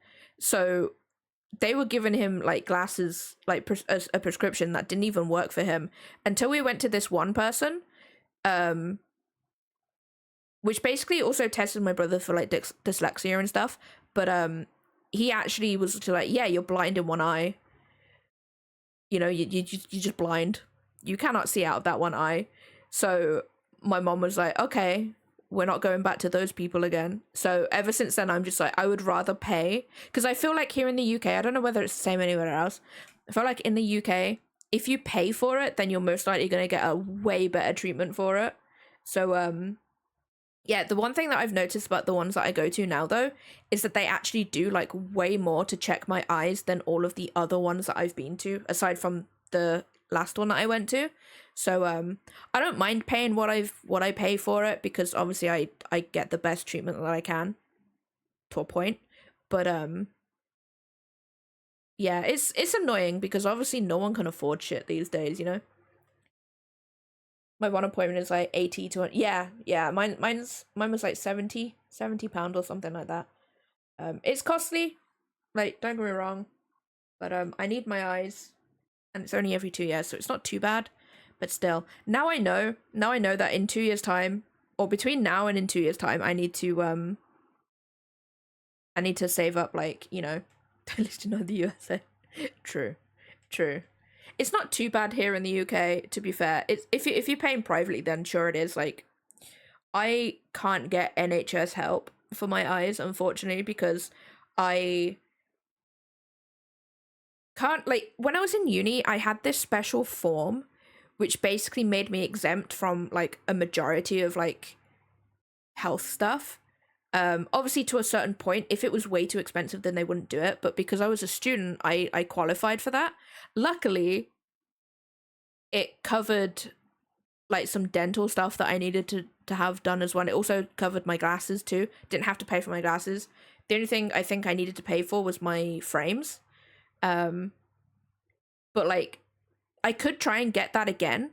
A: So they were giving him like glasses, like a prescription that didn't even work for him until we went to this one person, which basically also tested my brother for like dyslexia and stuff. But he actually was like, yeah, you're blind in one eye. You know, you're just blind. You cannot see out of that one eye. So my mom was like, okay, we're not going back to those people again. So ever since then, I'm just like, I would rather pay. Because I feel like here in the UK, I don't know whether it's the same anywhere else. I feel like in the UK, if you pay for it, then you're most likely going to get a way better treatment for it. So, yeah, the one thing that I've noticed about the ones that I go to now, though, is that they actually do, like, way more to check my eyes than all of the other ones that I've been to, aside from the last one that I went to. So, I don't mind paying what I pay for it, because obviously I get the best treatment that I can, to a point. But, yeah, it's annoying, because obviously no one can afford shit these days, you know? My one appointment is like 80 to... Yeah, mine was like 70 pound or something like that. It's costly, like, don't get me wrong, but I need my eyes, and it's only every 2 years, so it's not too bad. But still, now I know that in 2 years time, or between now and in 2 years time, I need to save up, like, you know, at least in the USA. True. It's not too bad here in the UK, to be fair. It's if you're paying privately, then sure it is. Like, I can't get NHS help for my eyes, unfortunately, because I can't, like, when I was in uni, I had this special form which basically made me exempt from like a majority of like health stuff. Obviously to a certain point, if it was way too expensive, then they wouldn't do it. But because I was a student, I qualified for that. Luckily, it covered like some dental stuff that I needed to have done as well. It also covered my glasses too. Didn't have to pay for my glasses. The only thing I think I needed to pay for was my frames. But like I could try and get that again.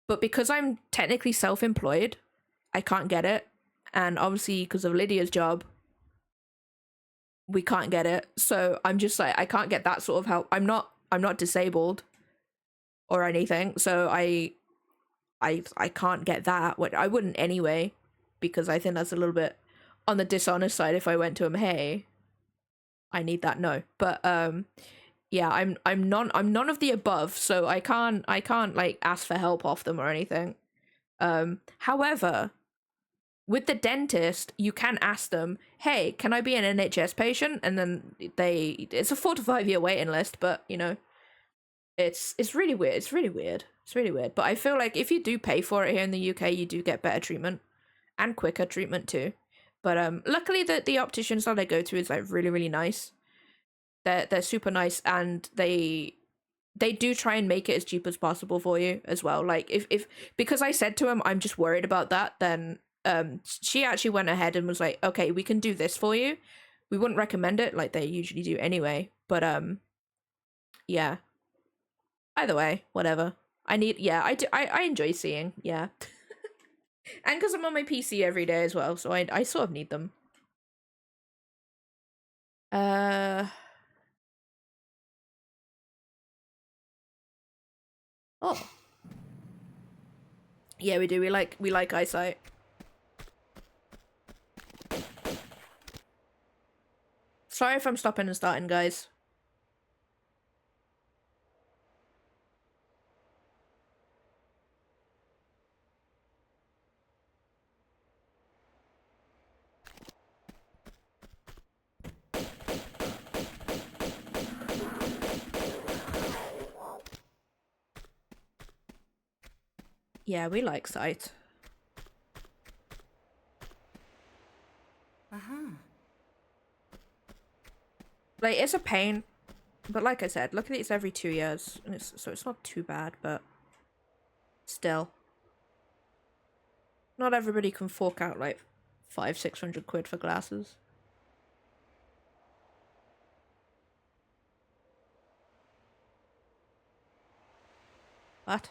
A: But because I'm technically self-employed, I can't get it. And obviously because of Lydia's job, we can't get it. So I'm just like, I can't get that sort of help. I'm not disabled or anything. So I can't get that. What I wouldn't anyway, because I think that's a little bit on the dishonest side. If I went to him, hey, I need that. No, but yeah, I'm none of the above, so I can't like ask for help off them or anything. However, with the dentist, you can ask them, hey, can I be an NHS patient? And then it's a 4 to 5 year waiting list, but you know, it's really weird. It's really weird. But I feel like if you do pay for it here in the UK, you do get better treatment and quicker treatment too. But luckily the opticians that I go to is like really nice. They're super nice, and they do try and make it as cheap as possible for you as well. Like if because I said to him I'm just worried about that, then she actually went ahead and was like, okay, we can do this for you. We wouldn't recommend it like they usually do anyway, but yeah. Either way, whatever. I enjoy seeing, yeah. And because I'm on my PC every day as well, so I sort of need them. Oh. Yeah, we do. We like eyesight. Sorry if I'm stopping and starting, guys. Yeah, we like sight. Like, it's a pain, but like I said, luckily it's every 2 years, and so it's not too bad, but still. Not everybody can fork out like 500-600 quid for glasses. What?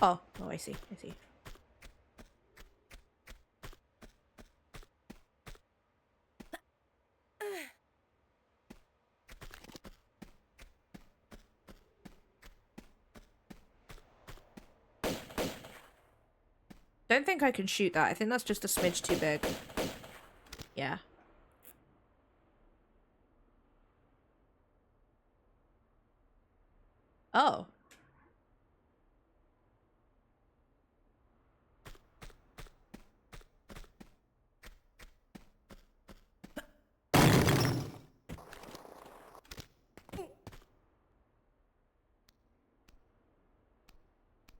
A: Oh, I see. Don't think I can shoot that. I think that's just a smidge too big. Yeah. Oh.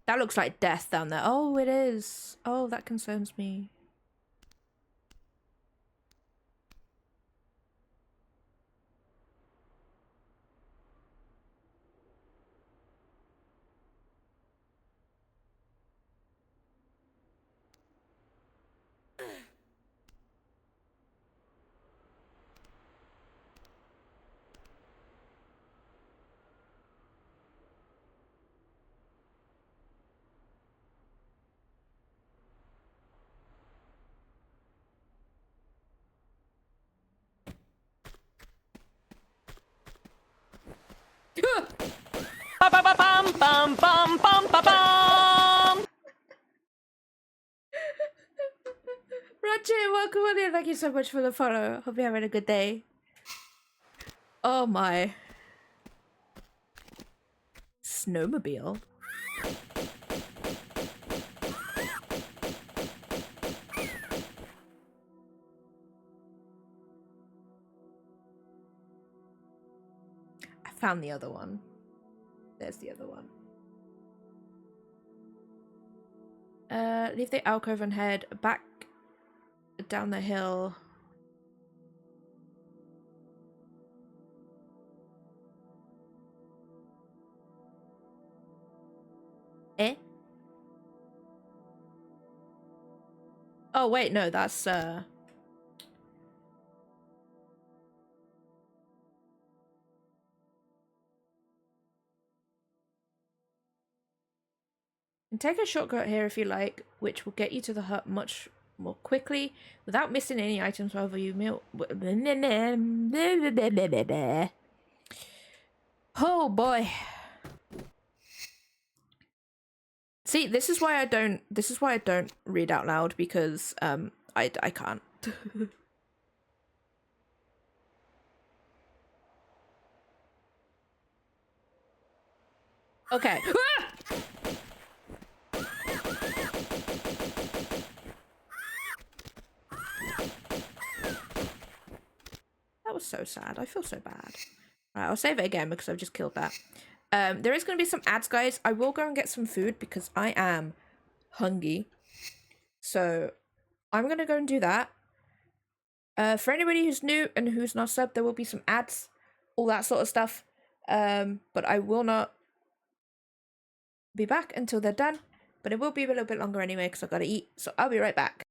A: That looks like death down there. Oh, it is. Oh, that concerns me. Roger, welcome on in. Thank you so much for the follow. Hope you're having a good day. Oh my. Snowmobile. I found the other one. There's the other one. Leave the alcove and head back down the hill. Oh wait, no, that's and take a shortcut here if you like, which will get you to the hut much more quickly without missing any items. However, you meal. Oh boy. See, this is why I don't. This is why I don't read out loud, because I can't. Okay. That was so sad. I feel so bad. Alright, I'll save it again because I've just killed that. There is going to be some ads, guys. I will go and get some food because I am hungry. So I'm going to go and do that. For anybody who's new and who's not subbed, there will be some ads, all that sort of stuff. But I will not be back until they're done. But it will be a little bit longer anyway because I've got to eat. So I'll be right back.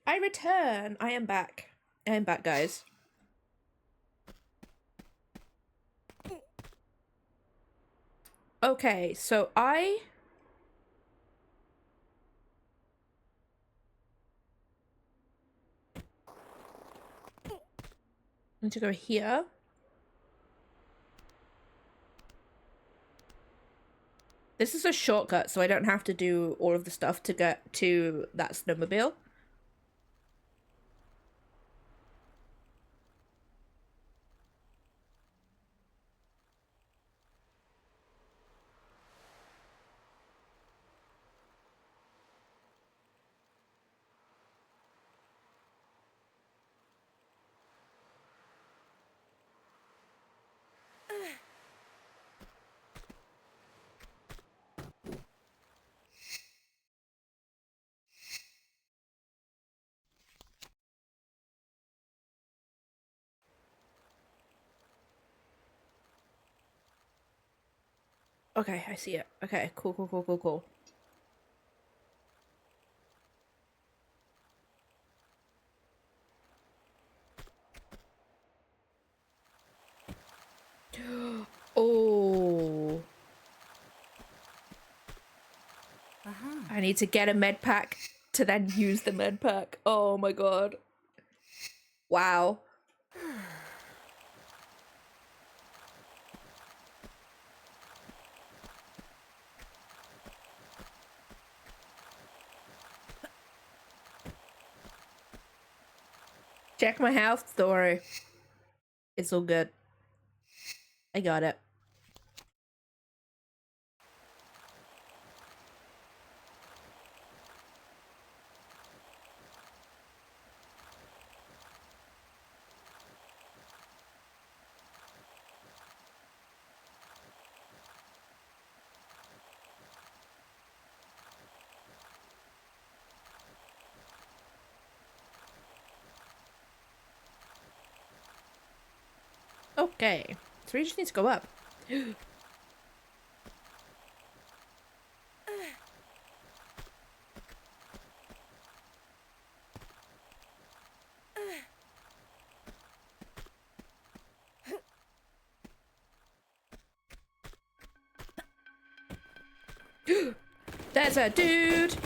A: I return. I am back. I am back, guys. Okay, so I need to go here. This is a shortcut, so I don't have to do all of the stuff to get to that snowmobile. Okay, I see it. Okay, cool, cool, cool, cool, cool. Oh. I need to get a med pack to then use the med pack. Oh my god. Wow. Check my health story. It's all good. I got it. Okay. So we just need to go up. There's a dude.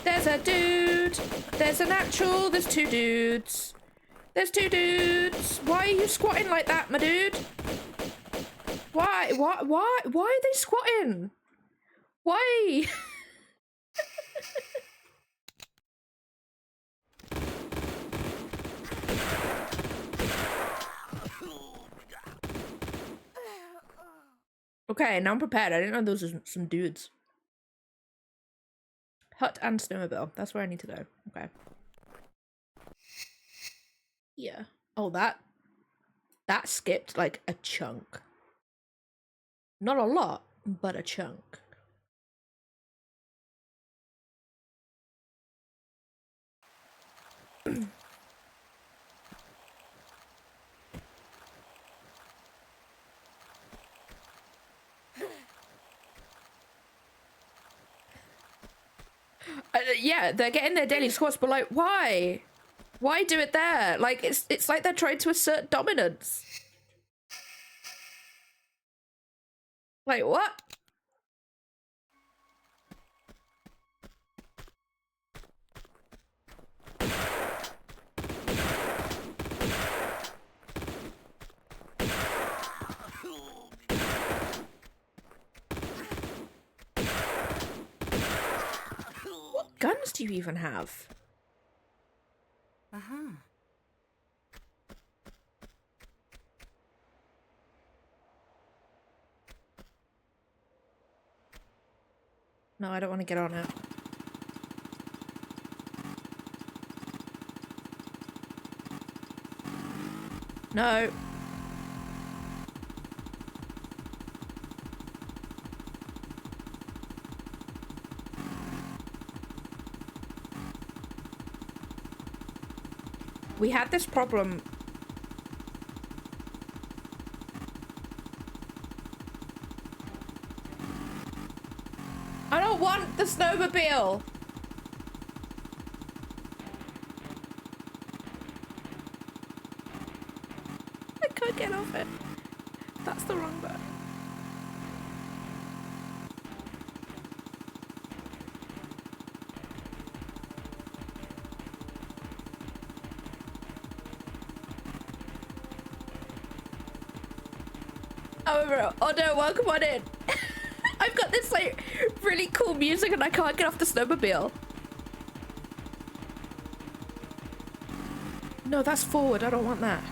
A: There's a dude. There's a natural. There's two dudes. There's two dudes. Why are you squatting like that, my dude? Why? Why are they squatting? Why? Okay, now I'm prepared. I didn't know those were some dudes. Hut and snowmobile. That's where I need to go. Okay. Yeah. Oh, that skipped like a chunk. Not a lot, but a chunk. Yeah, they're getting their daily squats, but like, why? Why do it there? Like, it's like they're trying to assert dominance. Like, what? What guns do you even have? No, I don't want to get on it. No. We had this problem. I don't want the snowmobile. can't get off it. That's the wrong button. Oh no, welcome on in. I've got this like really cool music and I can't get off the snowmobile. No, that's forward. I don't want that.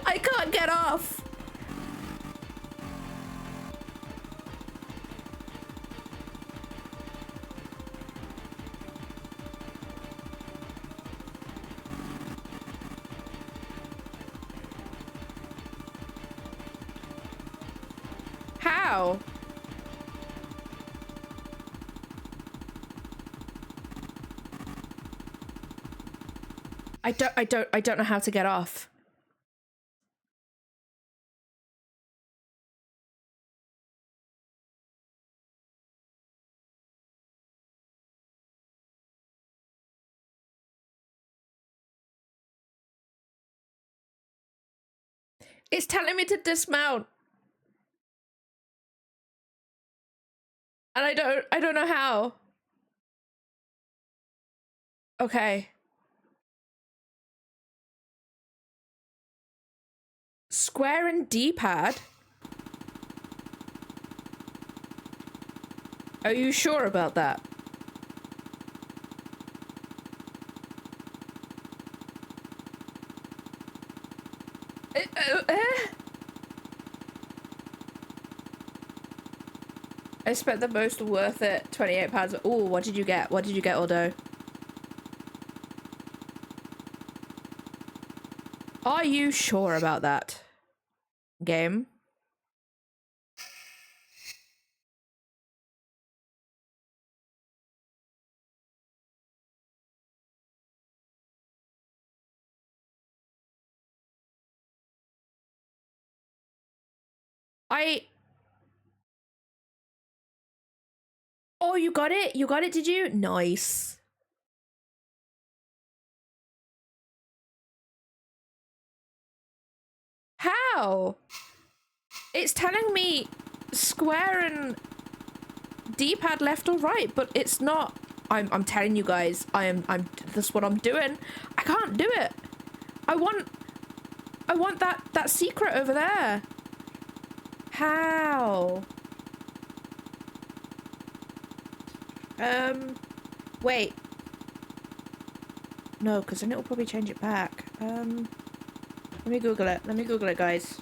A: I can't get off. How? I don't know how to get off. It's telling me to dismount. And I don't know how. Okay. Square and D-pad? Are you sure about that? I spent the most worth it £28. Oh, what did you get? What did you get, Aldo? Are you sure about that? Game? Oh, you got it? You got it, did you? Nice. How? It's telling me square and D-pad left or right, but it's not. I'm telling you guys, that's what I'm doing. I can't do it. I want that secret over there. How? Wait. No, because then it'll probably change it back. Let me Google it. Let me Google it, guys.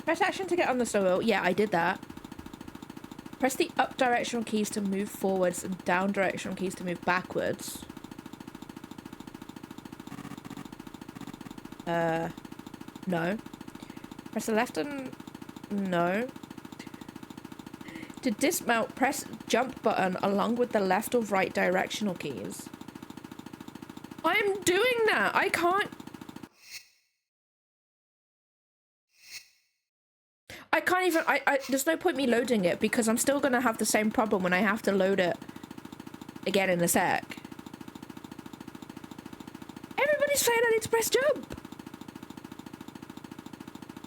A: Press action to get on the solo. Yeah, I did that. Press the up directional keys to move forwards and down directional keys to move backwards. No. Press the left and... No. To dismount, press jump button along with the left or right directional keys. I'm doing that! I can't... I can't even, there's no point me loading it because I'm still gonna have the same problem when I have to load it again in a sec. Everybody's saying I need to press jump.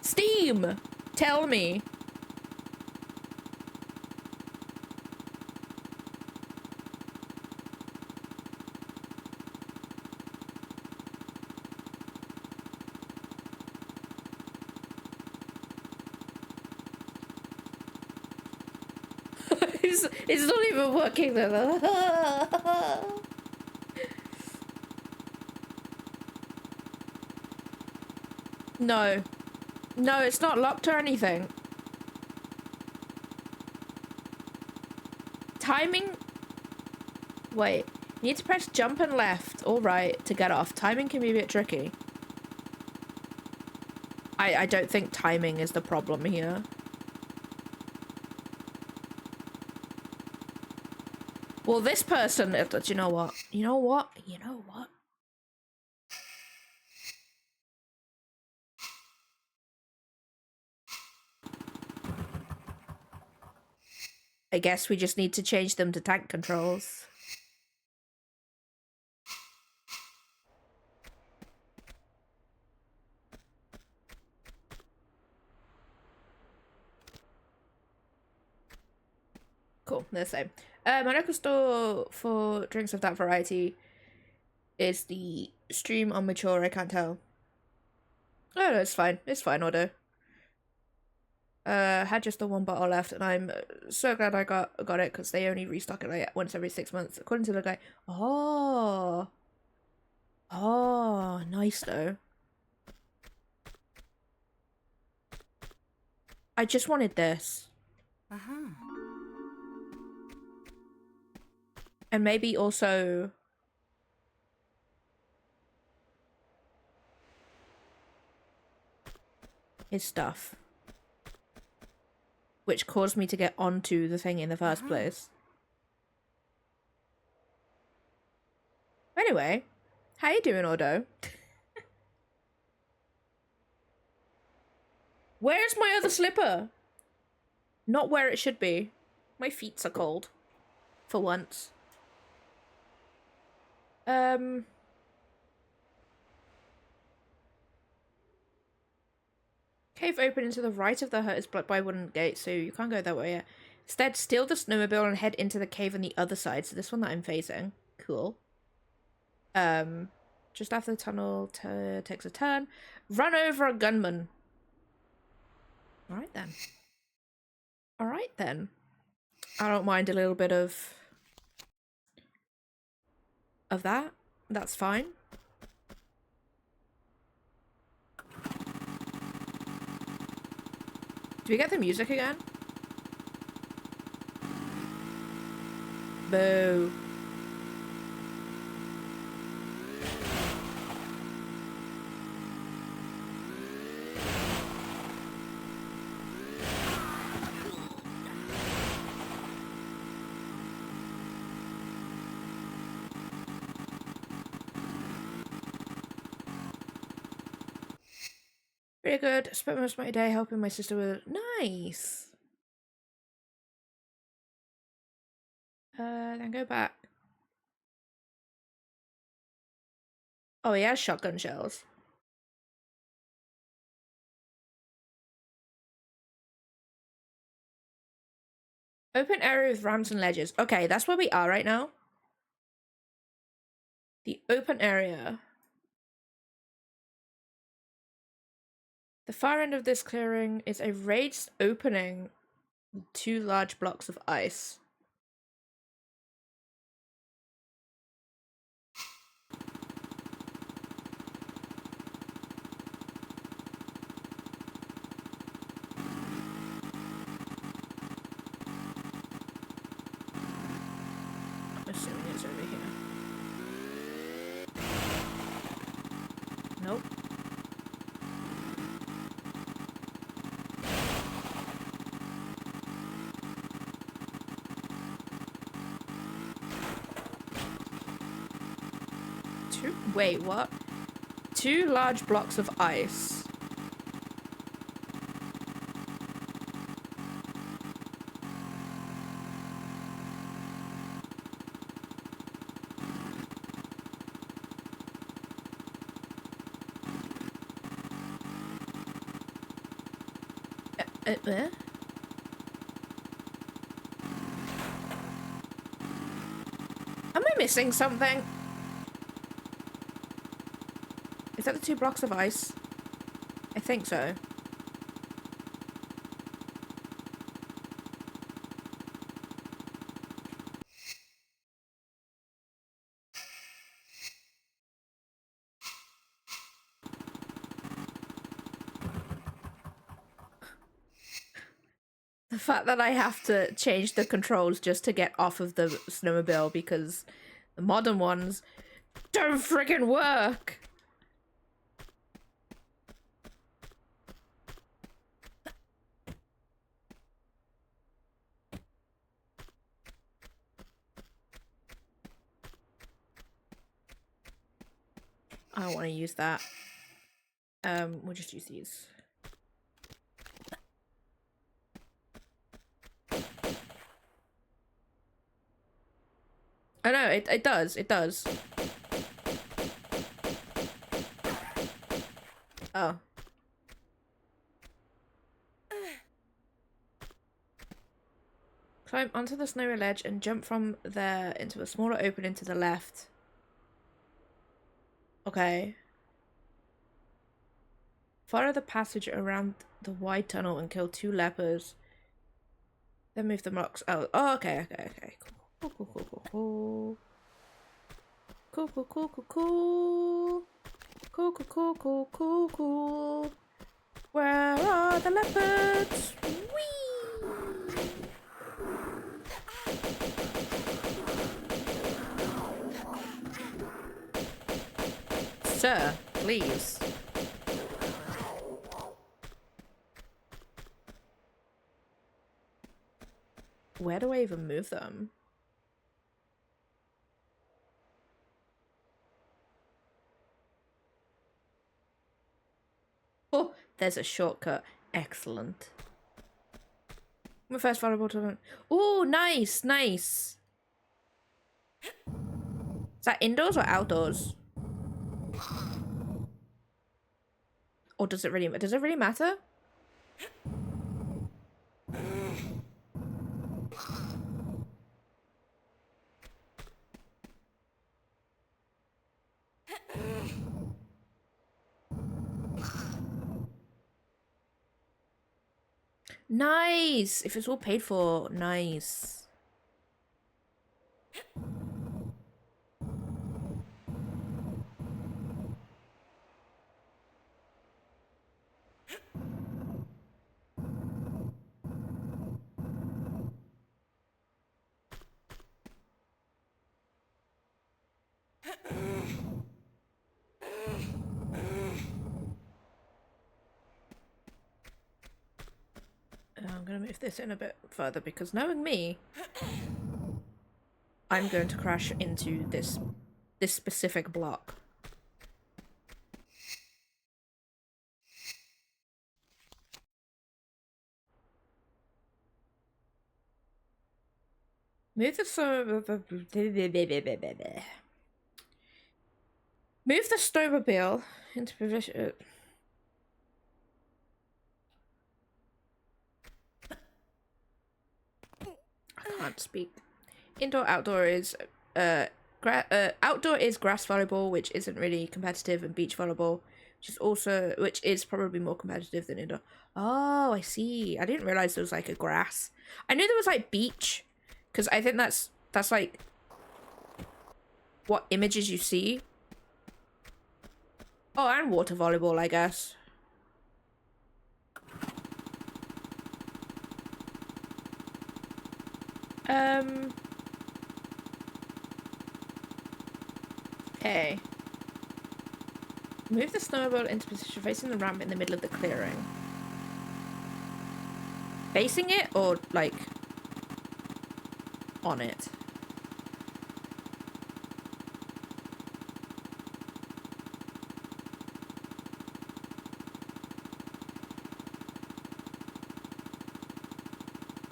A: Steam, tell me. It's not even working though. No. No, it's not locked or anything. Timing... Wait. You need to press jump and left or right to get off. Timing can be a bit tricky. I don't think timing is the problem here. Well, this person... You know what? You know what? You know what? I guess we just need to change them to tank controls. Cool, they're the same. My local store for drinks of that variety is the stream on mature, I can't tell. Oh, no, it's fine. It's fine, order. Had just the one bottle left, and I'm so glad I got it, because they only restock it like once every 6 months, according to the guy. Oh. Oh, nice though. I just wanted this. And maybe also... his stuff. Which caused me to get onto the thing in the first place. Anyway, how you doing, Ordo? Where's my other slipper? Not where it should be. My feet are cold. For once. Cave opening to the right of the hut is blocked by a wooden gate, so you can't go that way yet. Instead, steal the snowmobile and head into the cave on the other side. So this one that I'm facing. Cool. Just after the tunnel takes a turn. Run over a gunman. Alright then. Alright then. I don't mind a little bit of that. That's fine. Do we get the music again? Boo. Pretty good. Spent most of my day helping my sister with... Nice! Then go back. Oh, he has shotgun shells. Open area with ramps and ledges. Okay, that's where we are right now. The open area. The far end of this clearing is a raised opening with 2 large blocks of ice. I'm assuming it's over here. Nope. Wait, what? 2 large blocks of ice. Am I missing something? Is that the 2 blocks of ice? I think so. The fact that I have to change the controls just to get off of the snowmobile because the modern ones don't friggin' work. I don't want to use that. We'll just use these. Oh no, it does. It does. Oh. Climb onto the snowy ledge and jump from there into a smaller opening to the left. Okay. Follow the passage around the wide tunnel and kill 2 lepers. Then move the rocks out. Oh, okay. Cool. Cool. Where are the leopards? Whee! Sir, please. Where do I even move them? Oh, there's a shortcut. Excellent. My first valuable tournament. Oh, nice. Is that indoors or outdoors? Or does it really matter? Nice! If it's all paid for, nice. I'm gonna move this in a bit further because knowing me, I'm going to crash into this specific block. Move the snowmobile into position. I can't speak. Indoor outdoor is outdoor is grass volleyball, which isn't really competitive, and beach volleyball, which is probably more competitive than indoor. Oh, I see. I didn't realize there was like a grass. I knew there was like beach, because I think that's like what images you see. Oh, and water volleyball, I guess. Okay. Move the snowmobile into position facing the ramp in the middle of the clearing. Facing it or like on it?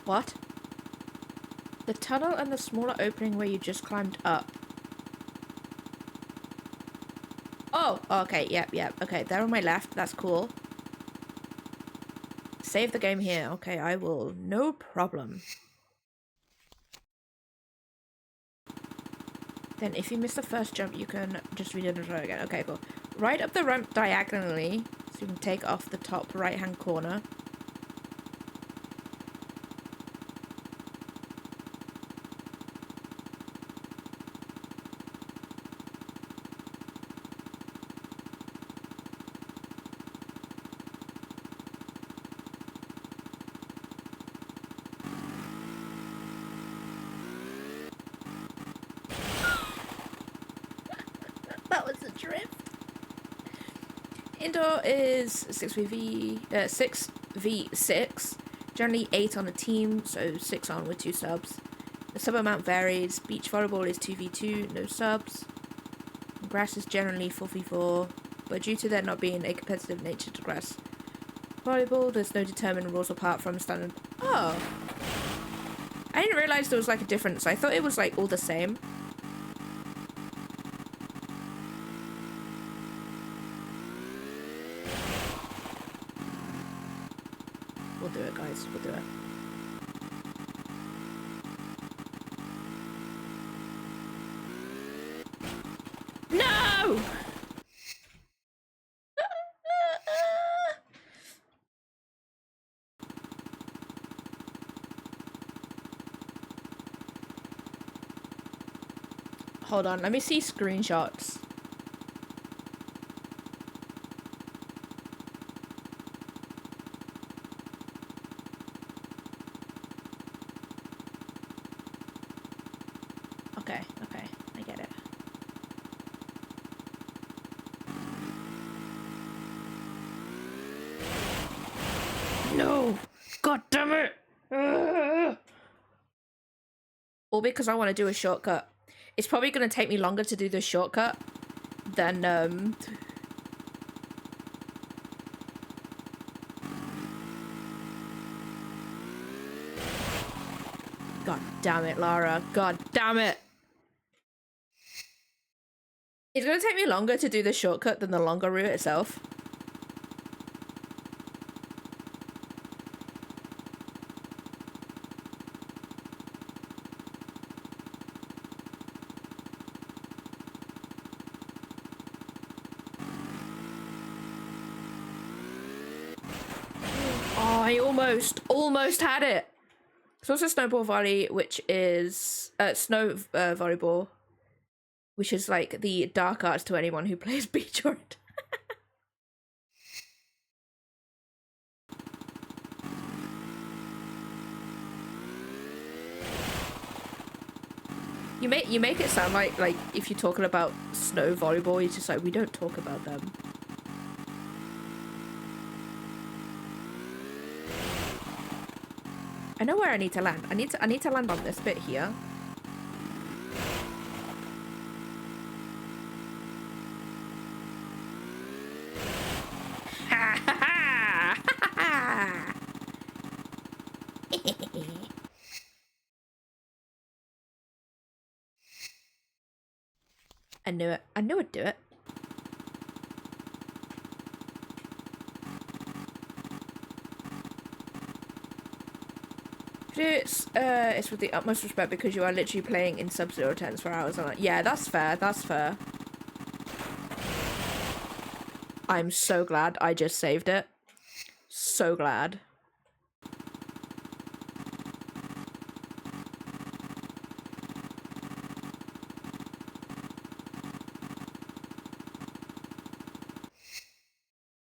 A: What? The tunnel and the smaller opening where you just climbed up. Oh, okay, yep. Okay, they're on my left. That's cool. Save the game here. Okay, I will. No problem. Then if you miss the first jump, you can just redo the try again. Okay, cool. Right up the ramp diagonally, so you can take off the top right-hand corner. drift. Indoor is 6v6, generally 8 on a team, so 6 on with 2 subs. The sub amount varies. Beach volleyball is 2v2, no subs. Grass is generally 4v4, but due to there not being a competitive nature to grass volleyball, there's no determined rules apart from standard. Oh, I didn't realize there was like a difference. I thought it was like all the same. We'll do it, guys. We'll do it. No! Hold on, let me see screenshots. Okay, I get it. No! God damn it! All because I want to do a shortcut. It's probably going to take me longer to do the shortcut than, God damn it, Lara. God damn it! It's going to take me longer to do the shortcut than the longer route itself. I almost had it. It's also snowball volley, which is snow volleyball, which is like the dark arts to anyone who plays beach or it. You make it sound like if you're talking about snow volleyball, it's just like we don't talk about them. I know where I need to land. I need to land on this bit here. Ha ha ha! Ha I knew it. I knew I'd do it. It's with the utmost respect because you are literally playing in sub-zero temps for hours. Yeah, that's fair. That's fair. I'm so glad I just saved it. So glad.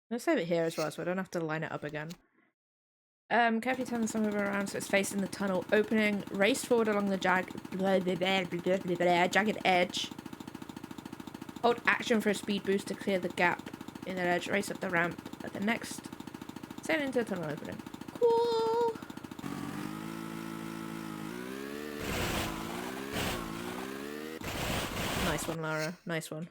A: Let's save it here as well, so I don't have to line it up again. Carefully turn the sun over around so it's facing the tunnel opening. Race forward along the jagged edge. Hold action for a speed boost to clear the gap in the edge. Race up the ramp at the next. Sail into the tunnel opening. Cool. Nice one, Lara. Nice one.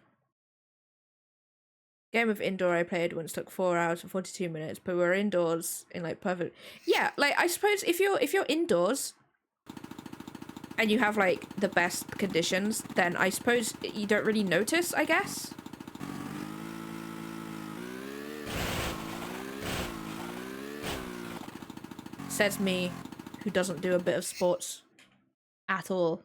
A: Game of indoor I played once took 4 hours and 42 minutes, but we're indoors in like perfect. Yeah, like I suppose if you're indoors and you have like the best conditions, then I suppose you don't really notice, I guess. Says me, who doesn't do a bit of sports at all.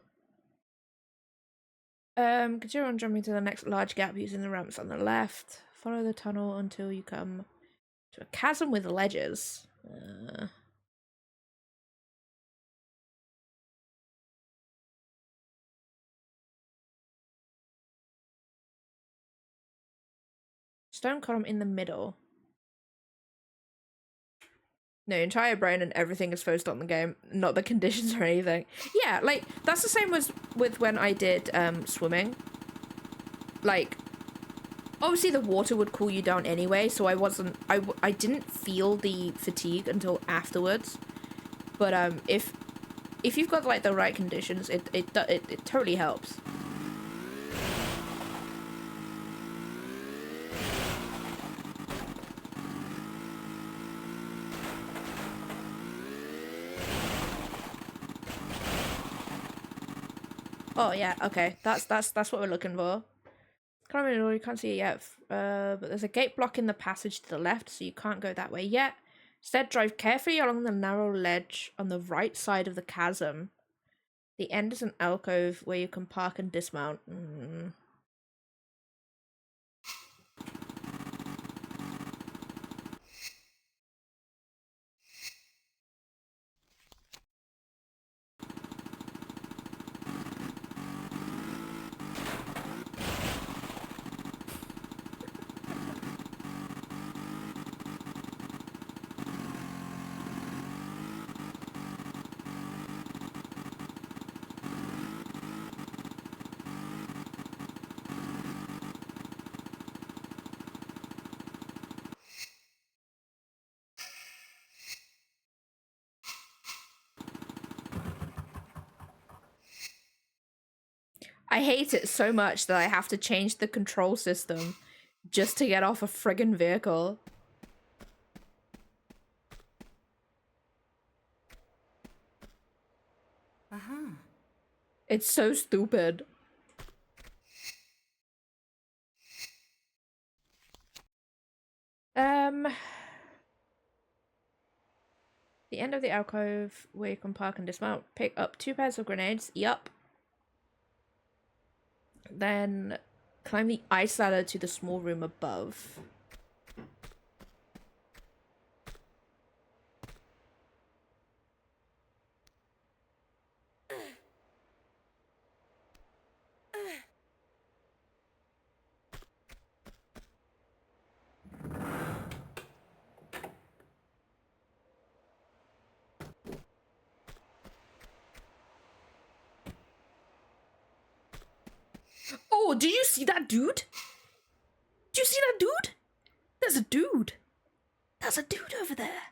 A: Consider on jumping to the next large gap using the ramps on the left. Follow the tunnel until you come to a chasm with ledges. Stone column in the middle. No, entire brain and everything is focused on the game, not the conditions or anything. Yeah, like, that's the same as with when I did swimming. Like, Obviously the water would cool you down anyway, so I didn't feel the fatigue until afterwards. But if you've got like the right conditions, it totally helps. Oh yeah, okay. That's what we're looking for. Can't remember, you can't see it yet. But there's a gate blocking the passage to the left, so you can't go that way yet. Instead, drive carefully along the narrow ledge on the right side of the chasm. The end is an alcove where you can park and dismount. I hate it so much that I have to change the control system just to get off a friggin' vehicle. It's so stupid. The end of the alcove where you can park and dismount. Pick up 2 pairs of grenades. Yup. Then climb the ice ladder to the small room above. Oh, did you see that dude? Did you see that dude? There's a dude. There's a dude over there.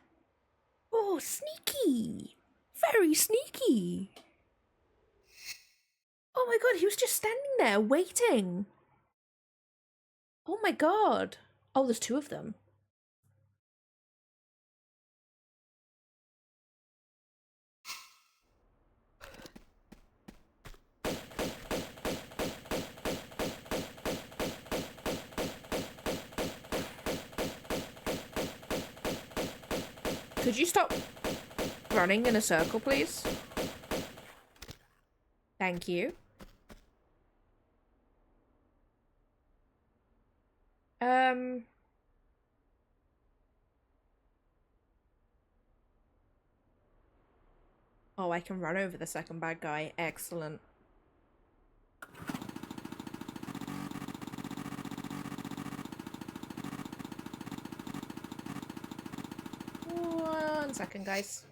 A: Oh, sneaky. Very sneaky. Oh my god, he was just standing there waiting. Oh my god. Oh, there's 2 of them. Could you stop running in a circle, please? Thank you. Oh, I can run over the second bad guy. Excellent. One second, guys.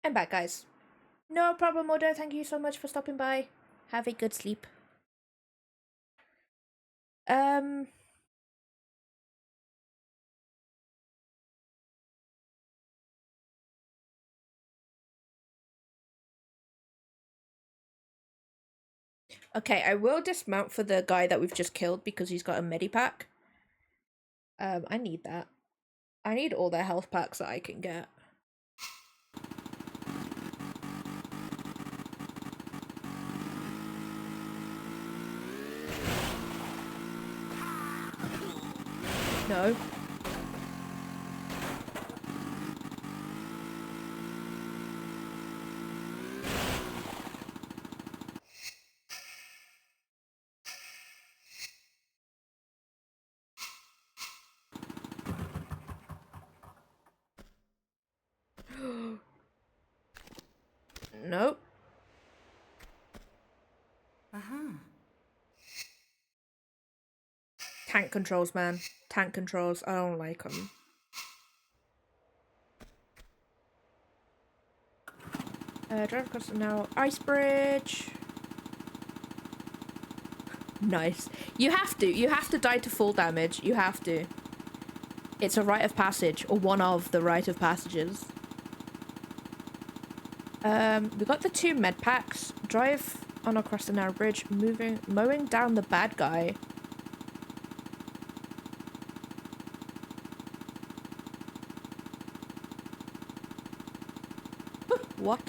A: I'm back, guys. No problem, Odo. Thank you so much for stopping by. Have a good sleep. Okay, I will dismount for the guy that we've just killed because he's got a medipack. I need that. I need all the health packs that I can get. No. Nope. Tank controls, man. Tank controls. I don't like them. Drive across the narrow ice bridge. Nice. You have to die to full damage. You have to. It's a rite of passage, or one of the rite of passages. We got the 2 med packs. Drive on across the narrow bridge, mowing down the bad guy. What?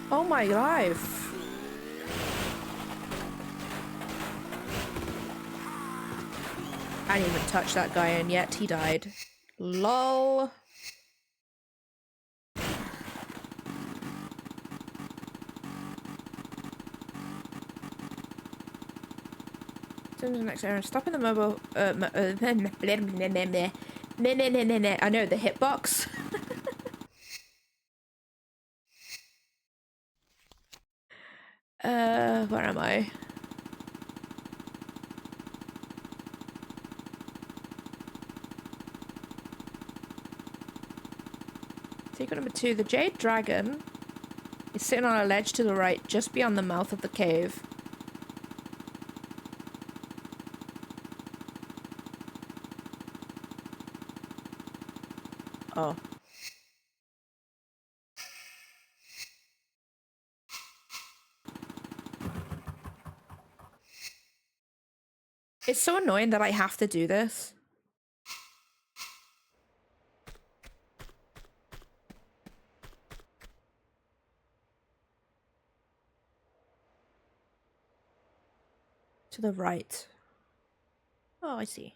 A: Oh my life. I didn't even touch that guy and yet he died. LOL. To the next area. Stop in the mobile. I know the hitbox. Where am I? Secret number 2. The Jade Dragon is sitting on a ledge to the right, just beyond the mouth of the cave. Oh. It's so annoying that I have to do this. To the right. Oh, I see.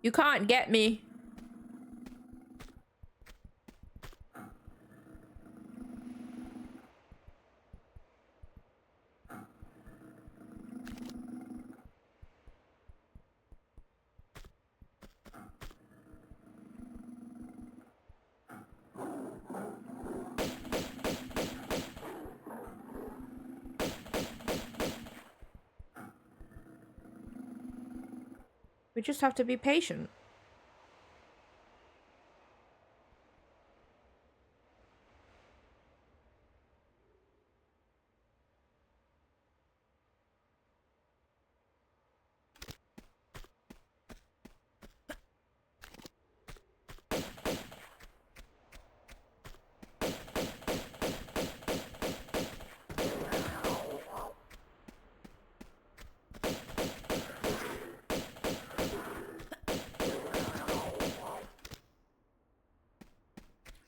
A: You can't get me. We just have to be patient.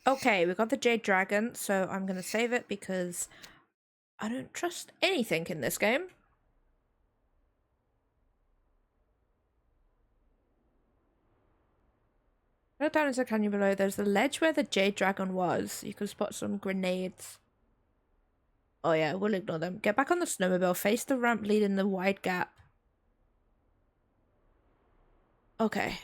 A: Okay, we got the Jade Dragon, so I'm gonna save it because I don't trust anything in this game. Look down into the canyon below. There's the ledge where the jade dragon was. You can spot some grenades. Oh yeah, we'll ignore them. Get back on the snowmobile. Face the ramp leading the wide gap. Okay.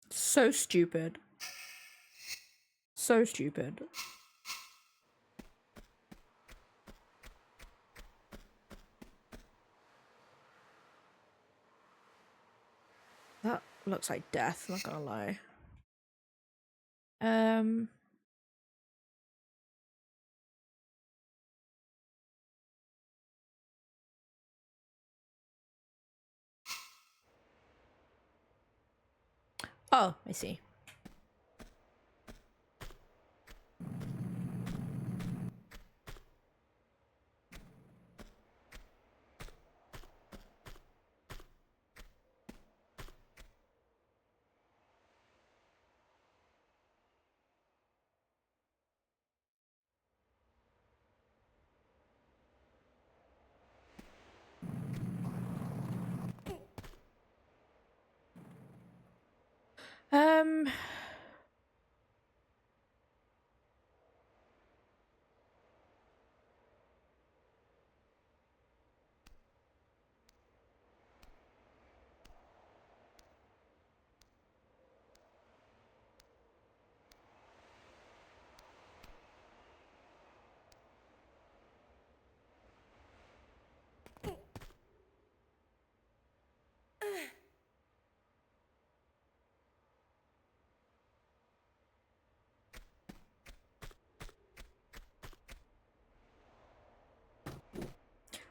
A: So stupid. So stupid. That looks like death, not gonna lie. Oh, I see. Um,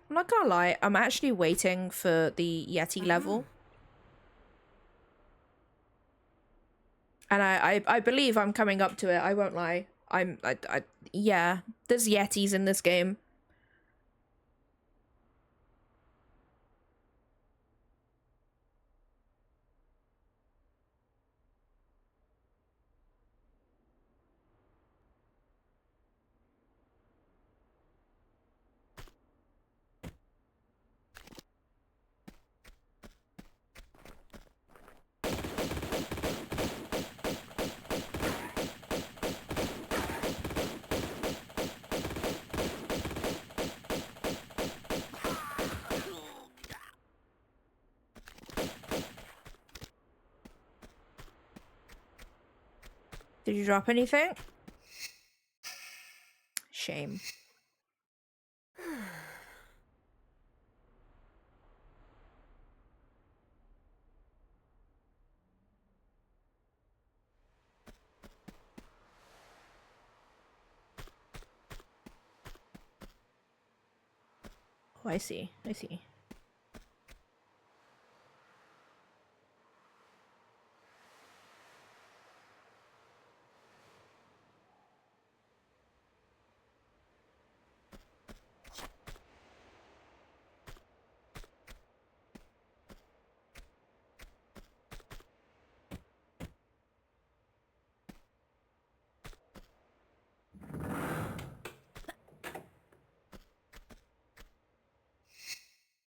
A: I'm not gonna lie, I'm actually waiting for the Yeti level. And I believe I'm coming up to it, I won't lie. Yeah, there's Yetis in this game. Did you drop anything? Shame. Oh, I see. I see.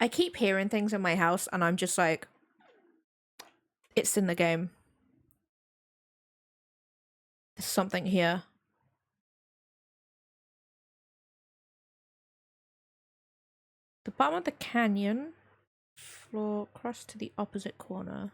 A: I keep hearing things in my house and I'm just like, it's in the game. There's something here. The bottom of the canyon. Floor, cross to the opposite corner.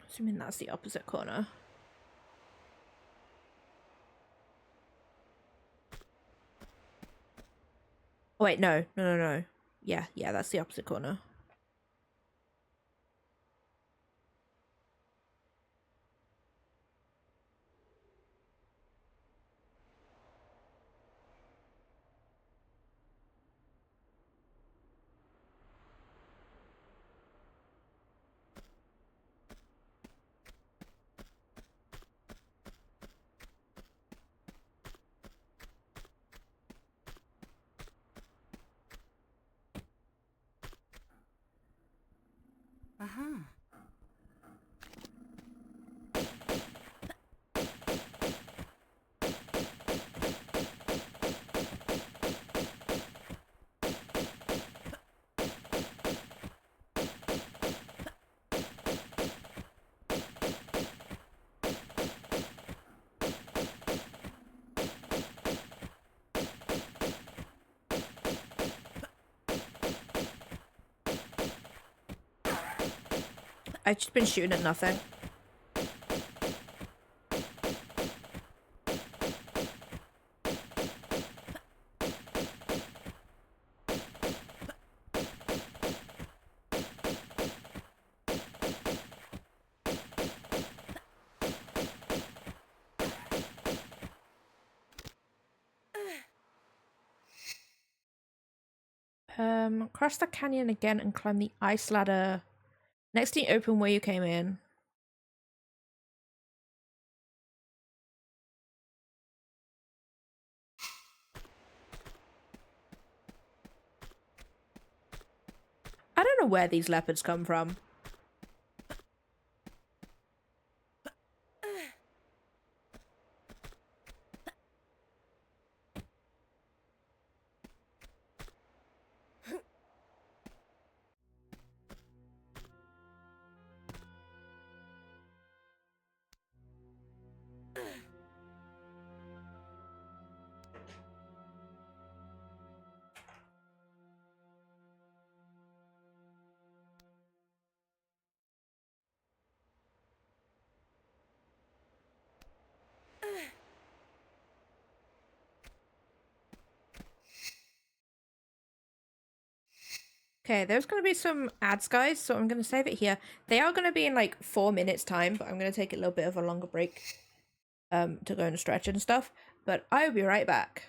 A: Assuming that's the opposite corner. Oh wait, no. Yeah, that's the opposite corner. I've just been shooting at nothing. Cross the canyon again and climb the ice ladder next to the open where you came in. I don't know where these leopards come from. Okay, there's going to be some ads, guys, so I'm going to save it here. They are going to be in like 4 minutes time, but I'm going to take a little bit of a longer break to go and stretch and stuff. But I'll be right back.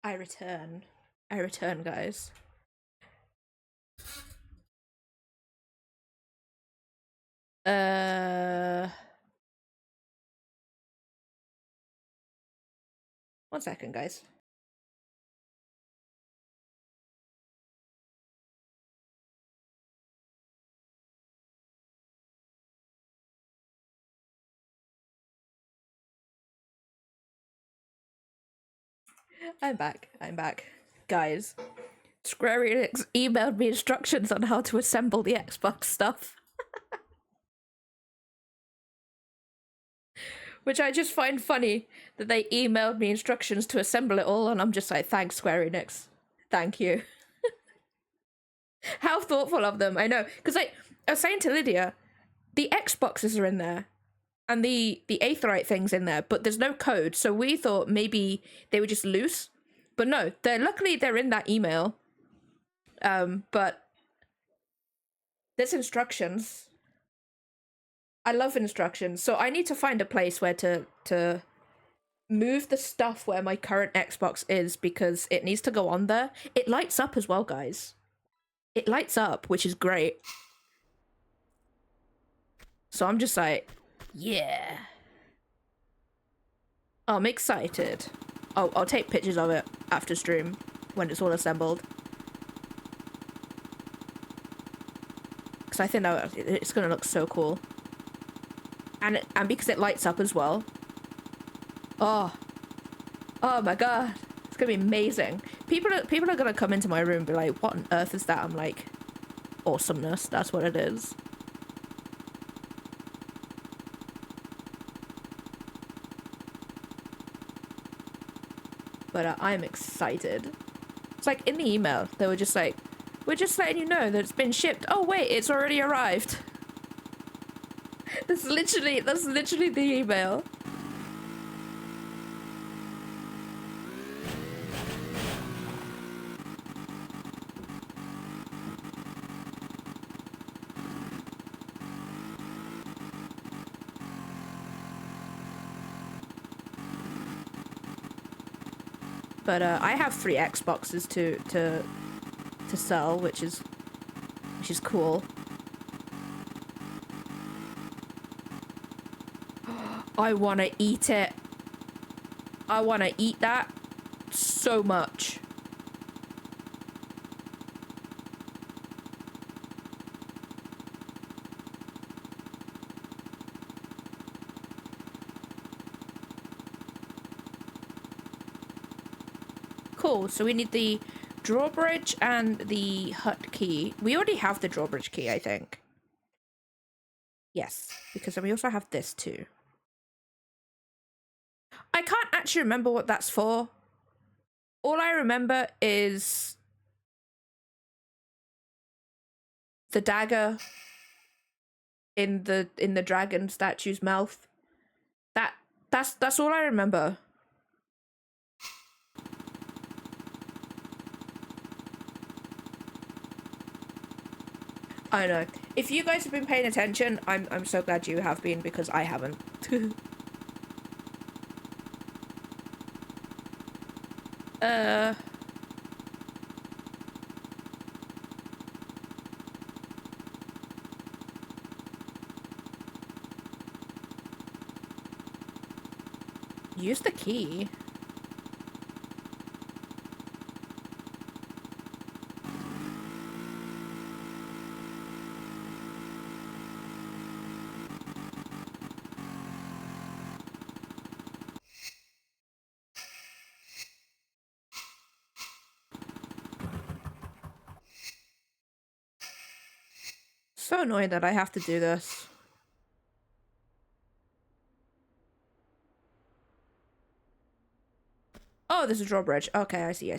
A: I return. I return, guys. One second, guys. I'm back. I'm back. Guys, Square Enix emailed me instructions on how to assemble the Xbox stuff. Which I just find funny that they emailed me instructions to assemble it all, and I'm just like, thanks, Square Enix. Thank you. How thoughtful of them, I know. Because I was saying to Lydia, the Xboxes are in there, and the Aetherite thing's in there, but there's no code, so we thought maybe they were just loose. But no, luckily they're in that email. But there's instructions. I love instructions, so I need to find a place where to move the stuff where my current Xbox is, because it needs to go on there. It lights up as well, guys. It lights up, which is great. So I'm just like, yeah. Oh, I'm excited. I'll take pictures of it after stream when it's all assembled. Because I think that it's going to look so cool. And because it lights up as well. Oh my god, it's gonna be amazing. People are gonna come into my room and be like, what on earth is that? I'm like, awesomeness, that's what it is. But I'm excited. It's like in the email they were just like, we're just letting you know that it's been shipped. Oh wait, it's already arrived. That's literally the email. But I have 3 Xboxes to sell, which is cool. I want to eat it. I want to eat that so much. Cool, so we need the drawbridge and the hut key. We already have the drawbridge key, I think. Yes, because we also have this too. I can't actually remember what that's for. All I remember is the dagger in the dragon statue's mouth. That's all I remember. I know. If you guys have been paying attention, I'm so glad you have been, because I haven't. Use the key. So annoying that I have to do this. Oh, there's a drawbridge. Okay, I see.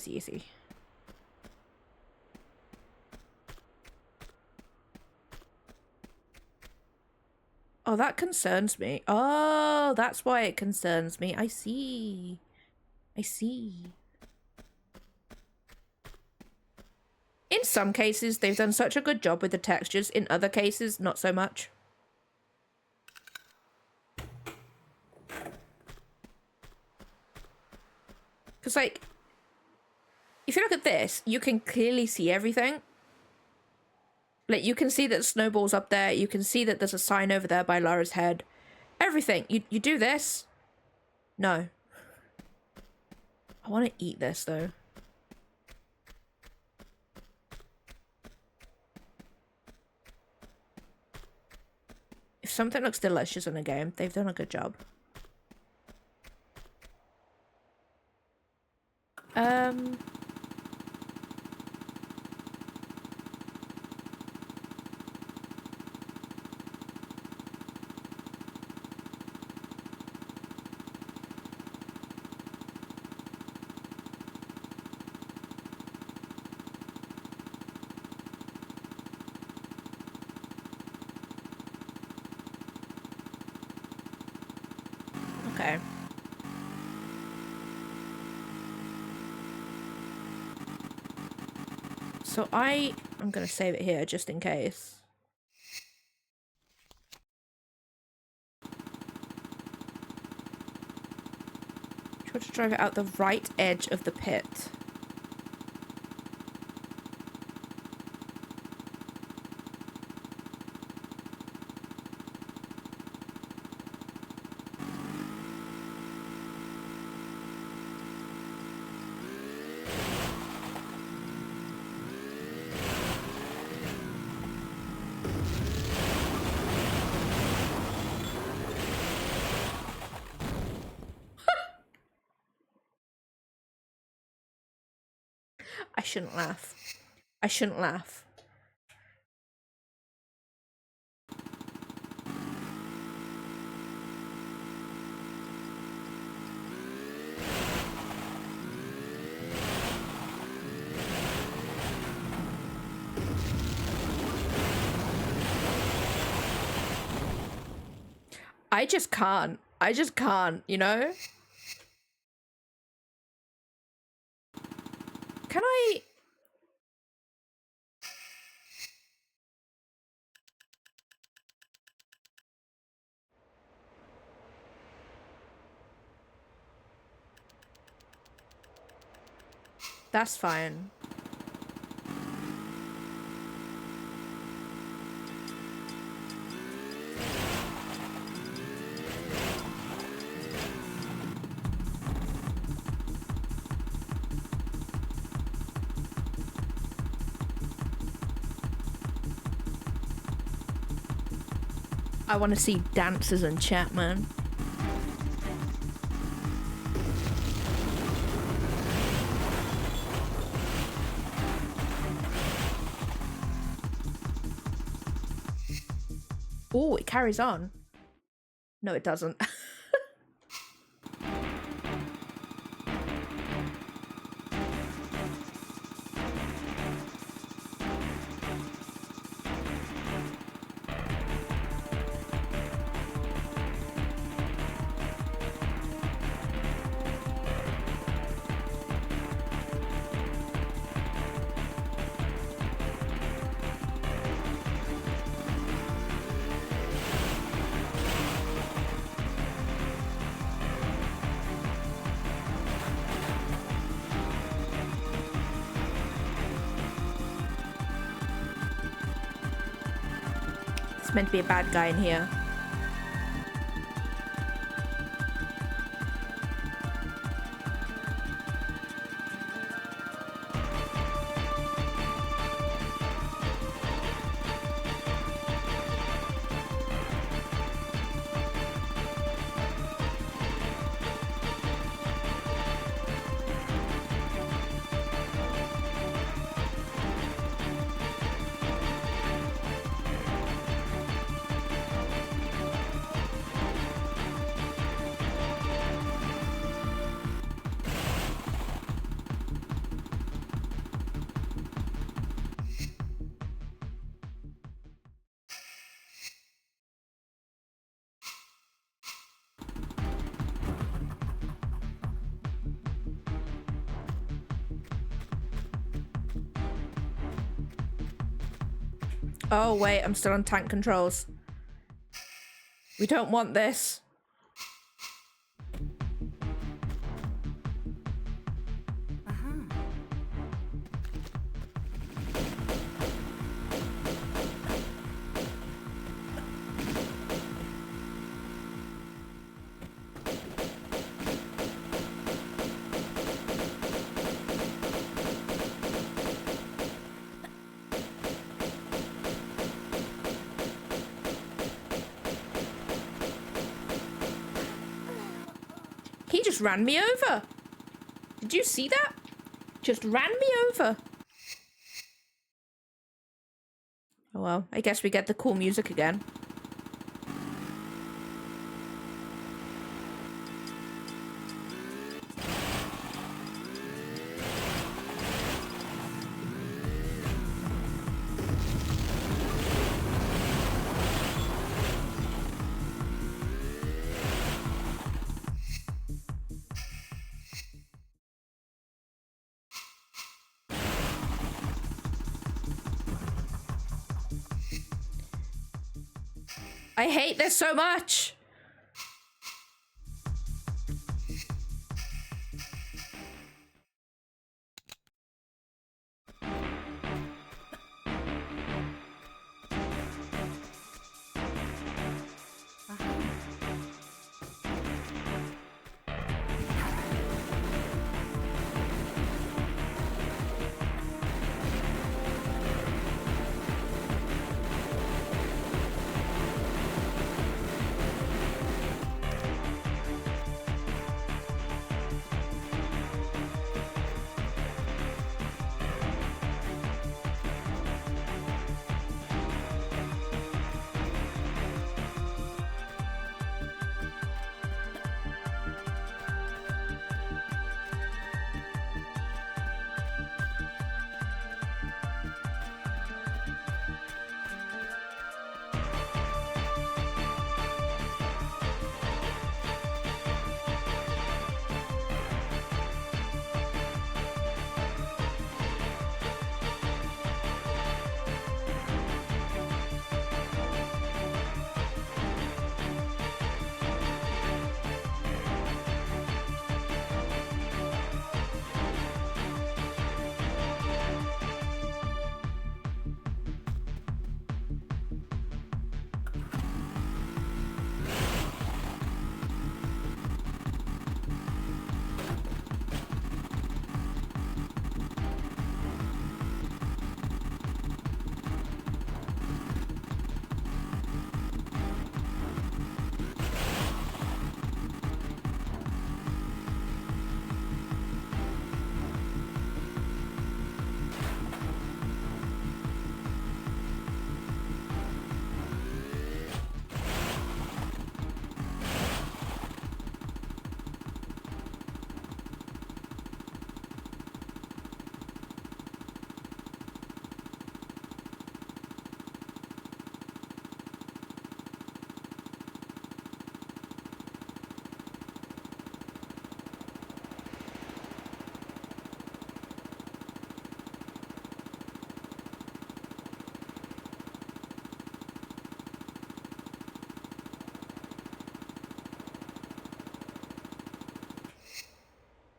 A: Oh, that concerns me. Oh, that's why it concerns me. I see. In some cases, they've done such a good job with the textures. In other cases, not so much. Because, like, if you look at this, you can clearly see everything. Like, you can see that Snowball's up there. You can see that there's a sign over there by Lara's head. Everything. You do this. No. I want to eat this, though. If something looks delicious in a game, they've done a good job. Okay. So I'm gonna save it here just in case. Try to drive it out the right edge of the pit. I shouldn't laugh. I shouldn't laugh. I just can't. I just can't, you know? Can I... That's fine. I want to see dancers in chat, man. Oh, it carries on. No, it doesn't. It's meant to be a bad guy in here. Oh, wait, I'm still on tank controls. We don't want this. He just ran me over. Did you see that? Just ran me over. Oh well, I guess we get the cool music again. I hate this so much.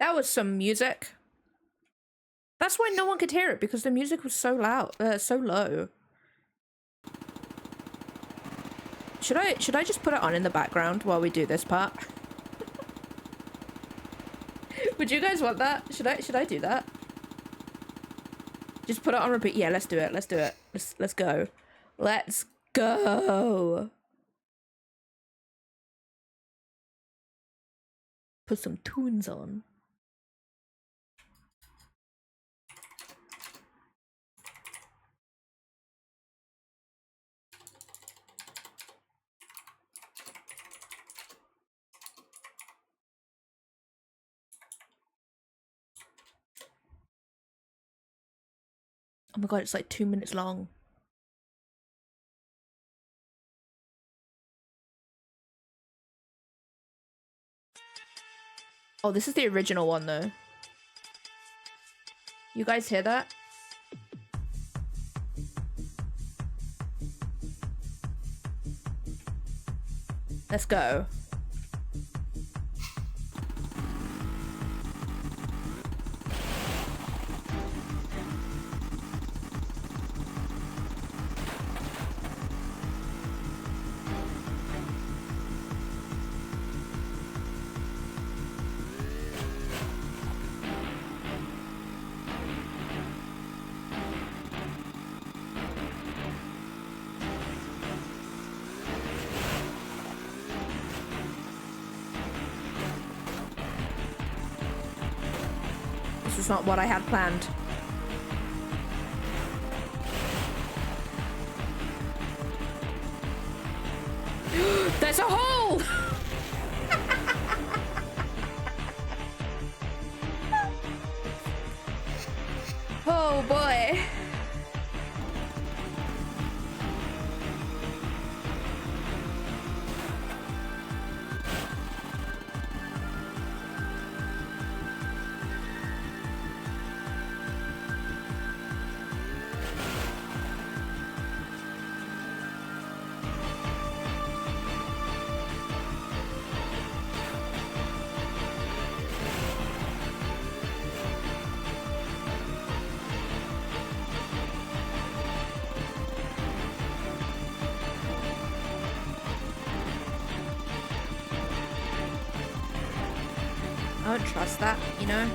A: That was some music. That's why no one could hear it, because the music was so loud, so low. Should I just put it on in the background while we do this part? Would you guys want that? Should I do that? Just put it on repeat. Yeah, let's do it. Let's do it. Let's go. Let's go. Put some tunes on. Oh my god, it's like 2 minutes long. Oh, this is the original one though. You guys hear that? Let's go. was not what I had planned. There's a hole! Oh boy. I don't trust that, you know?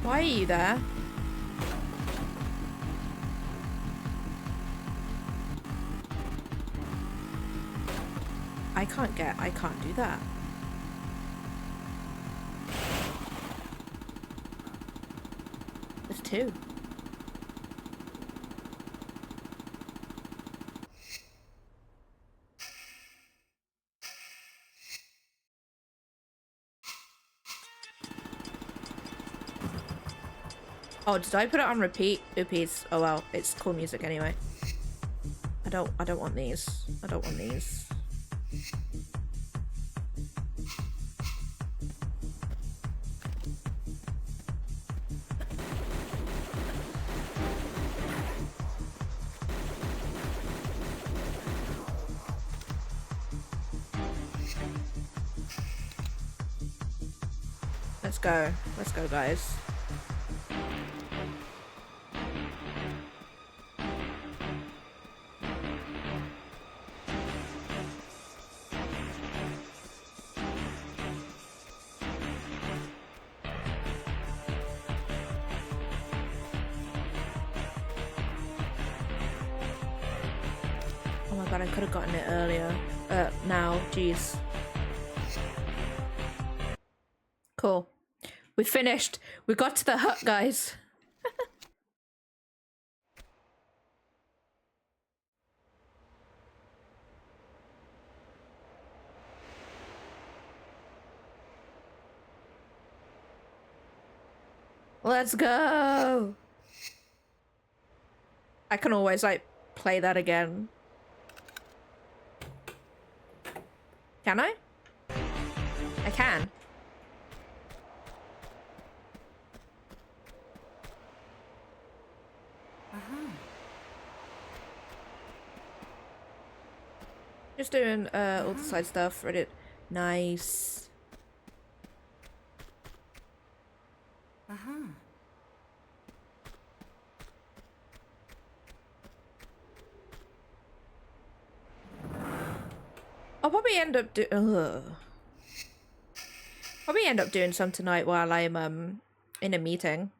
A: Why are you there? I can't do that. There's two. Oh, did I put it on repeat? Oopies. Oh well, it's cool music anyway. I don't want these. I don't want these. Let's go. Let's go, guys. Oh my god, I could have gotten it earlier. Now, jeez. Cool. We finished. We got to the hut, guys. Let's go. I can always, like, play that again. Can I? I can. Just doing all the side stuff. Reddit. Nice. I'll probably end up doing some tonight while I'm in a meeting.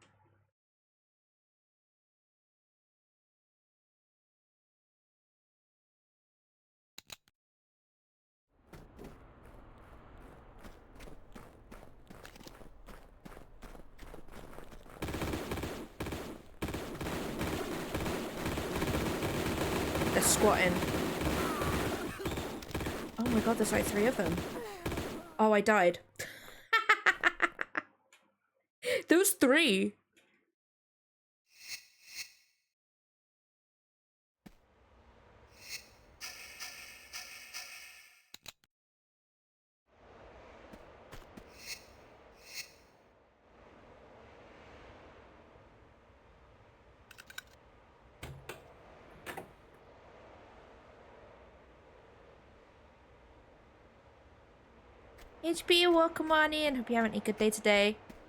A: They're squatting. Oh my god, there's like 3 of them. Oh, I died. There was 3. HP, welcome on in. Hope you're having a good day today.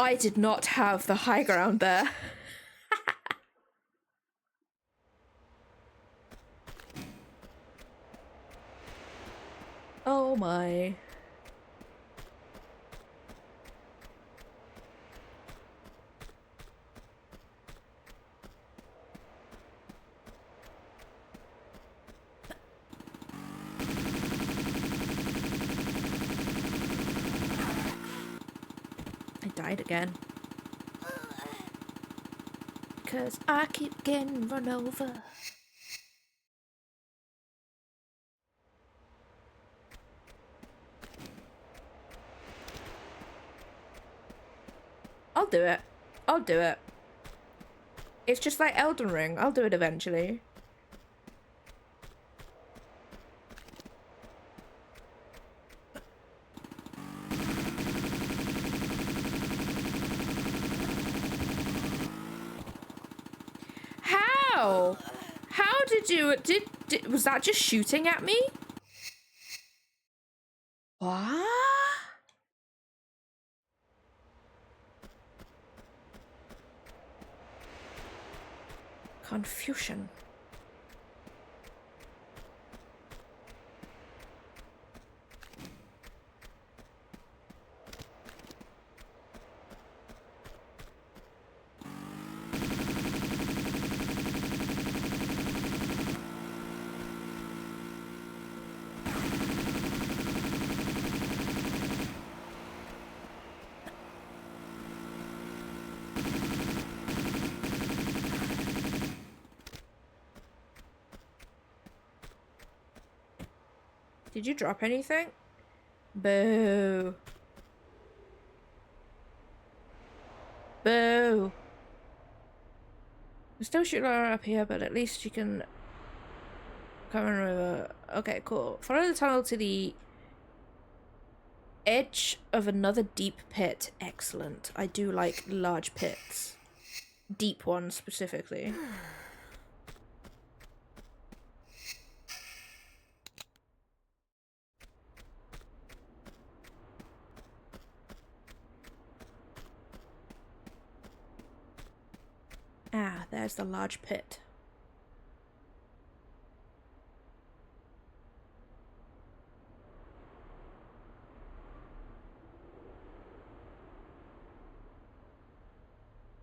A: I did not have the high ground there. Oh my. I died again. Because I keep getting run over. I'll do it. I'll do it. It's just like Elden Ring. I'll do it eventually. How? How did you... was that just shooting at me? What? Confusion. Did you drop anything? Boo. Boo. There's still shooting up here, but at least you can come in over. Okay, cool. Follow the tunnel to the edge of another deep pit. Excellent. I do like large pits. Deep ones specifically. Ah, there's the large pit.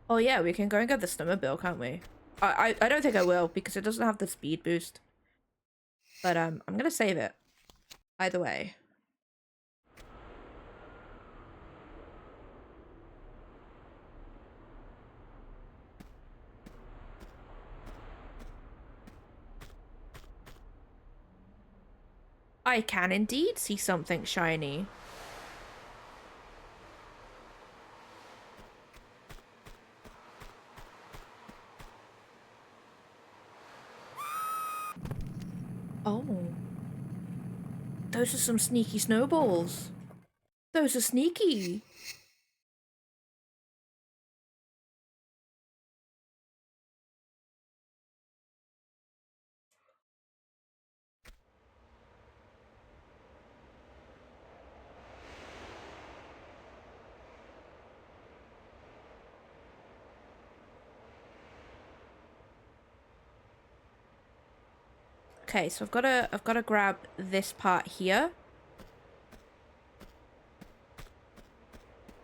A: Oh yeah, we can go and get the snowmobile, can't we? I don't think I will because it doesn't have the speed boost. But I'm gonna save it. Either way. I can indeed see something shiny. Oh. Those are some sneaky snowballs. Those are sneaky. Okay, so I've gotta grab this part here.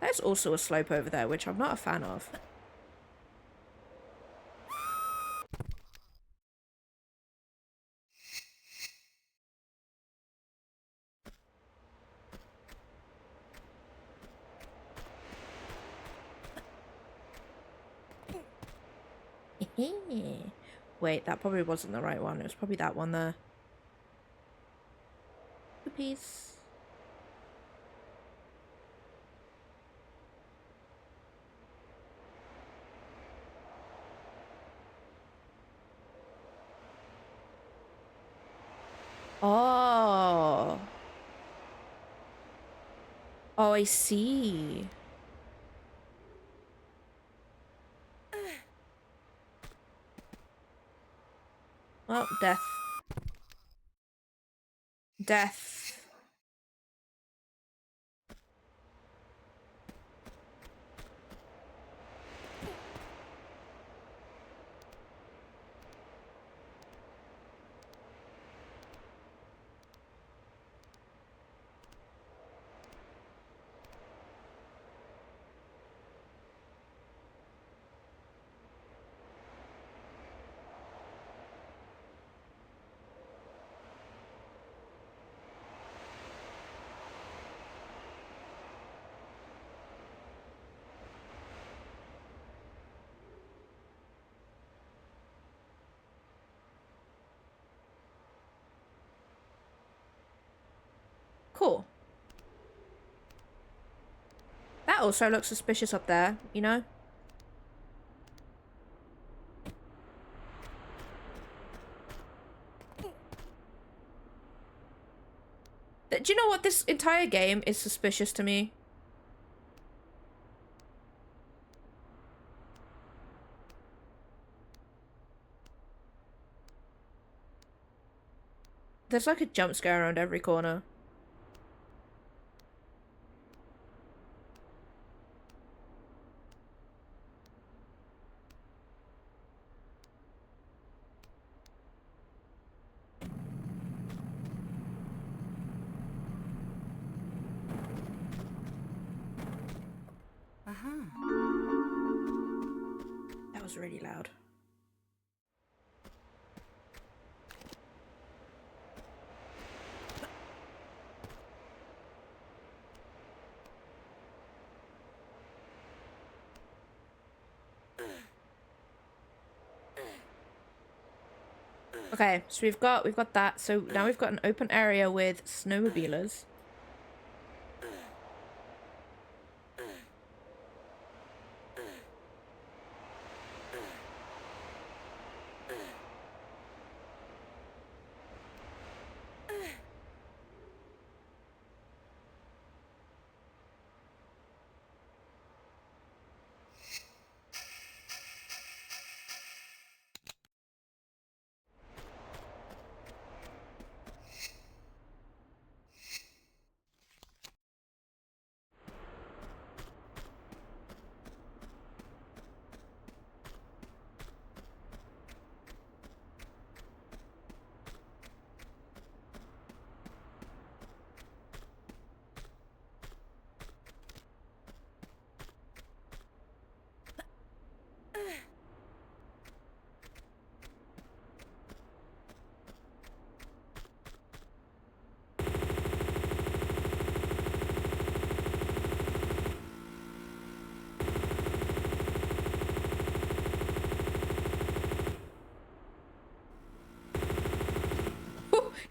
A: There's also a slope over there, which I'm not a fan of. Wait, that probably wasn't the right one. It was probably that one there. Oopies. Oh. Oh, I see. Oh, death. Death. cool. That also looks suspicious up there, you know? Do you know what? This entire game is suspicious to me. There's like a jump scare around every corner. That was really loud. Okay, so we've got that. So now we've got an open area with snowmobilers.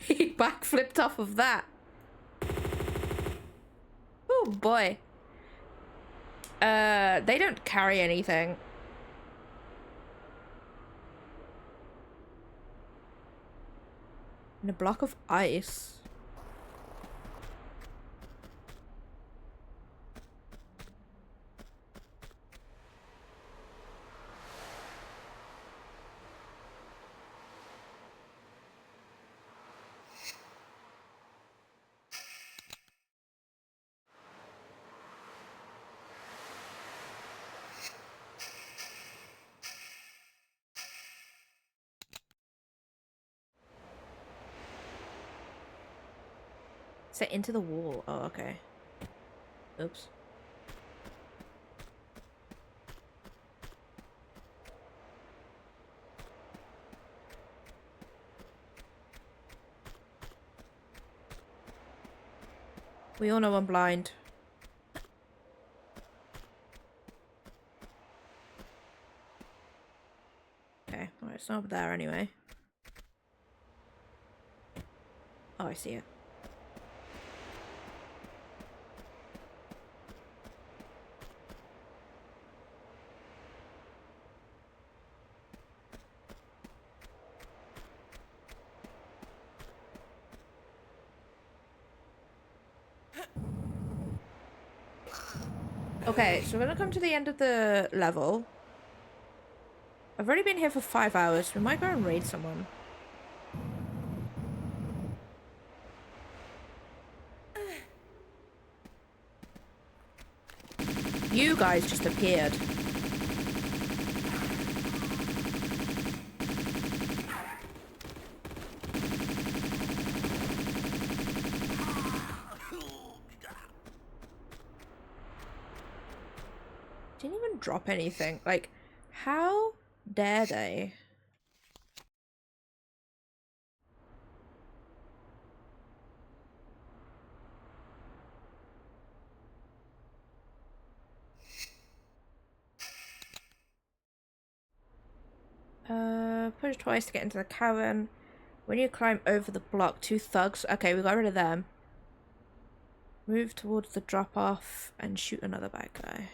A: He backflipped off of that. Oh boy. They don't carry anything. And a block of ice. Set into the wall. Oh, okay. Oops. We all know I'm blind. Okay, well, it's not up there anyway. Oh, I see it. Okay, so we're gonna come to the end of the level. I've already been here for 5 hours. We might go and raid someone. You guys just appeared. Didn't even drop anything. Like, how dare they? Push twice to get into the cavern. When you climb over the block, 2 thugs. Okay, we got rid of them. Move towards the drop-off and shoot another bad guy.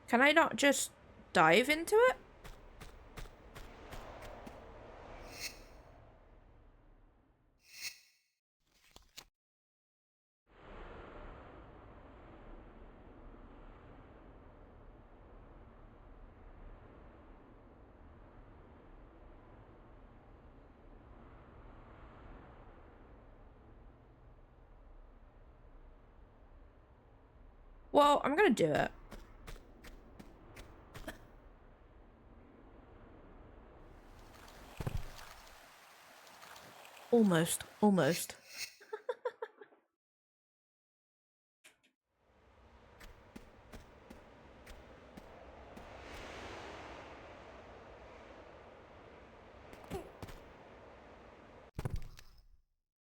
A: Can I not just dive into it? Well, I'm gonna do it. Almost.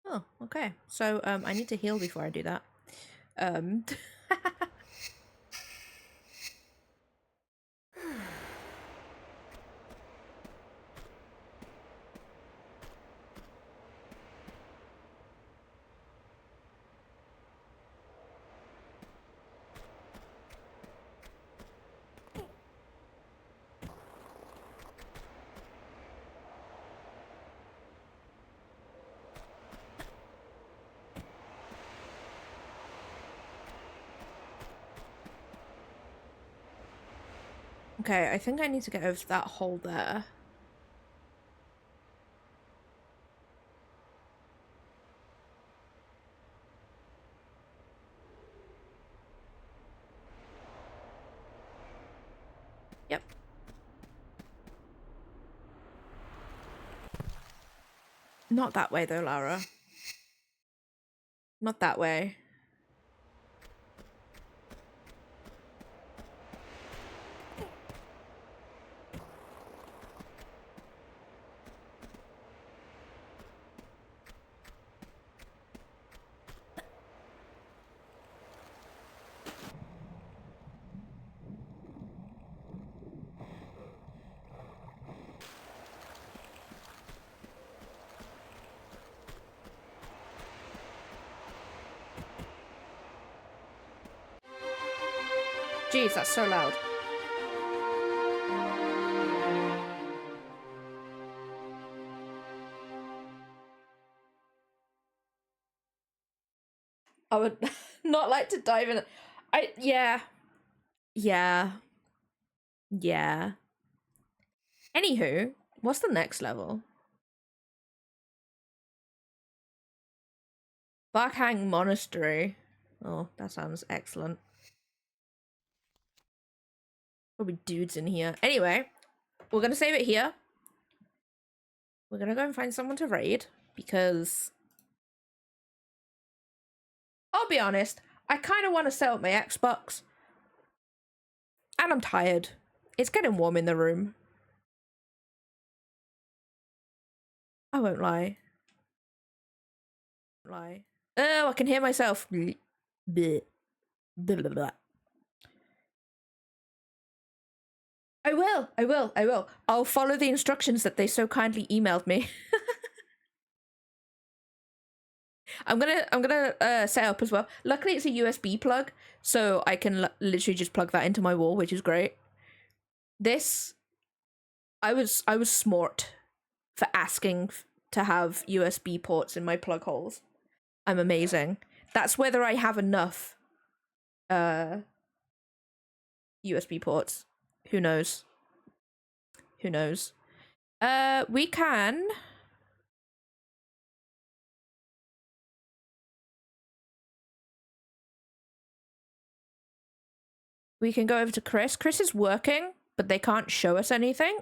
A: Oh, okay. So, I need to heal before I do that. Okay, I think I need to get over to that hole there. Yep. Not that way though, Lara. Not that way. Jeez, that's so loud. I would not like to dive in. Yeah. Anywho, what's the next level? Barkhang Monastery. Oh, that sounds excellent. Probably dudes in here. Anyway, we're gonna save it here. We're gonna go and find someone to raid because I'll be honest, I kind of want to set up my Xbox and I'm tired. It's getting warm in the room. I won't lie. Oh, I can hear myself. Bleh. Blah, blah, blah. I will. I'll follow the instructions that they so kindly emailed me. I'm gonna set up as well. Luckily, it's a USB plug, so I can literally just plug that into my wall, which is great. This, I was smart for asking to have USB ports in my plug holes. I'm amazing. That's whether I have enough USB ports. Who knows? Who knows? We can... We can go over to Chris. Chris is working, but they can't show us anything.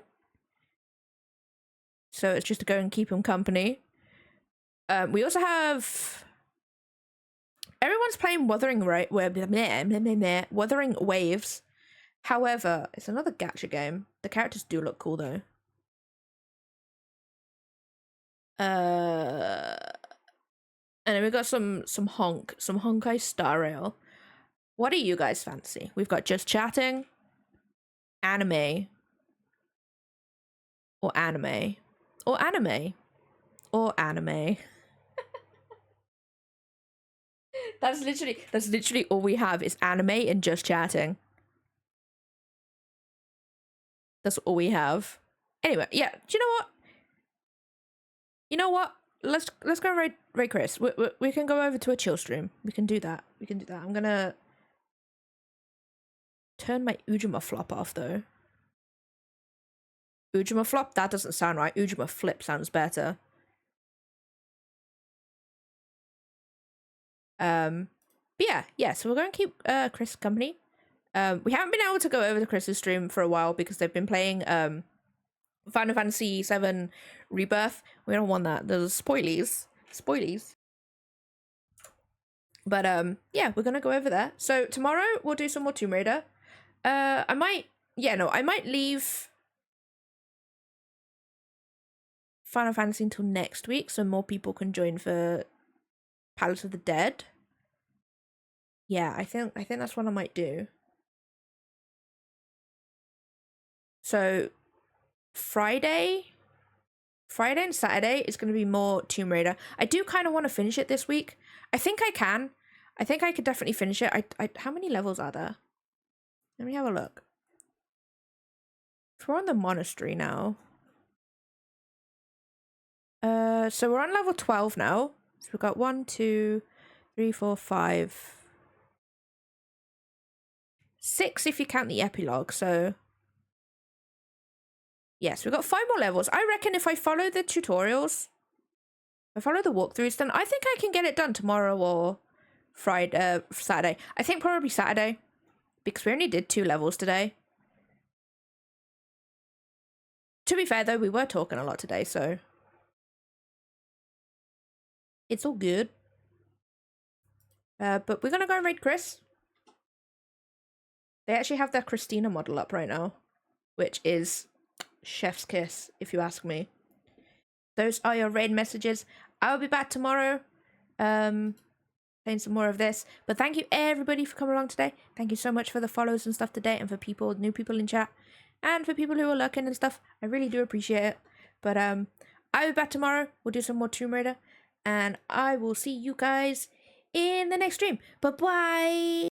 A: So it's just to go and keep him company. We also have... Everyone's playing Wuthering Waves. However, it's another gacha game. The characters do look cool, though. And then we've got some Honkai Star Rail. What do you guys fancy? We've got just chatting, anime, or anime, or anime, or anime. That's literally all we have is anime and just chatting. That's all we have. Anyway, yeah. Do you know what? Let's go raid Chris. We can go over to a chill stream. We can do that. I'm gonna turn my Ujima flop off though. Ujima flop? That doesn't sound right. Ujima flip sounds better. But yeah, so we're going to keep Chris company. We haven't been able to go over to Chris's stream for a while because they've been playing Final Fantasy VII Rebirth. We don't want that. There's spoilies. But yeah, we're gonna go over there. So tomorrow we'll do some more Tomb Raider. I might leave Final Fantasy until next week so more people can join for Palace of the Dead. Yeah, I think that's what I might do. So Friday and Saturday is going to be more Tomb Raider. I do kind of want to finish it this week. I think I can. I think I could definitely finish it. I how many levels are there? Let me have a look. If we're on the monastery now. So we're on level 12 now. So we've got 1, 2, 3, 4, 5, 6 if you count the epilogue. So yes, we've got 5 more levels. I reckon if I follow the tutorials, if I follow the walkthroughs, then I think I can get it done tomorrow or Saturday. I think probably Saturday because we only did 2 levels today. To be fair though, we were talking a lot today, so it's all good. But we're gonna go raid Chris. They actually have their Christina model up right now, which is chef's kiss, if you ask me. Those are your raid messages. I'll be back tomorrow, playing some more of this. But thank you everybody for coming along today. Thank you so much for the follows and stuff today, and for new people in chat, and for people who are lurking and stuff. I really do appreciate it. But I'll be back tomorrow. We'll do some more Tomb Raider, and I will see you guys in the next stream. Bye bye.